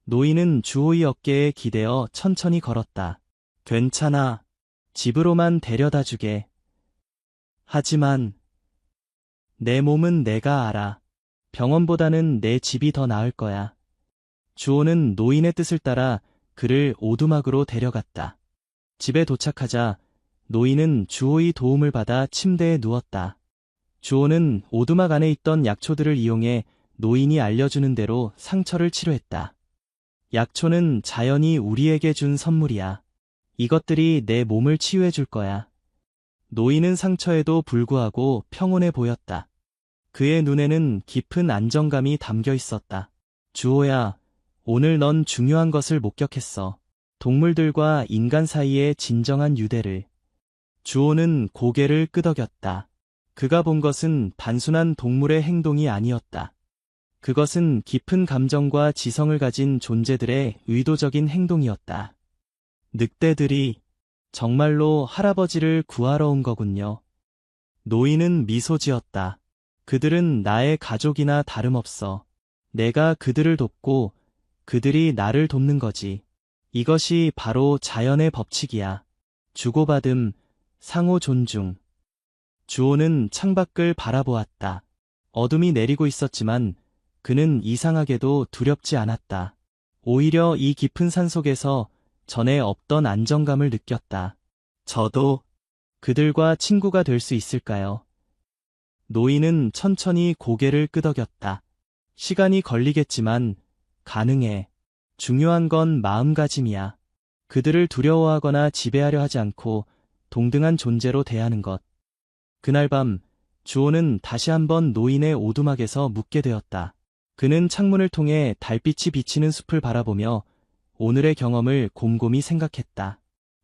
노인은 주호의 어깨에 기대어 천천히 걸었다. 괜찮아. 집으로만 데려다 주게. 하지만 내 몸은 내가 알아. 병원보다는 내 집이 더 나을 거야. 주호는 노인의 뜻을 따라 그를 오두막으로 데려갔다. 집에 도착하자 노인은 주호의 도움을 받아 침대에 누웠다. 주호는 오두막 안에 있던 약초들을 이용해 노인이 알려주는 대로 상처를 치료했다. 약초는 자연이 우리에게 준 선물이야. 이것들이 내 몸을 치유해 줄 거야. 노인은 상처에도 불구하고 평온해 보였다. 그의 눈에는 깊은 안정감이 담겨 있었다. 주호야, 오늘 넌 중요한 것을 목격했어. 동물들과 인간 사이의 진정한 유대를. 주호는 고개를 끄덕였다. 그가 본 것은 단순한 동물의 행동이 아니었다. 그것은 깊은 감정과 지성을 가진 존재들의 의도적인 행동이었다. 늑대들이 정말로 할아버지를 구하러 온 거군요. 노인은 미소 지었다. 그들은 나의 가족이나 다름없어. 내가 그들을 돕고 그들이 나를 돕는 거지. 이것이 바로 자연의 법칙이야. 주고받음, 상호 존중. 주호는 창밖을 바라보았다. 어둠이 내리고 있었지만 그는 이상하게도 두렵지 않았다. 오히려 이 깊은 산 속에서 전에 없던 안정감을 느꼈다. 저도 그들과 친구가 될 수 있을까요? 노인은 천천히 고개를 끄덕였다. 시간이 걸리겠지만 가능해. 중요한 건 마음가짐이야. 그들을 두려워하거나 지배하려 하지 않고 동등한 존재로 대하는 것. 그날 밤 주호는 다시 한번 노인의 오두막에서 묵게 되었다. 그는 창문을 통해 달빛이 비치는 숲을 바라보며 오늘의 경험을 곰곰이 생각했다.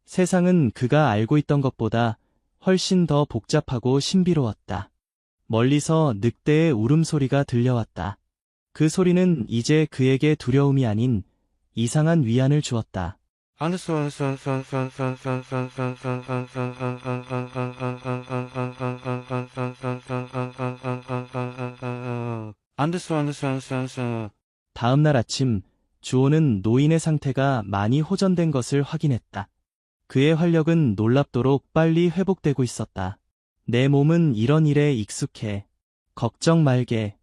세상은 그가 알고 있던 것보다 훨씬 더 복잡하고 신비로웠다. 멀리서 늑대의 울음소리가 들려왔다. 그 소리는 이제 그에게 두려움이 아닌 이상한 위안을 주었다. 다음 날 아침 주호는 노인의 상태가 많이 호전된 것을 확인했다. 그의 활력은 놀랍도록 빨리 회복되고 있었다. 내 몸은 이런 일에 익숙해. 걱정 말게.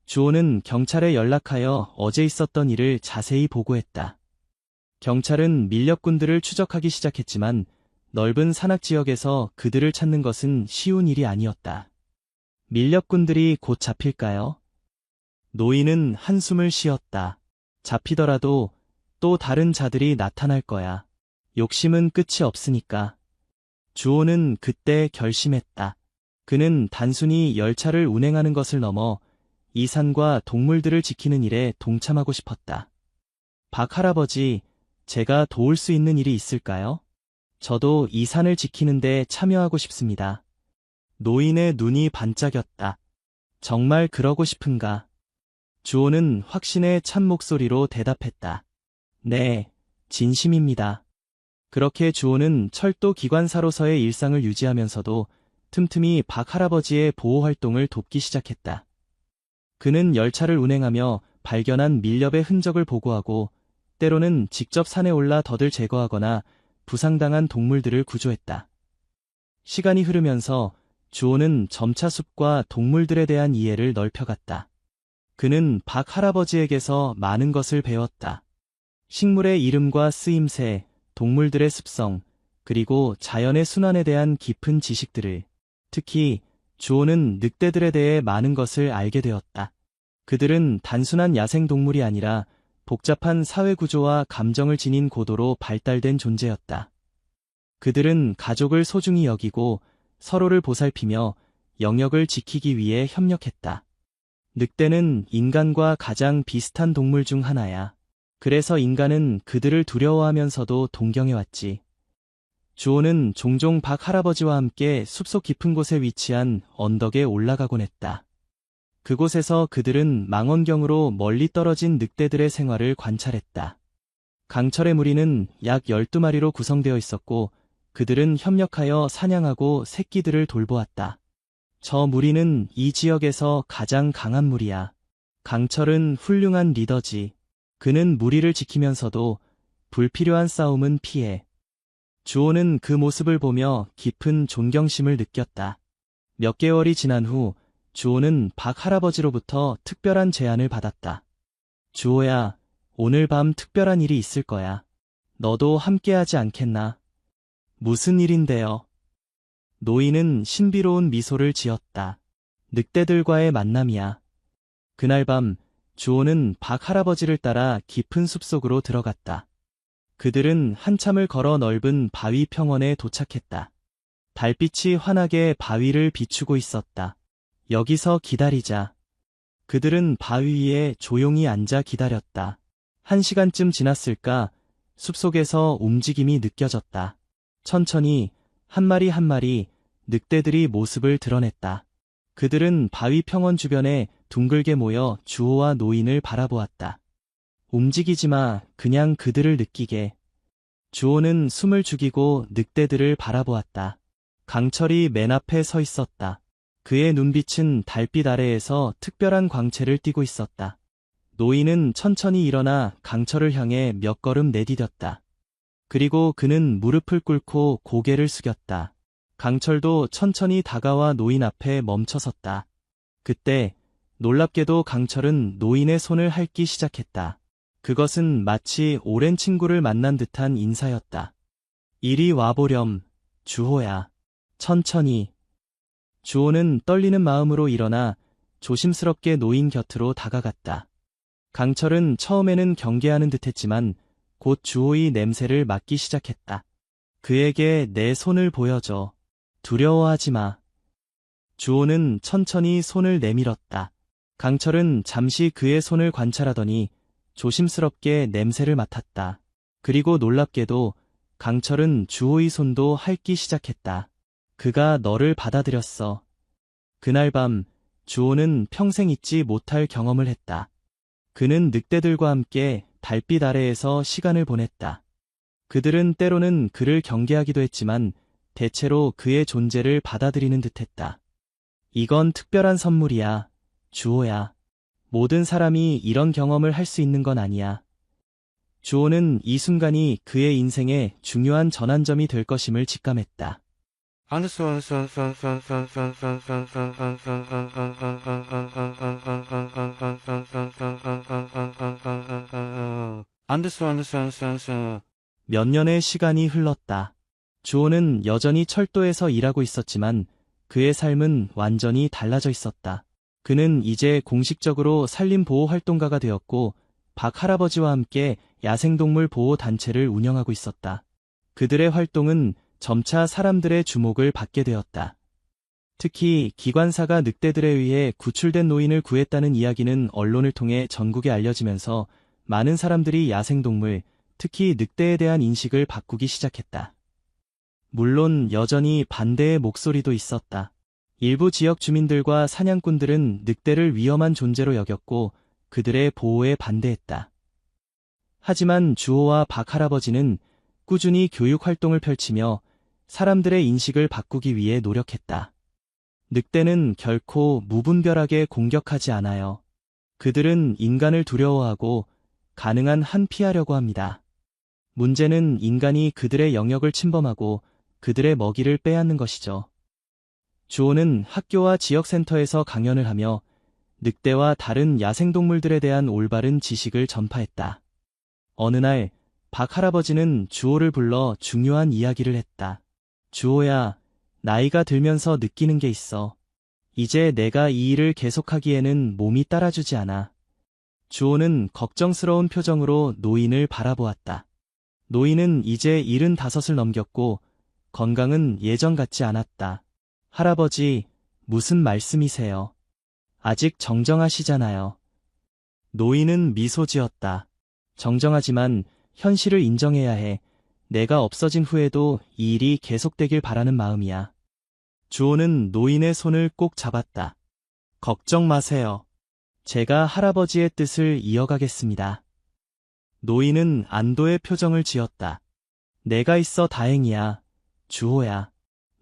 주호는 경찰에 연락하여 어제 있었던 일을 자세히 보고했다. 경찰은 밀렵꾼들을 추적하기 시작했지만 넓은 산악 지역에서 그들을 찾는 것은 쉬운 일이 아니었다. 밀렵꾼들이 곧 잡힐까요? 노인은 한숨을 쉬었다. 잡히더라도 또 다른 자들이 나타날 거야. 욕심은 끝이 없으니까. 주호는 그때 결심했다. 그는 단순히 열차를 운행하는 것을 넘어 이 산과 동물들을 지키는 일에 동참하고 싶었다. 박 할아버지, 제가 도울 수 있는 일이 있을까요? 저도 이 산을 지키는데 참여하고 싶습니다. 노인의 눈이 반짝였다. 정말 그러고 싶은가? 주호는 확신의 찬 목소리로 대답했다. 네, 진심입니다. 그렇게 주호는 철도 기관사로서의 일상을 유지하면서도 틈틈이 박 할아버지의 보호 활동을 돕기 시작했다. 그는 열차를 운행하며 발견한 밀렵의 흔적을 보고하고 때로는 직접 산에 올라 덫을 제거하거나 부상당한 동물들을 구조했다. 시간이 흐르면서 주호는 점차 숲과 동물들에 대한 이해를 넓혀갔다. 그는 박 할아버지에게서 많은 것을 배웠다. 식물의 이름과 쓰임새, 동물들의 습성, 그리고 자연의 순환에 대한 깊은 지식들을, 특히 주호는 늑대들에 대해 많은 것을 알게 되었다. 그들은 단순한 야생 동물이 아니라 복잡한 사회 구조와 감정을 지닌 고도로 발달된 존재였다. 그들은 가족을 소중히 여기고 서로를 보살피며 영역을 지키기 위해 협력했다. 늑대는 인간과 가장 비슷한 동물 중 하나야. 그래서 인간은 그들을 두려워하면서도 동경해왔지. 주호는 종종 박 할아버지와 함께 숲속 깊은 곳에 위치한 언덕에 올라가곤 했다. 그곳에서 그들은 망원경으로 멀리 떨어진 늑대들의 생활을 관찰했다. 강철의 무리는 약 12마리로 구성되어 있었고 그들은 협력하여 사냥하고 새끼들을 돌보았다. 저 무리는 이 지역에서 가장 강한 무리야. 강철은 훌륭한 리더지. 그는 무리를 지키면서도 불필요한 싸움은 피해. 주호는 그 모습을 보며 깊은 존경심을 느꼈다. 몇 개월이 지난 후 주호는 박 할아버지로부터 특별한 제안을 받았다. 주호야, 오늘 밤 특별한 일이 있을 거야. 너도 함께하지 않겠나? 무슨 일인데요? 노인은 신비로운 미소를 지었다. 늑대들과의 만남이야. 그날 밤 주호는 박 할아버지를 따라 깊은 숲속으로 들어갔다. 그들은 한참을 걸어 넓은 바위 평원에 도착했다. 달빛이 환하게 바위를 비추고 있었다. 여기서 기다리자. 그들은 바위 위에 조용히 앉아 기다렸다. 1시간쯤 지났을까 숲속에서 움직임이 느껴졌다. 천천히 한 마리 한 마리 늑대들이 모습을 드러냈다. 그들은 바위 평원 주변에 둥글게 모여 주호와 노인을 바라보았다. 움직이지 마, 그냥 그들을 느끼게. 주호는 숨을 죽이고 늑대들을 바라보았다. 강철이 맨 앞에 서 있었다. 그의 눈빛은 달빛 아래에서 특별한 광채를 띠고 있었다. 노인은 천천히 일어나 강철을 향해 몇 걸음 내디뎠다. 그리고 그는 무릎을 꿇고 고개를 숙였다. 강철도 천천히 다가와 노인 앞에 멈춰섰다. 그때 놀랍게도 강철은 노인의 손을 핥기 시작했다. 그것은 마치 오랜 친구를 만난 듯한 인사였다. 이리 와보렴, 주호야. 천천히. 주호는 떨리는 마음으로 일어나 조심스럽게 노인 곁으로 다가갔다. 강철은 처음에는 경계하는 듯했지만 곧 주호의 냄새를 맡기 시작했다. 그에게 내 손을 보여줘. 두려워하지 마. 주호는 천천히 손을 내밀었다. 강철은 잠시 그의 손을 관찰하더니 조심스럽게 냄새를 맡았다. 그리고 놀랍게도 강철은 주호의 손도 핥기 시작했다. 그가 너를 받아들였어. 그날 밤 주호는 평생 잊지 못할 경험을 했다. 그는 늑대들과 함께 달빛 아래에서 시간을 보냈다. 그들은 때로는 그를 경계하기도 했지만 대체로 그의 존재를 받아들이는 듯했다. 이건 특별한 선물이야, 주호야. 모든 사람이 이런 경험을 할 수 있는 건 아니야. 주호는 이 순간이 그의 인생의 중요한 전환점이 될 것임을 직감했다. 몇 년의 시간이 흘렀다. 주호는 여전히 철도에서 일하고 있었지만 그의 삶은 완전히 달라져 있었다. 그는 이제 공식적으로 산림보호활동가가 되었고 박 할아버지와 함께 야생동물 보호 단체를 운영하고 있었다. 그들의 활동은 점차 사람들의 주목을 받게 되었다. 특히 기관사가 늑대들에 의해 구출된 노인을 구했다는 이야기는 언론을 통해 전국에 알려지면서 많은 사람들이 야생동물, 특히 늑대에 대한 인식을 바꾸기 시작했다. 물론 여전히 반대의 목소리도 있었다. 일부 지역 주민들과 사냥꾼들은 늑대를 위험한 존재로 여겼고 그들의 보호에 반대했다. 하지만 주호와 박 할아버지는 꾸준히 교육 활동을 펼치며 사람들의 인식을 바꾸기 위해 노력했다. 늑대는 결코 무분별하게 공격하지 않아요. 그들은 인간을 두려워하고 가능한 한 피하려고 합니다. 문제는 인간이 그들의 영역을 침범하고 그들의 먹이를 빼앗는 것이죠. 주호는 학교와 지역센터에서 강연을 하며 늑대와 다른 야생동물들에 대한 올바른 지식을 전파했다. 어느 날, 박 할아버지는 주호를 불러 중요한 이야기를 했다. 주호야, 나이가 들면서 느끼는 게 있어. 이제 내가 이 일을 계속하기에는 몸이 따라주지 않아. 주호는 걱정스러운 표정으로 노인을 바라보았다. 노인은 이제 75을 넘겼고 건강은 예전 같지 않았다. 할아버지, 무슨 말씀이세요? 아직 정정하시잖아요. 노인은 미소 지었다. 정정하지만 현실을 인정해야 해. 내가 없어진 후에도 이 일이 계속되길 바라는 마음이야. 주호는 노인의 손을 꼭 잡았다. 걱정 마세요. 제가 할아버지의 뜻을 이어가겠습니다. 노인은 안도의 표정을 지었다. 내가 있어 다행이야, 주호야.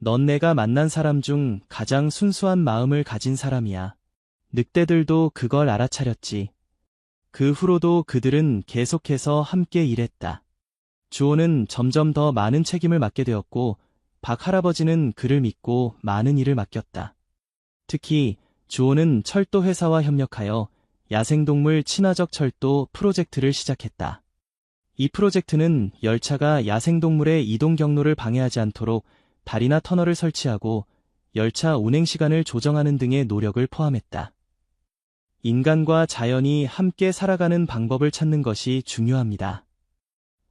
넌 내가 만난 사람 중 가장 순수한 마음을 가진 사람이야. 늑대들도 그걸 알아차렸지. 그 후로도 그들은 계속해서 함께 일했다. 주호는 점점 더 많은 책임을 맡게 되었고 박 할아버지는 그를 믿고 많은 일을 맡겼다. 특히 주호는 철도 회사와 협력하여 야생동물 친화적 철도 프로젝트를 시작했다. 이 프로젝트는 열차가 야생동물의 이동 경로를 방해하지 않도록 다리나 터널을 설치하고 열차 운행 시간을 조정하는 등의 노력을 포함했다. 인간과 자연이 함께 살아가는 방법을 찾는 것이 중요합니다.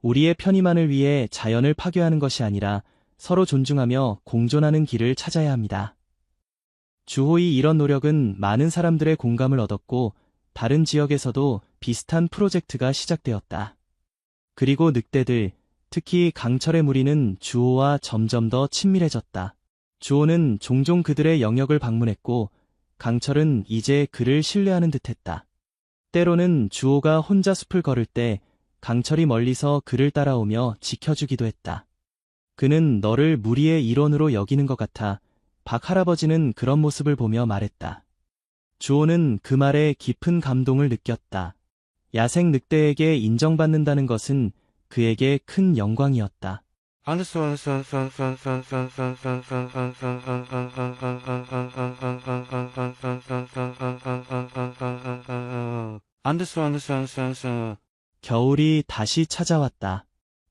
우리의 편의만을 위해 자연을 파괴하는 것이 아니라 서로 존중하며 공존하는 길을 찾아야 합니다. 주호의 이런 노력은 많은 사람들의 공감을 얻었고 다른 지역에서도 비슷한 프로젝트가 시작되었다. 그리고 늑대들, 특히 강철의 무리는 주호와 점점 더 친밀해졌다. 주호는 종종 그들의 영역을 방문했고 강철은 이제 그를 신뢰하는 듯했다. 때로는 주호가 혼자 숲을 걸을 때 강철이 멀리서 그를 따라오며 지켜주기도 했다. 그는 너를 무리의 일원으로 여기는 것 같아. 박 할아버지는 그런 모습을 보며 말했다. 주호는 그 말에 깊은 감동을 느꼈다. 야생 늑대에게 인정받는다는 것은 그에게 큰 영광이었다. 겨울이 다시 찾아왔다.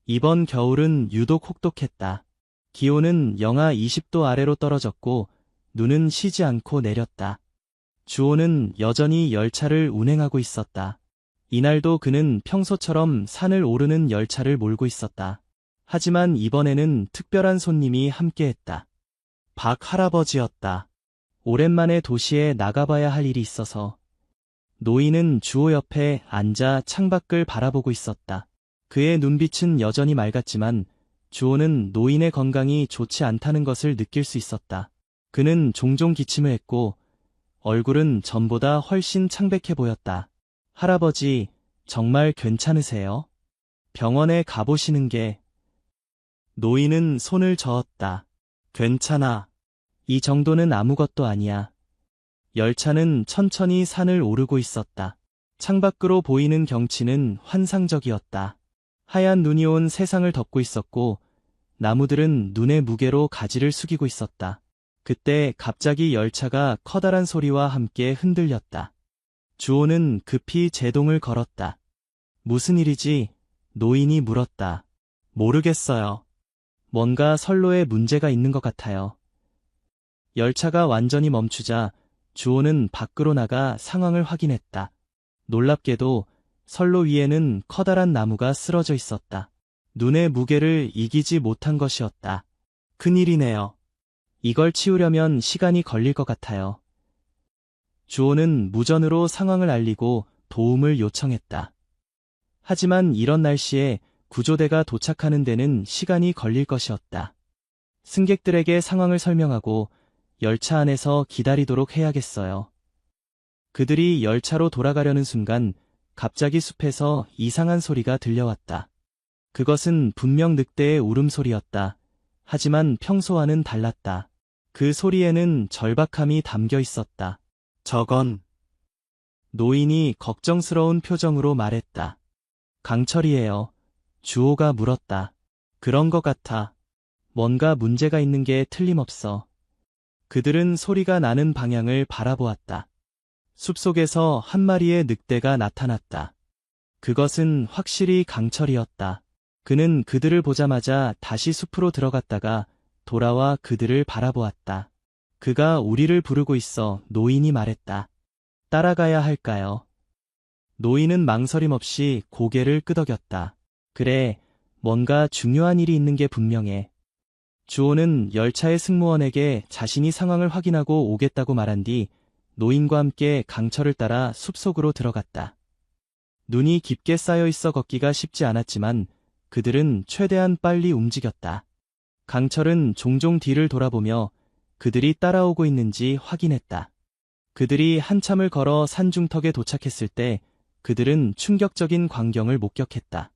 이번 겨울은 유독 혹독했다. 기온은 영하 20도 아래로 떨어졌고 눈은 쉬지 않고 내렸다. 주호는 여전히 열차를 운행하고 있었다. 이날도 그는 평소처럼 산을 오르는 열차를 몰고 있었다. 하지만 이번에는 특별한 손님이 함께했다. 박 할아버지였다. 오랜만에 도시에 나가봐야 할 일이 있어서. 노인은 주호 옆에 앉아 창밖을 바라보고 있었다. 그의 눈빛은 여전히 맑았지만 주호는 노인의 건강이 좋지 않다는 것을 느낄 수 있었다. 그는 종종 기침을 했고 얼굴은 전보다 훨씬 창백해 보였다. 할아버지, 정말 괜찮으세요? 병원에 가보시는 게... 노인은 손을 저었다. 괜찮아. 이 정도는 아무것도 아니야. 열차는 천천히 산을 오르고 있었다. 창밖으로 보이는 경치는 환상적이었다. 하얀 눈이 온 세상을 덮고 있었고 나무들은 눈의 무게로 가지를 숙이고 있었다. 그때 갑자기 열차가 커다란 소리와 함께 흔들렸다. 주호는 급히 제동을 걸었다. 무슨 일이지? 노인이 물었다. 모르겠어요. 뭔가 선로에 문제가 있는 것 같아요. 열차가 완전히 멈추자 주호는 밖으로 나가 상황을 확인했다. 놀랍게도 선로 위에는 커다란 나무가 쓰러져 있었다. 눈의 무게를 이기지 못한 것이었다. 큰일이네요. 이걸 치우려면 시간이 걸릴 것 같아요. 주호는 무전으로 상황을 알리고 도움을 요청했다. 하지만 이런 날씨에 구조대가 도착하는 데는 시간이 걸릴 것이었다. 승객들에게 상황을 설명하고 열차 안에서 기다리도록 해야겠어요. 그들이 열차로 돌아가려는 순간 갑자기 숲에서 이상한 소리가 들려왔다. 그것은 분명 늑대의 울음소리였다. 하지만 평소와는 달랐다. 그 소리에는 절박함이 담겨 있었다. 저건 노인이 걱정스러운 표정으로 말했다. 강철이에요. 주호가 물었다. 그런 것 같아. 뭔가 문제가 있는 게 틀림없어. 그들은 소리가 나는 방향을 바라보았다. 숲속에서 한 마리의 늑대가 나타났다. 그것은 확실히 강철이었다. 그는 그들을 보자마자 다시 숲으로 들어갔다가 돌아와 그들을 바라보았다. 그가 우리를 부르고 있어. 노인이 말했다. 따라가야 할까요? 노인은 망설임 없이 고개를 끄덕였다. 그래, 뭔가 중요한 일이 있는 게 분명해. 주호는 열차의 승무원에게 자신이 상황을 확인하고 오겠다고 말한 뒤 노인과 함께 강철을 따라 숲속으로 들어갔다. 눈이 깊게 쌓여 있어 걷기가 쉽지 않았지만 그들은 최대한 빨리 움직였다. 강철은 종종 뒤를 돌아보며 그들이 따라오고 있는지 확인했다. 그들이 한참을 걸어 산중턱에 도착했을 때 그들은 충격적인 광경을 목격했다.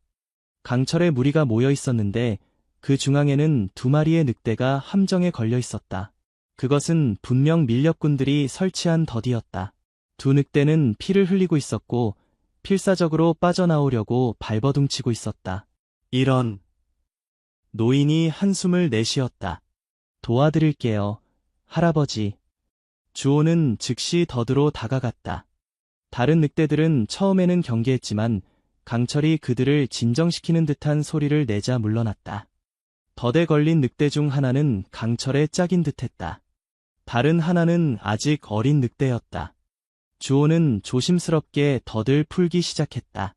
강철에 무리가 모여 있었는데 그 중앙에는 두 마리의 늑대가 함정에 걸려 있었다. 그것은 분명 밀렵꾼들이 설치한 덫이었다. 두 늑대는 피를 흘리고 있었고 필사적으로 빠져나오려고 발버둥치고 있었다. 이런 노인이 한숨을 내쉬었다. 도와드릴게요, 할아버지. 주호는 즉시 덫으로 다가갔다. 다른 늑대들은 처음에는 경계했지만 강철이 그들을 진정시키는 듯한 소리를 내자 물러났다. 덫에 걸린 늑대 중 하나는 강철의 짝인 듯했다. 다른 하나는 아직 어린 늑대였다. 주호는 조심스럽게 덫을 풀기 시작했다.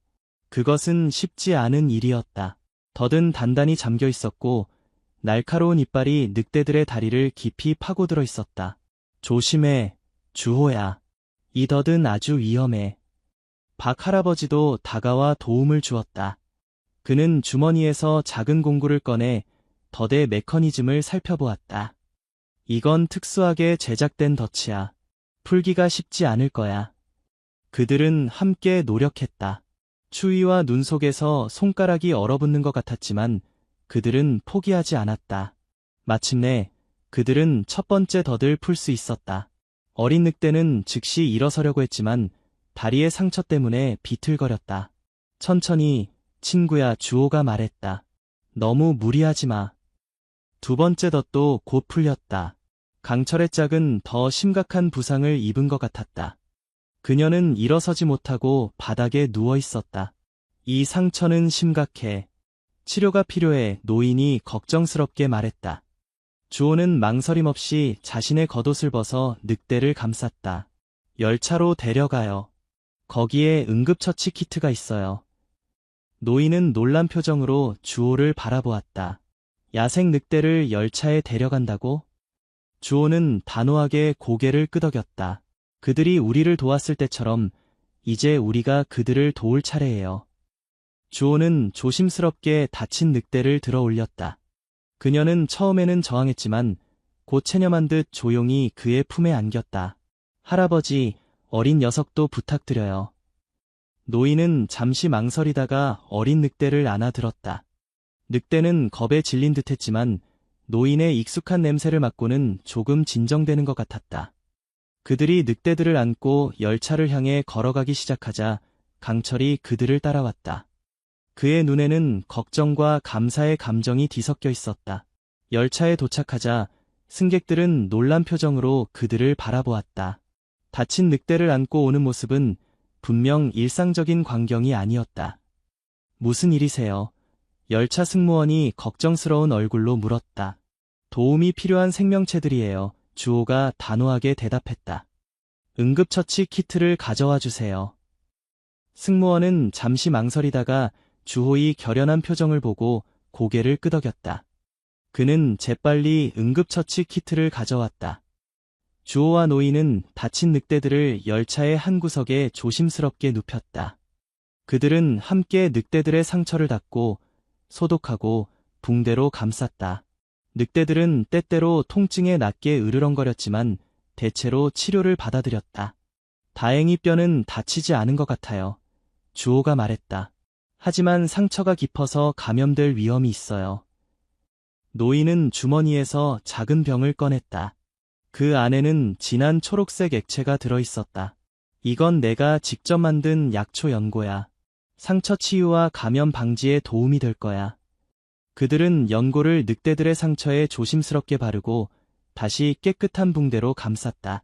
그것은 쉽지 않은 일이었다. 덫은 단단히 잠겨 있었고 날카로운 이빨이 늑대들의 다리를 깊이 파고들어 있었다. 조심해, 주호야. 이 덫은 아주 위험해. 박 할아버지도 다가와 도움을 주었다. 그는 주머니에서 작은 공구를 꺼내 덫의 메커니즘을 살펴보았다. 이건 특수하게 제작된 덫이야. 풀기가 쉽지 않을 거야. 그들은 함께 노력했다. 추위와 눈 속에서 손가락이 얼어붙는 것 같았지만 그들은 포기하지 않았다. 마침내 그들은 첫 번째 덫을 풀 수 있었다. 어린 늑대는 즉시 일어서려고 했지만 다리의 상처 때문에 비틀거렸다. 천천히, 친구야, 주호가 말했다. 너무 무리하지 마. 두 번째 덫도 곧 풀렸다. 강철의 짝은 더 심각한 부상을 입은 것 같았다. 그녀는 일어서지 못하고 바닥에 누워 있었다. 이 상처는 심각해. 치료가 필요해. 노인이 걱정스럽게 말했다. 주호는 망설임 없이 자신의 겉옷을 벗어 늑대를 감쌌다. 열차로 데려가요. 거기에 응급처치 키트가 있어요. 노인은 놀란 표정으로 주호를 바라보았다. 야생 늑대를 열차에 데려간다고? 주호는 단호하게 고개를 끄덕였다. 그들이 우리를 도왔을 때처럼 이제 우리가 그들을 도울 차례예요. 주호는 조심스럽게 다친 늑대를 들어 올렸다. 그녀는 처음에는 저항했지만 곧 체념한 듯 조용히 그의 품에 안겼다. 할아버지, 어린 녀석도 부탁드려요. 노인은 잠시 망설이다가 어린 늑대를 안아들었다. 늑대는 겁에 질린 듯했지만 노인의 익숙한 냄새를 맡고는 조금 진정되는 것 같았다. 그들이 늑대들을 안고 열차를 향해 걸어가기 시작하자 강철이 그들을 따라왔다. 그의 눈에는 걱정과 감사의 감정이 뒤섞여 있었다. 열차에 도착하자 승객들은 놀란 표정으로 그들을 바라보았다. 다친 늑대를 안고 오는 모습은 분명 일상적인 광경이 아니었다. 무슨 일이세요? 열차 승무원이 걱정스러운 얼굴로 물었다. 도움이 필요한 생명체들이에요. 주호가 단호하게 대답했다. 응급처치 키트를 가져와 주세요. 승무원은 잠시 망설이다가 주호의 결연한 표정을 보고 고개를 끄덕였다. 그는 재빨리 응급처치 키트를 가져왔다. 주호와 노인은 다친 늑대들을 열차의 한 구석에 조심스럽게 눕혔다. 그들은 함께 늑대들의 상처를 닦고 소독하고 붕대로 감쌌다. 늑대들은 때때로 통증에 낮게 으르렁거렸지만 대체로 치료를 받아들였다. 다행히 뼈는 다치지 않은 것 같아요. 주호가 말했다. 하지만 상처가 깊어서 감염될 위험이 있어요. 노인은 주머니에서 작은 병을 꺼냈다. 그 안에는 진한 초록색 액체가 들어있었다. 이건 내가 직접 만든 약초 연고야. 상처 치유와 감염 방지에 도움이 될 거야. 그들은 연고를 늑대들의 상처에 조심스럽게 바르고 다시 깨끗한 붕대로 감쌌다.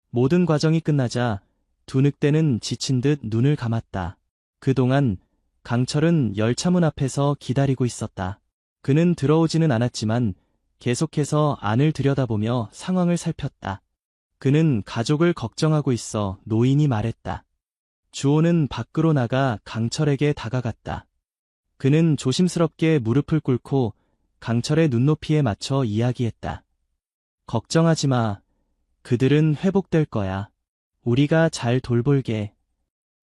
모든 과정이 끝나자 두 늑대는 지친 듯 눈을 감았다. 그동안 강철은 열차문 앞에서 기다리고 있었다. 그는 들어오지는 않았지만 계속해서 안을 들여다보며 상황을 살폈다. 그는 가족을 걱정하고 있어. 노인이 말했다. 주호는 밖으로 나가 강철에게 다가갔다. 그는 조심스럽게 무릎을 꿇고 강철의 눈높이에 맞춰 이야기했다. 걱정하지 마. 그들은 회복될 거야. 우리가 잘 돌볼게.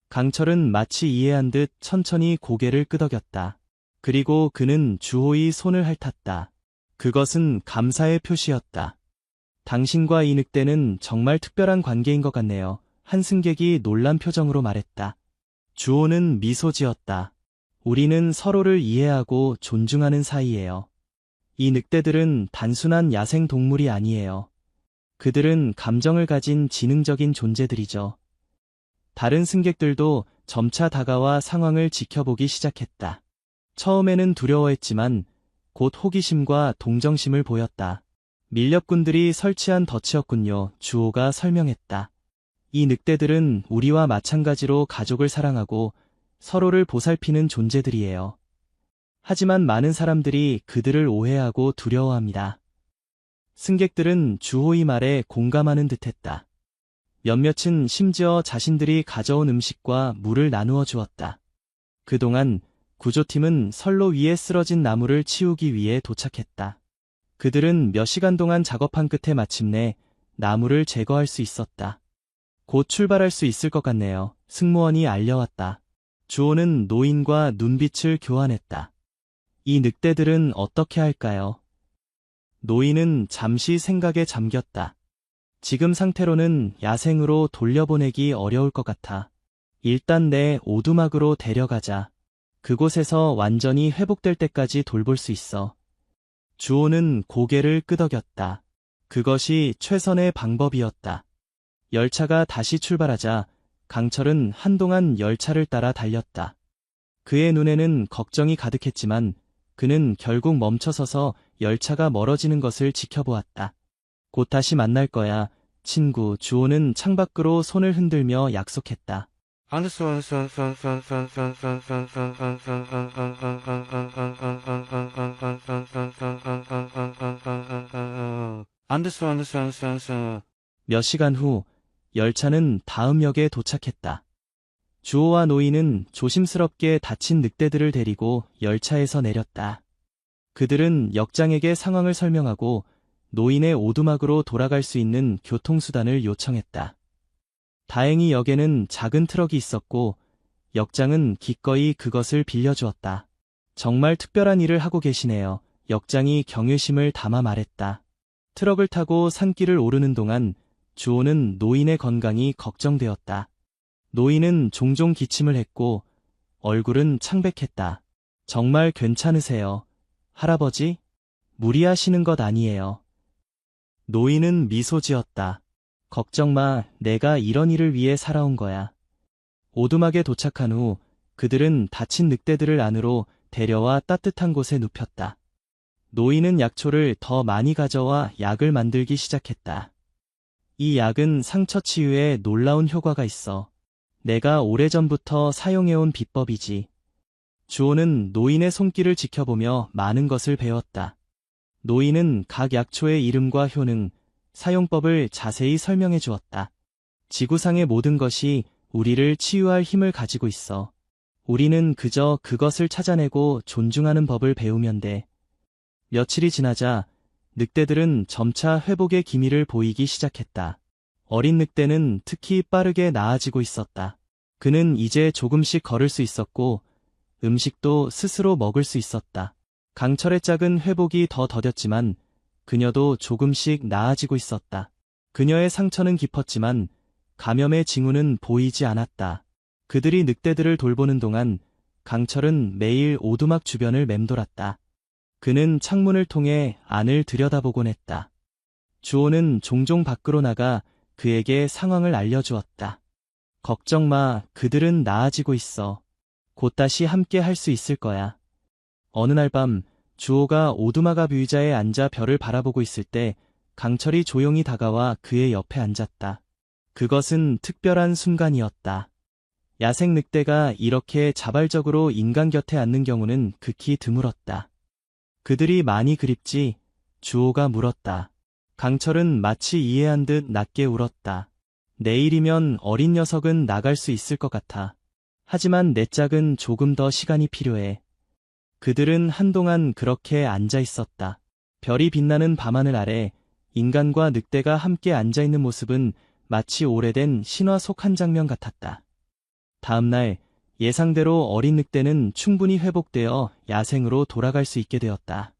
강철은 마치 이해한 듯 천천히 고개를 끄덕였다. 그리고 그는 주호의 손을 핥았다. 그것은 감사의 표시였다. 당신과 이 늑대는 정말 특별한 관계인 것 같네요. 한 승객이 놀란 표정으로 말했다. 주호는 미소 지었다. 우리는 서로를 이해하고 존중하는 사이예요. 이 늑대들은 단순한 야생 동물이 아니에요. 그들은 감정을 가진 지능적인 존재들이죠. 다른 승객들도 점차 다가와 상황을 지켜보기 시작했다. 처음에는 두려워했지만 곧 호기심과 동정심을 보였다. 밀렵꾼들이 설치한 덫이었군요. 주호가 설명했다. 이 늑대들은 우리와 마찬가지로 가족을 사랑하고 서로를 보살피는 존재들이에요. 하지만 많은 사람들이 그들을 오해하고 두려워합니다. 승객들은 주호의 말에 공감하는 듯했다. 몇몇은 심지어 자신들이 가져온 음식과 물을 나누어 주었다. 그동안 구조팀은 선로 위에 쓰러진 나무를 치우기 위해 도착했다. 그들은 몇 시간 동안 작업한 끝에 마침내 나무를 제거할 수 있었다. 곧 출발할 수 있을 것 같네요. 승무원이 알려왔다. 주호는 노인과 눈빛을 교환했다. 이 늑대들은 어떻게 할까요? 노인은 잠시 생각에 잠겼다. 지금 상태로는 야생으로 돌려보내기 어려울 것 같아. 일단 내 오두막으로 데려가자. 그곳에서 완전히 회복될 때까지 돌볼 수 있어. 주호는 고개를 끄덕였다. 그것이 최선의 방법이었다. 열차가 다시 출발하자 강철은 한동안 열차를 따라 달렸다. 그의 눈에는 걱정이 가득했지만 그는 결국 멈춰서서 열차가 멀어지는 것을 지켜보았다. 곧 다시 만날 거야, 친구. 주호는 창밖으로 손을 흔들며 약속했다. 몇 시간 후 열차는 다음 역에 도착했다. 주호와 노인은 조심스럽게 다친 늑대들을 데리고 열차에서 내렸다. 그들은 역장에게 상황을 설명하고 노인의 오두막으로 돌아갈 수 있는 교통수단을 요청했다. 다행히 역에는 작은 트럭이 있었고 역장은 기꺼이 그것을 빌려주었다. 정말 특별한 일을 하고 계시네요. 역장이 경외심을 담아 말했다. 트럭을 타고 산길을 오르는 동안 주호는 노인의 건강이 걱정되었다. 노인은 종종 기침을 했고 얼굴은 창백했다. 정말 괜찮으세요, 할아버지? 무리하시는 것 아니에요. 노인은 미소 지었다. 걱정 마, 내가 이런 일을 위해 살아온 거야. 오두막에 도착한 후 그들은 다친 늑대들을 안으로 데려와 따뜻한 곳에 눕혔다. 노인은 약초를 더 많이 가져와 약을 만들기 시작했다. 이 약은 상처 치유에 놀라운 효과가 있어. 내가 오래전부터 사용해온 비법이지. 주호는 노인의 손길을 지켜보며 많은 것을 배웠다. 노인은 각 약초의 이름과 효능, 사용법을 자세히 설명해 주었다. 지구상의 모든 것이 우리를 치유할 힘을 가지고 있어. 우리는 그저 그것을 찾아내고 존중하는 법을 배우면 돼. 며칠이 지나자 늑대들은 점차 회복의 기미를 보이기 시작했다. 어린 늑대는 특히 빠르게 나아지고 있었다. 그는 이제 조금씩 걸을 수 있었고 음식도 스스로 먹을 수 있었다. 강철의 짝은 회복이 더 더뎠지만 그녀도 조금씩 나아지고 있었다. 그녀의 상처는 깊었지만 감염의 징후는 보이지 않았다. 그들이 늑대들을 돌보는 동안 강철은 매일 오두막 주변을 맴돌았다. 그는 창문을 통해 안을 들여다보곤 했다. 주호는 종종 밖으로 나가 그에게 상황을 알려주었다. 걱정 마, 그들은 나아지고 있어. 곧 다시 함께 할 수 있을 거야. 어느 날 밤, 주호가 오두막 앞 의자에 앉아 별을 바라보고 있을 때 강철이 조용히 다가와 그의 옆에 앉았다. 그것은 특별한 순간이었다. 야생 늑대가 이렇게 자발적으로 인간 곁에 앉는 경우는 극히 드물었다. 그들이 많이 그립지? 주호가 물었다. 강철은 마치 이해한 듯 낮게 울었다. 내일이면 어린 녀석은 나갈 수 있을 것 같아. 하지만 내 짝은 조금 더 시간이 필요해. 그들은 한동안 그렇게 앉아 있었다. 별이 빛나는 밤하늘 아래 인간과 늑대가 함께 앉아 있는 모습은 마치 오래된 신화 속 한 장면 같았다. 다음 날 예상대로 어린 늑대는 충분히 회복되어 야생으로 돌아갈 수 있게 되었다.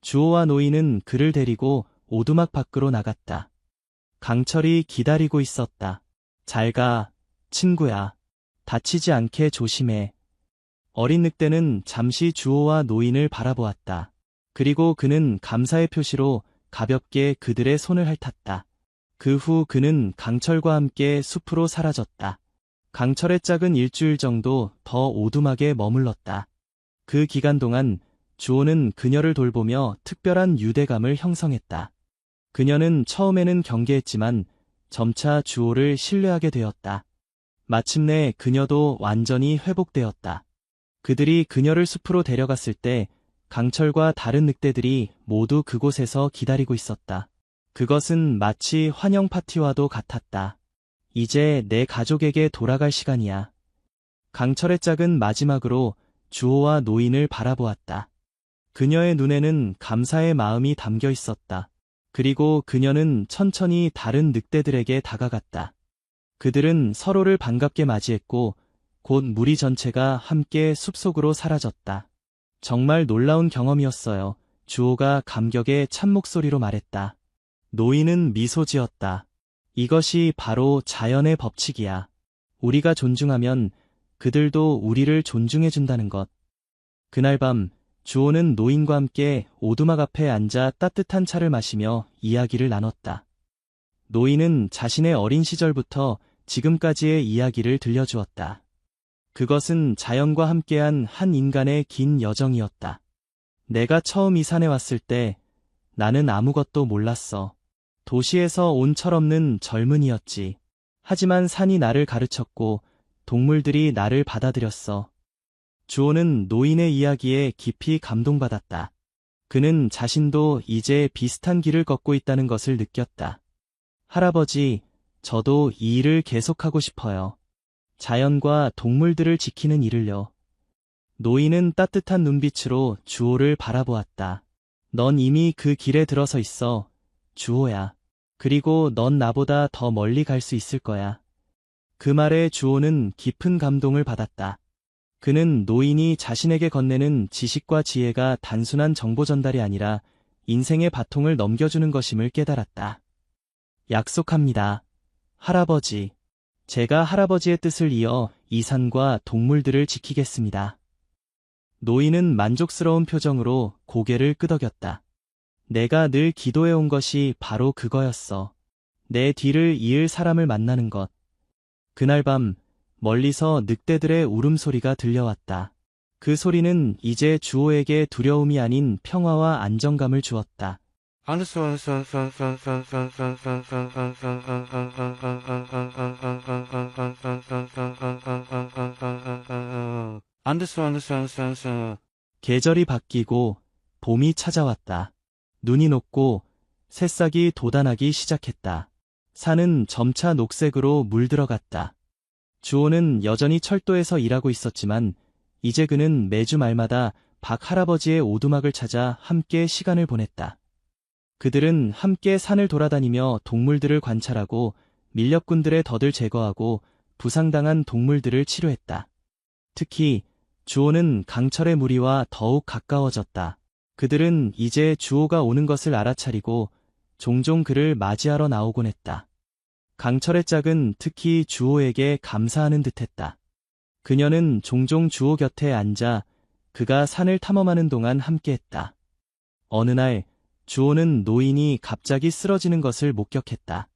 주호와 노인은 그를 데리고 오두막 밖으로 나갔다. 강철이 기다리고 있었다. 잘 가, 친구야. 다치지 않게 조심해. 어린 늑대는 잠시 주호와 노인을 바라보았다. 그리고 그는 감사의 표시로 가볍게 그들의 손을 핥았다. 그 후 그는 강철과 함께 숲으로 사라졌다. 강철의 짝은 일주일 정도 더 오두막에 머물렀다. 그 기간 동안 주호는 그녀를 돌보며 특별한 유대감을 형성했다. 그녀는 처음에는 경계했지만 점차 주호를 신뢰하게 되었다. 마침내 그녀도 완전히 회복되었다. 그들이 그녀를 숲으로 데려갔을 때 강철과 다른 늑대들이 모두 그곳에서 기다리고 있었다. 그것은 마치 환영 파티와도 같았다. 이제 내 가족에게 돌아갈 시간이야. 강철의 짝은 마지막으로 주호와 노인을 바라보았다. 그녀의 눈에는 감사의 마음이 담겨 있었다. 그리고 그녀는 천천히 다른 늑대들에게 다가갔다. 그들은 서로를 반갑게 맞이했고 곧 무리 전체가 함께 숲속으로 사라졌다. 정말 놀라운 경험이었어요. 주호가 감격의 찬 목소리로 말했다. 노인은 미소 지었다. 이것이 바로 자연의 법칙이야. 우리가 존중하면 그들도 우리를 존중해준다는 것. 그날 밤 주호는 노인과 함께 오두막 앞에 앉아 따뜻한 차를 마시며 이야기를 나눴다. 노인은 자신의 어린 시절부터 지금까지의 이야기를 들려주었다. 그것은 자연과 함께한 한 인간의 긴 여정이었다. 내가 처음 이 산에 왔을 때 나는 아무것도 몰랐어. 도시에서 온 철없는 젊은이였지. 하지만 산이 나를 가르쳤고 동물들이 나를 받아들였어. 주호는 노인의 이야기에 깊이 감동받았다. 그는 자신도 이제 비슷한 길을 걷고 있다는 것을 느꼈다. 할아버지, 저도 이 일을 계속하고 싶어요. 자연과 동물들을 지키는 일을요. 노인은 따뜻한 눈빛으로 주호를 바라보았다. 넌 이미 그 길에 들어서 있어, 주호야. 그리고 넌 나보다 더 멀리 갈 수 있을 거야. 그 말에 주호는 깊은 감동을 받았다. 그는 노인이 자신에게 건네는 지식과 지혜가 단순한 정보 전달이 아니라 인생의 바통을 넘겨주는 것임을 깨달았다. 약속합니다. 할아버지. 제가 할아버지의 뜻을 이어 이 산과 동물들을 지키겠습니다. 노인은 만족스러운 표정으로 고개를 끄덕였다. 내가 늘 기도해온 것이 바로 그거였어. 내 뒤를 이을 사람을 만나는 것. 그날 밤 멀리서 늑대들의 울음소리가 들려왔다. 그 소리는 이제 주호에게 두려움이 아닌 평화와 안정감을 주었다. 계절이 바뀌고 봄이 찾아왔다. 눈이 녹고 새싹이 돋아나기 시작했다. 산은 점차 녹색으로 물들어갔다. 주호는 여전히 철도에서 일하고 있었지만 이제 그는 매주 말마다 박 할아버지의 오두막을 찾아 함께 시간을 보냈다. 그들은 함께 산을 돌아다니며 동물들을 관찰하고 밀렵꾼들의 덫을 제거하고 부상당한 동물들을 치료했다. 특히 주호는 강철의 무리와 더욱 가까워졌다. 그들은 이제 주호가 오는 것을 알아차리고 종종 그를 맞이하러 나오곤 했다. 강철의 짝은 특히 주호에게 감사하는 듯했다. 그녀는 종종 주호 곁에 앉아 그가 산을 탐험하는 동안 함께했다. 어느 날 주호는 노인이 갑자기 쓰러지는 것을 목격했다.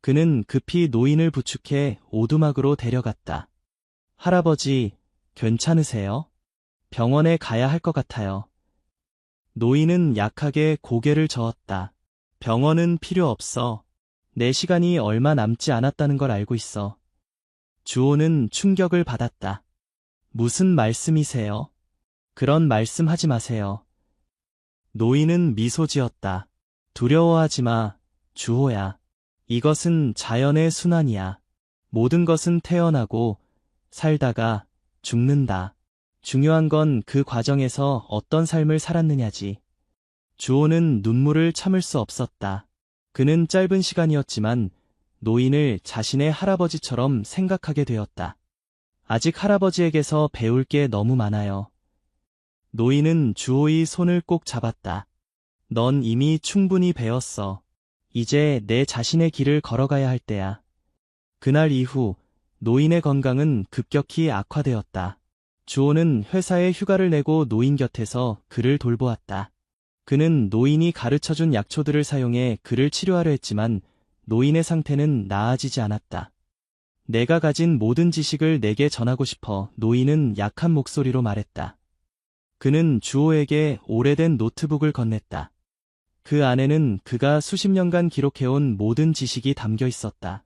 그는 급히 노인을 부축해 오두막으로 데려갔다. 할아버지, 괜찮으세요? 병원에 가야 할 것 같아요. 노인은 약하게 고개를 저었다. 병원은 필요 없어. 내 시간이 얼마 남지 않았다는 걸 알고 있어. 주호는 충격을 받았다. 무슨 말씀이세요? 그런 말씀 하지 마세요. 노인은 미소 지었다. 두려워하지 마, 주호야. 이것은 자연의 순환이야. 모든 것은 태어나고 살다가 죽는다. 중요한 건 그 과정에서 어떤 삶을 살았느냐지. 주호는 눈물을 참을 수 없었다. 그는 짧은 시간이었지만 노인을 자신의 할아버지처럼 생각하게 되었다. 아직 할아버지에게서 배울 게 너무 많아요. 노인은 주호의 손을 꼭 잡았다. 넌 이미 충분히 배웠어. 이제 내 자신의 길을 걸어가야 할 때야. 그날 이후 노인의 건강은 급격히 악화되었다. 주호는 회사에 휴가를 내고 노인 곁에서 그를 돌보았다. 그는 노인이 가르쳐준 약초들을 사용해 그를 치료하려 했지만 노인의 상태는 나아지지 않았다. 내가 가진 모든 지식을 내게 전하고 싶어, 노인은 약한 목소리로 말했다. 그는 주호에게 오래된 노트북을 건넸다. 그 안에는 그가 수십 년간 기록해온 모든 지식이 담겨 있었다.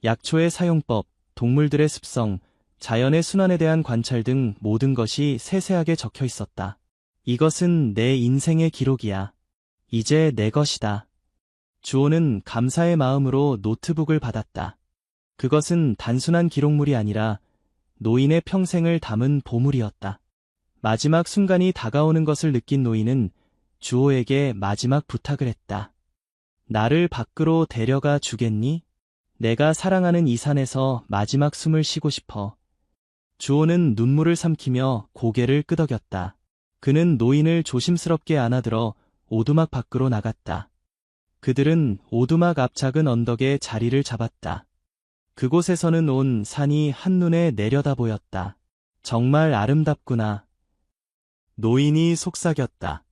약초의 사용법, 동물들의 습성, 자연의 순환에 대한 관찰 등 모든 것이 세세하게 적혀 있었다. 이것은 내 인생의 기록이야. 이제 내 것이다. 주호는 감사의 마음으로 노트북을 받았다. 그것은 단순한 기록물이 아니라 노인의 평생을 담은 보물이었다. 마지막 순간이 다가오는 것을 느낀 노인은 주호에게 마지막 부탁을 했다. 나를 밖으로 데려가 주겠니? 내가 사랑하는 이 산에서 마지막 숨을 쉬고 싶어. 주호는 눈물을 삼키며 고개를 끄덕였다. 그는 노인을 조심스럽게 안아들어 오두막 밖으로 나갔다. 그들은 오두막 앞 작은 언덕에 자리를 잡았다. 그곳에서는 온 산이 한눈에 내려다 보였다. 정말 아름답구나. 노인이 속삭였다.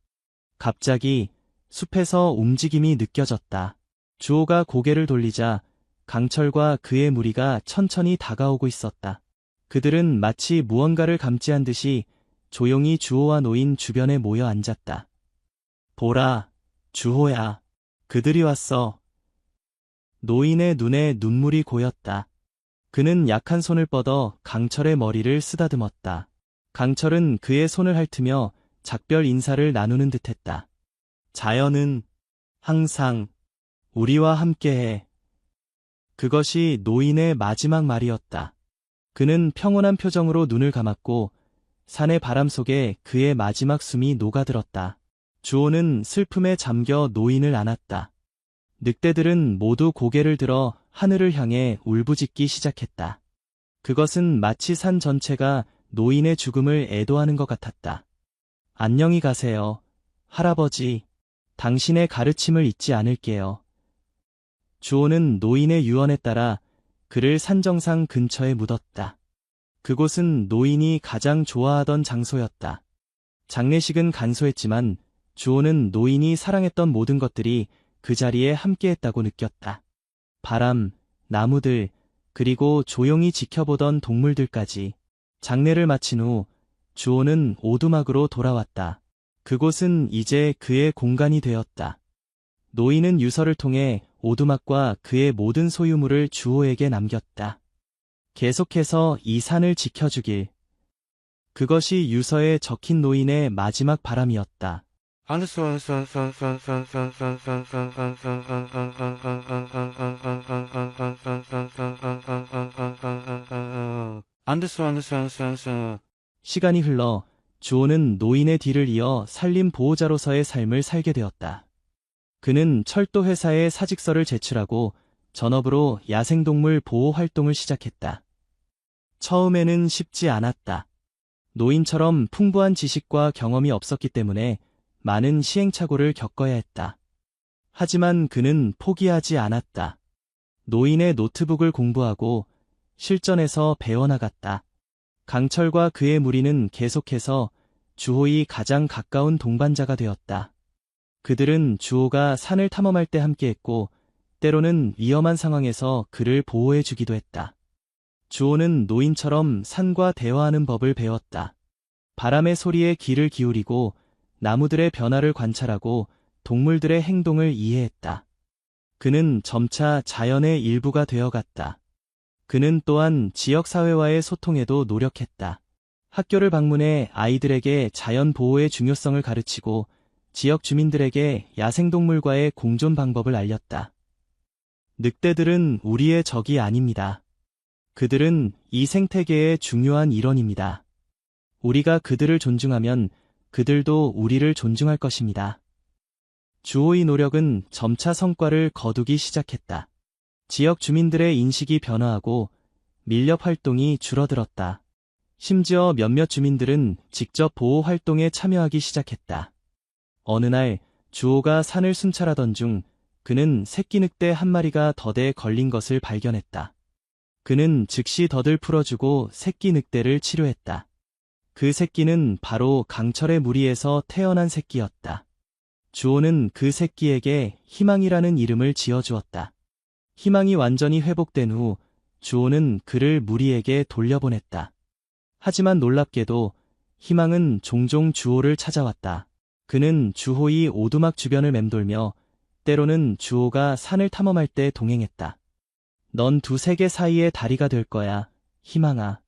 갑자기 숲에서 움직임이 느껴졌다. 주호가 고개를 돌리자 강철과 그의 무리가 천천히 다가오고 있었다. 그들은 마치 무언가를 감지한 듯이 조용히 주호와 노인 주변에 모여 앉았다. 보라, 주호야. 그들이 왔어. 노인의 눈에 눈물이 고였다. 그는 약한 손을 뻗어 강철의 머리를 쓰다듬었다. 강철은 그의 손을 핥으며 작별 인사를 나누는 듯했다. 자연은 항상 우리와 함께해. 그것이 노인의 마지막 말이었다. 그는 평온한 표정으로 눈을 감았고 산의 바람 속에 그의 마지막 숨이 녹아들었다. 주호는 슬픔에 잠겨 노인을 안았다. 늑대들은 모두 고개를 들어 하늘을 향해 울부짖기 시작했다. 그것은 마치 산 전체가 노인의 죽음을 애도하는 것 같았다. 안녕히 가세요, 할아버지. 당신의 가르침을 잊지 않을게요. 주호는 노인의 유언에 따라 그를 산정상 근처에 묻었다. 그곳은 노인이 가장 좋아하던 장소였다. 장례식은 간소했지만 주호는 노인이 사랑했던 모든 것들이 그 자리에 함께했다고 느꼈다. 바람, 나무들, 그리고 조용히 지켜보던 동물들까지. 장례를 마친 후 주호는 오두막으로 돌아왔다. 그곳은 이제 그의 공간이 되었다. 노인은 유서를 통해 오두막과 그의 모든 소유물을 주호에게 남겼다. 계속해서 이 산을 지켜주길. 그것이 유서에 적힌 노인의 마지막 바람이었다. 시간이 흘러 주호는 노인의 뒤를 이어 산림 보호자로서의 삶을 살게 되었다. 그는 철도 회사에 사직서를 제출하고 전업으로 야생동물 보호 활동을 시작했다. 처음에는 쉽지 않았다. 노인처럼 풍부한 지식과 경험이 없었기 때문에 많은 시행착오를 겪어야 했다. 하지만 그는 포기하지 않았다. 노인의 노트북을 공부하고 실전에서 배워나갔다. 강철과 그의 무리는 계속해서 주호의 가장 가까운 동반자가 되었다. 그들은 주호가 산을 탐험할 때 함께했고 때로는 위험한 상황에서 그를 보호해주기도 했다. 주호는 노인처럼 산과 대화하는 법을 배웠다. 바람의 소리에 귀를 기울이고 나무들의 변화를 관찰하고 동물들의 행동을 이해했다. 그는 점차 자연의 일부가 되어갔다. 그는 또한 지역사회와의 소통에도 노력했다. 학교를 방문해 아이들에게 자연 보호의 중요성을 가르치고 지역 주민들에게 야생동물과의 공존 방법을 알렸다. 늑대들은 우리의 적이 아닙니다. 그들은 이 생태계의 중요한 일원입니다. 우리가 그들을 존중하면 그들도 우리를 존중할 것입니다. 주호의 노력은 점차 성과를 거두기 시작했다. 지역 주민들의 인식이 변화하고 밀렵 활동이 줄어들었다. 심지어 몇몇 주민들은 직접 보호 활동에 참여하기 시작했다. 어느 날 주호가 산을 순찰하던 중 그는 새끼 늑대 한 마리가 덫에 걸린 것을 발견했다. 그는 즉시 덫을 풀어주고 새끼 늑대를 치료했다. 그 새끼는 바로 강철의 무리에서 태어난 새끼였다. 주호는 그 새끼에게 희망이라는 이름을 지어주었다. 희망이 완전히 회복된 후 주호는 그를 무리에게 돌려보냈다. 하지만 놀랍게도 희망은 종종 주호를 찾아왔다. 그는 주호의 오두막 주변을 맴돌며 때로는 주호가 산을 탐험할 때 동행했다. 넌 두 세계 사이의 다리가 될 거야, 희망아.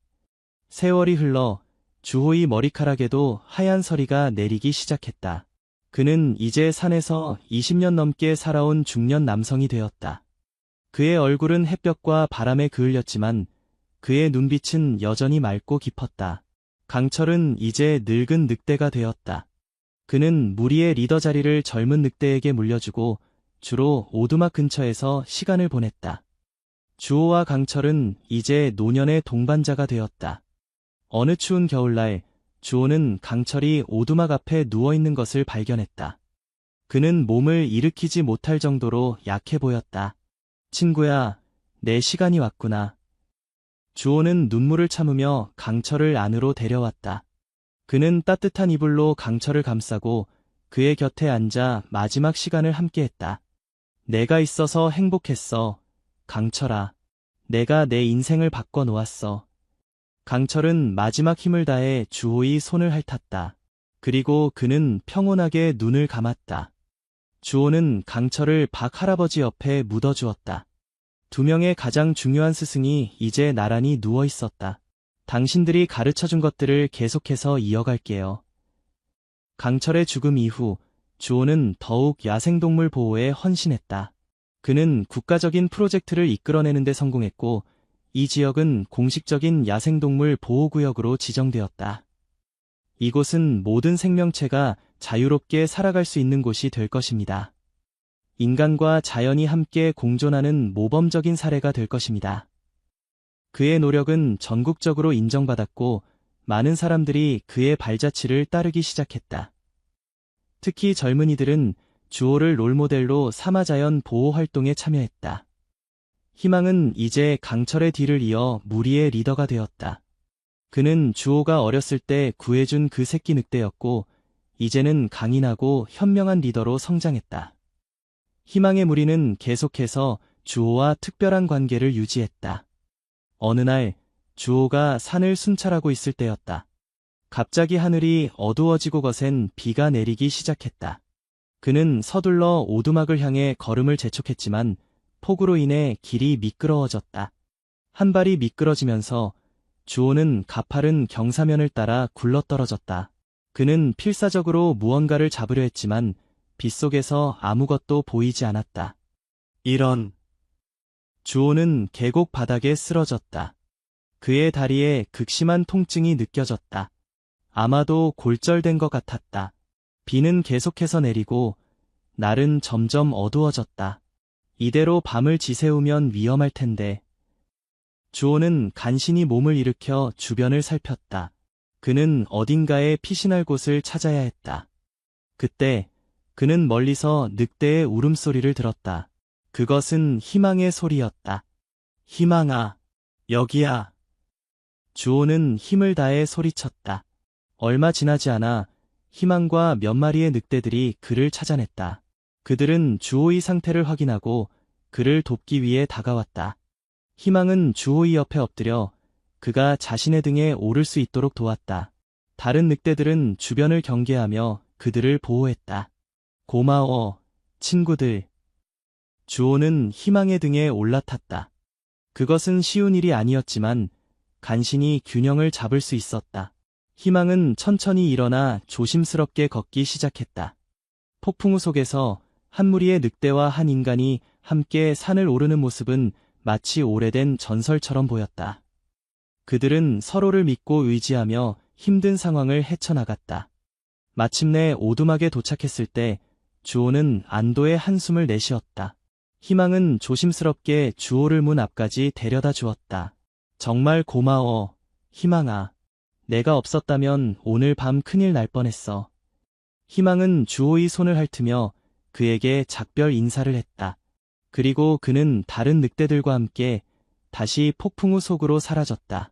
세월이 흘러 주호의 머리카락에도 하얀 서리가 내리기 시작했다. 그는 이제 산에서 20년 넘게 살아온 중년 남성이 되었다. 그의 얼굴은 햇볕과 바람에 그을렸지만 그의 눈빛은 여전히 맑고 깊었다. 강철은 이제 늙은 늑대가 되었다. 그는 무리의 리더 자리를 젊은 늑대에게 물려주고 주로 오두막 근처에서 시간을 보냈다. 주호와 강철은 이제 노년의 동반자가 되었다. 어느 추운 겨울날 주호는 강철이 오두막 앞에 누워있는 것을 발견했다. 그는 몸을 일으키지 못할 정도로 약해 보였다. 친구야, 내 시간이 왔구나. 주호는 눈물을 참으며 강철을 안으로 데려왔다. 그는 따뜻한 이불로 강철을 감싸고 그의 곁에 앉아 마지막 시간을 함께했다. 내가 있어서 행복했어, 강철아. 내가 내 인생을 바꿔놓았어. 강철은 마지막 힘을 다해 주호의 손을 핥았다. 그리고 그는 평온하게 눈을 감았다. 주호는 강철을 박 할아버지 옆에 묻어주었다. 두 명의 가장 중요한 스승이 이제 나란히 누워 있었다. 당신들이 가르쳐준 것들을 계속해서 이어갈게요. 강철의 죽음 이후 주호는 더욱 야생동물 보호에 헌신했다. 그는 국가적인 프로젝트를 이끌어내는 데 성공했고 이 지역은 공식적인 야생동물 보호구역으로 지정되었다. 이곳은 모든 생명체가 자유롭게 살아갈 수 있는 곳이 될 것입니다. 인간과 자연이 함께 공존하는 모범적인 사례가 될 것입니다. 그의 노력은 전국적으로 인정받았고 많은 사람들이 그의 발자취를 따르기 시작했다. 특히 젊은이들은 주호를 롤모델로 삼아 자연 보호 활동에 참여했다. 희망은 이제 강철의 뒤를 이어 무리의 리더가 되었다. 그는 주호가 어렸을 때 구해준 그 새끼 늑대였고 이제는 강인하고 현명한 리더로 성장했다. 희망의 무리는 계속해서 주호와 특별한 관계를 유지했다. 어느 날 주호가 산을 순찰하고 있을 때였다. 갑자기 하늘이 어두워지고 거센 비가 내리기 시작했다. 그는 서둘러 오두막을 향해 걸음을 재촉했지만 폭우로 인해 길이 미끄러워졌다. 한 발이 미끄러지면서 주호는 가파른 경사면을 따라 굴러떨어졌다. 그는 필사적으로 무언가를 잡으려 했지만 빗속에서 아무것도 보이지 않았다. 이런. 주호는 계곡 바닥에 쓰러졌다. 그의 다리에 극심한 통증이 느껴졌다. 아마도 골절된 것 같았다. 비는 계속해서 내리고 날은 점점 어두워졌다. 이대로 밤을 지새우면 위험할 텐데. 주호는 간신히 몸을 일으켜 주변을 살폈다. 그는 어딘가에 피신할 곳을 찾아야 했다. 그때 그는 멀리서 늑대의 울음소리를 들었다. 그것은 희망의 소리였다. 희망아, 여기야. 주호는 힘을 다해 소리쳤다. 얼마 지나지 않아 희망과 몇 마리의 늑대들이 그를 찾아냈다. 그들은 주호의 상태를 확인하고 그를 돕기 위해 다가왔다. 희망은 주호의 옆에 엎드려 그가 자신의 등에 오를 수 있도록 도왔다. 다른 늑대들은 주변을 경계하며 그들을 보호했다. 고마워, 친구들. 주호는 희망의 등에 올라탔다. 그것은 쉬운 일이 아니었지만 간신히 균형을 잡을 수 있었다. 희망은 천천히 일어나 조심스럽게 걷기 시작했다. 폭풍우 속에서 한 무리의 늑대와 한 인간이 함께 산을 오르는 모습은 마치 오래된 전설처럼 보였다. 그들은 서로를 믿고 의지하며 힘든 상황을 헤쳐나갔다. 마침내 오두막에 도착했을 때 주호는 안도의 한숨을 내쉬었다. 희망은 조심스럽게 주호를 문 앞까지 데려다 주었다. 정말 고마워, 희망아. 내가 없었다면 오늘 밤 큰일 날 뻔했어. 희망은 주호의 손을 핥으며 그에게 작별 인사를 했다. 그리고 그는 다른 늑대들과 함께 다시 폭풍우 속으로 사라졌다.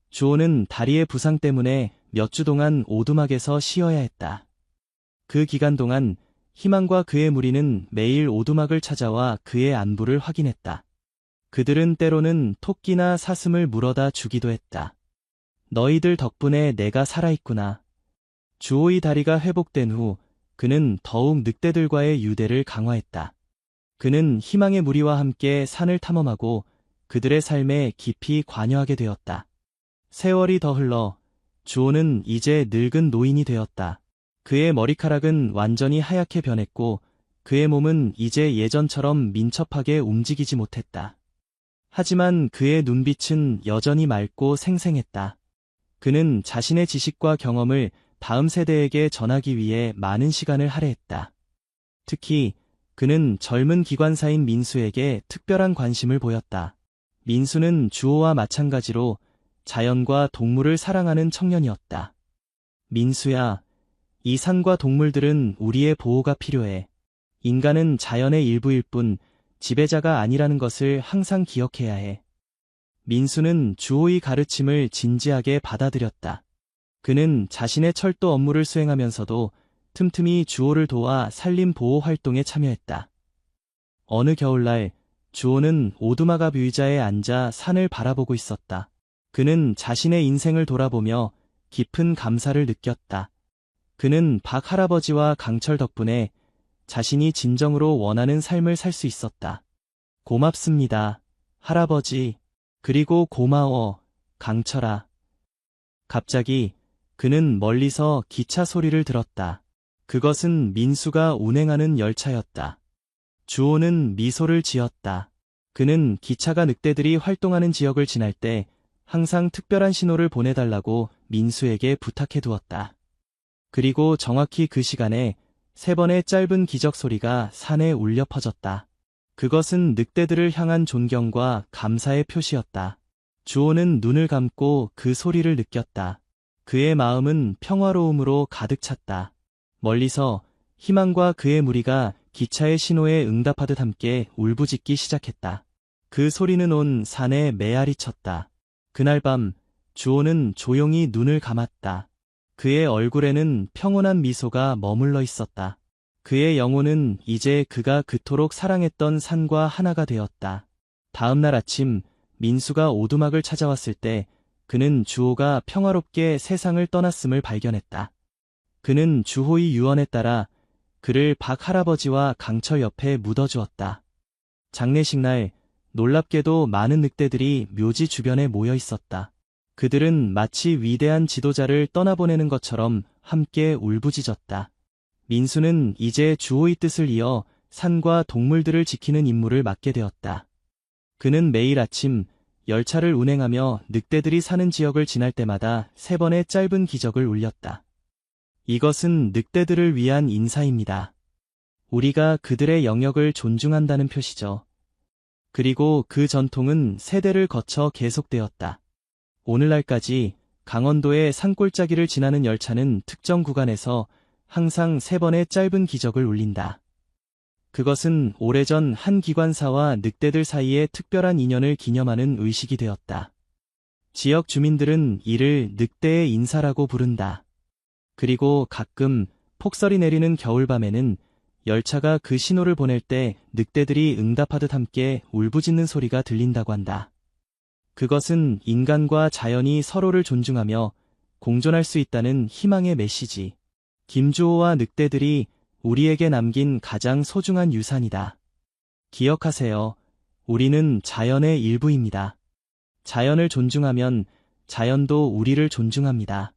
주호는 다리의 부상 때문에 몇 주 동안 오두막에서 쉬어야 했다. 그 기간 동안 희망과 그의 무리는 매일 오두막을 찾아와 그의 안부를 확인했다. 그들은 때로는 토끼나 사슴을 물어다 주기도 했다. 너희들 덕분에 내가 살아있구나. 주호의 다리가 회복된 후 그는 더욱 늑대들과의 유대를 강화했다. 그는 희망의 무리와 함께 산을 탐험하고 그들의 삶에 깊이 관여하게 되었다. 세월이 더 흘러 주호는 이제 늙은 노인이 되었다. 그의 머리카락은 완전히 하얗게 변했고 그의 몸은 이제 예전처럼 민첩하게 움직이지 못했다. 하지만 그의 눈빛은 여전히 맑고 생생했다. 그는 자신의 지식과 경험을 다음 세대에게 전하기 위해 많은 시간을 할애했다. 특히 그는 젊은 기관사인 민수에게 특별한 관심을 보였다. 민수는 주호와 마찬가지로 자연과 동물을 사랑하는 청년이었다. 민수야, 이 산과 동물들은 우리의 보호가 필요해. 인간은 자연의 일부일 뿐 지배자가 아니라는 것을 항상 기억해야 해. 민수는 주호의 가르침을 진지하게 받아들였다. 그는 자신의 철도 업무를 수행하면서도 틈틈이 주호를 도와 산림 보호 활동에 참여했다. 어느 겨울날 주호는 오두막 앞 의자에 앉아 산을 바라보고 있었다. 그는 자신의 인생을 돌아보며 깊은 감사를 느꼈다. 그는 박 할아버지와 강철 덕분에 자신이 진정으로 원하는 삶을 살 수 있었다. 고맙습니다, 할아버지. 그리고 고마워, 강철아. 갑자기 그는 멀리서 기차 소리를 들었다. 그것은 민수가 운행하는 열차였다. 주호는 미소를 지었다. 그는 기차가 늑대들이 활동하는 지역을 지날 때 항상 특별한 신호를 보내달라고 민수에게 부탁해 두었다. 그리고 정확히 그 시간에 3번의 짧은 기적 소리가 산에 울려 퍼졌다. 그것은 늑대들을 향한 존경과 감사의 표시였다. 주호는 눈을 감고 그 소리를 느꼈다. 그의 마음은 평화로움으로 가득 찼다. 멀리서 희망과 그의 무리가 기차의 신호에 응답하듯 함께 울부짖기 시작했다. 그 소리는 온 산에 메아리 쳤다. 그날 밤 주호는 조용히 눈을 감았다. 그의 얼굴에는 평온한 미소가 머물러 있었다. 그의 영혼은 이제 그가 그토록 사랑했던 산과 하나가 되었다. 다음 날 아침 민수가 오두막을 찾아왔을 때 그는 주호가 평화롭게 세상을 떠났음을 발견했다. 그는 주호의 유언에 따라 그를 박 할아버지와 강철 옆에 묻어주었다. 장례식 날 놀랍게도 많은 늑대들이 묘지 주변에 모여 있었다. 그들은 마치 위대한 지도자를 떠나보내는 것처럼 함께 울부짖었다. 민수는 이제 주호의 뜻을 이어 산과 동물들을 지키는 임무를 맡게 되었다. 그는 매일 아침 열차를 운행하며 늑대들이 사는 지역을 지날 때마다 3번의 짧은 기적을 울렸다. 이것은 늑대들을 위한 인사입니다. 우리가 그들의 영역을 존중한다는 표시죠. 그리고 그 전통은 세대를 거쳐 계속되었다. 오늘날까지 강원도의 산골짜기를 지나는 열차는 특정 구간에서 항상 3번의 짧은 기적을 울린다. 그것은 오래전 한 기관사와 늑대들 사이의 특별한 인연을 기념하는 의식이 되었다. 지역 주민들은 이를 늑대의 인사라고 부른다. 그리고 가끔 폭설이 내리는 겨울밤에는 열차가 그 신호를 보낼 때 늑대들이 응답하듯 함께 울부짖는 소리가 들린다고 한다. 그것은 인간과 자연이 서로를 존중하며 공존할 수 있다는 희망의 메시지. 김주호와 늑대들이 우리에게 남긴 가장 소중한 유산이다. 기억하세요. 우리는 자연의 일부입니다. 자연을 존중하면 자연도 우리를 존중합니다.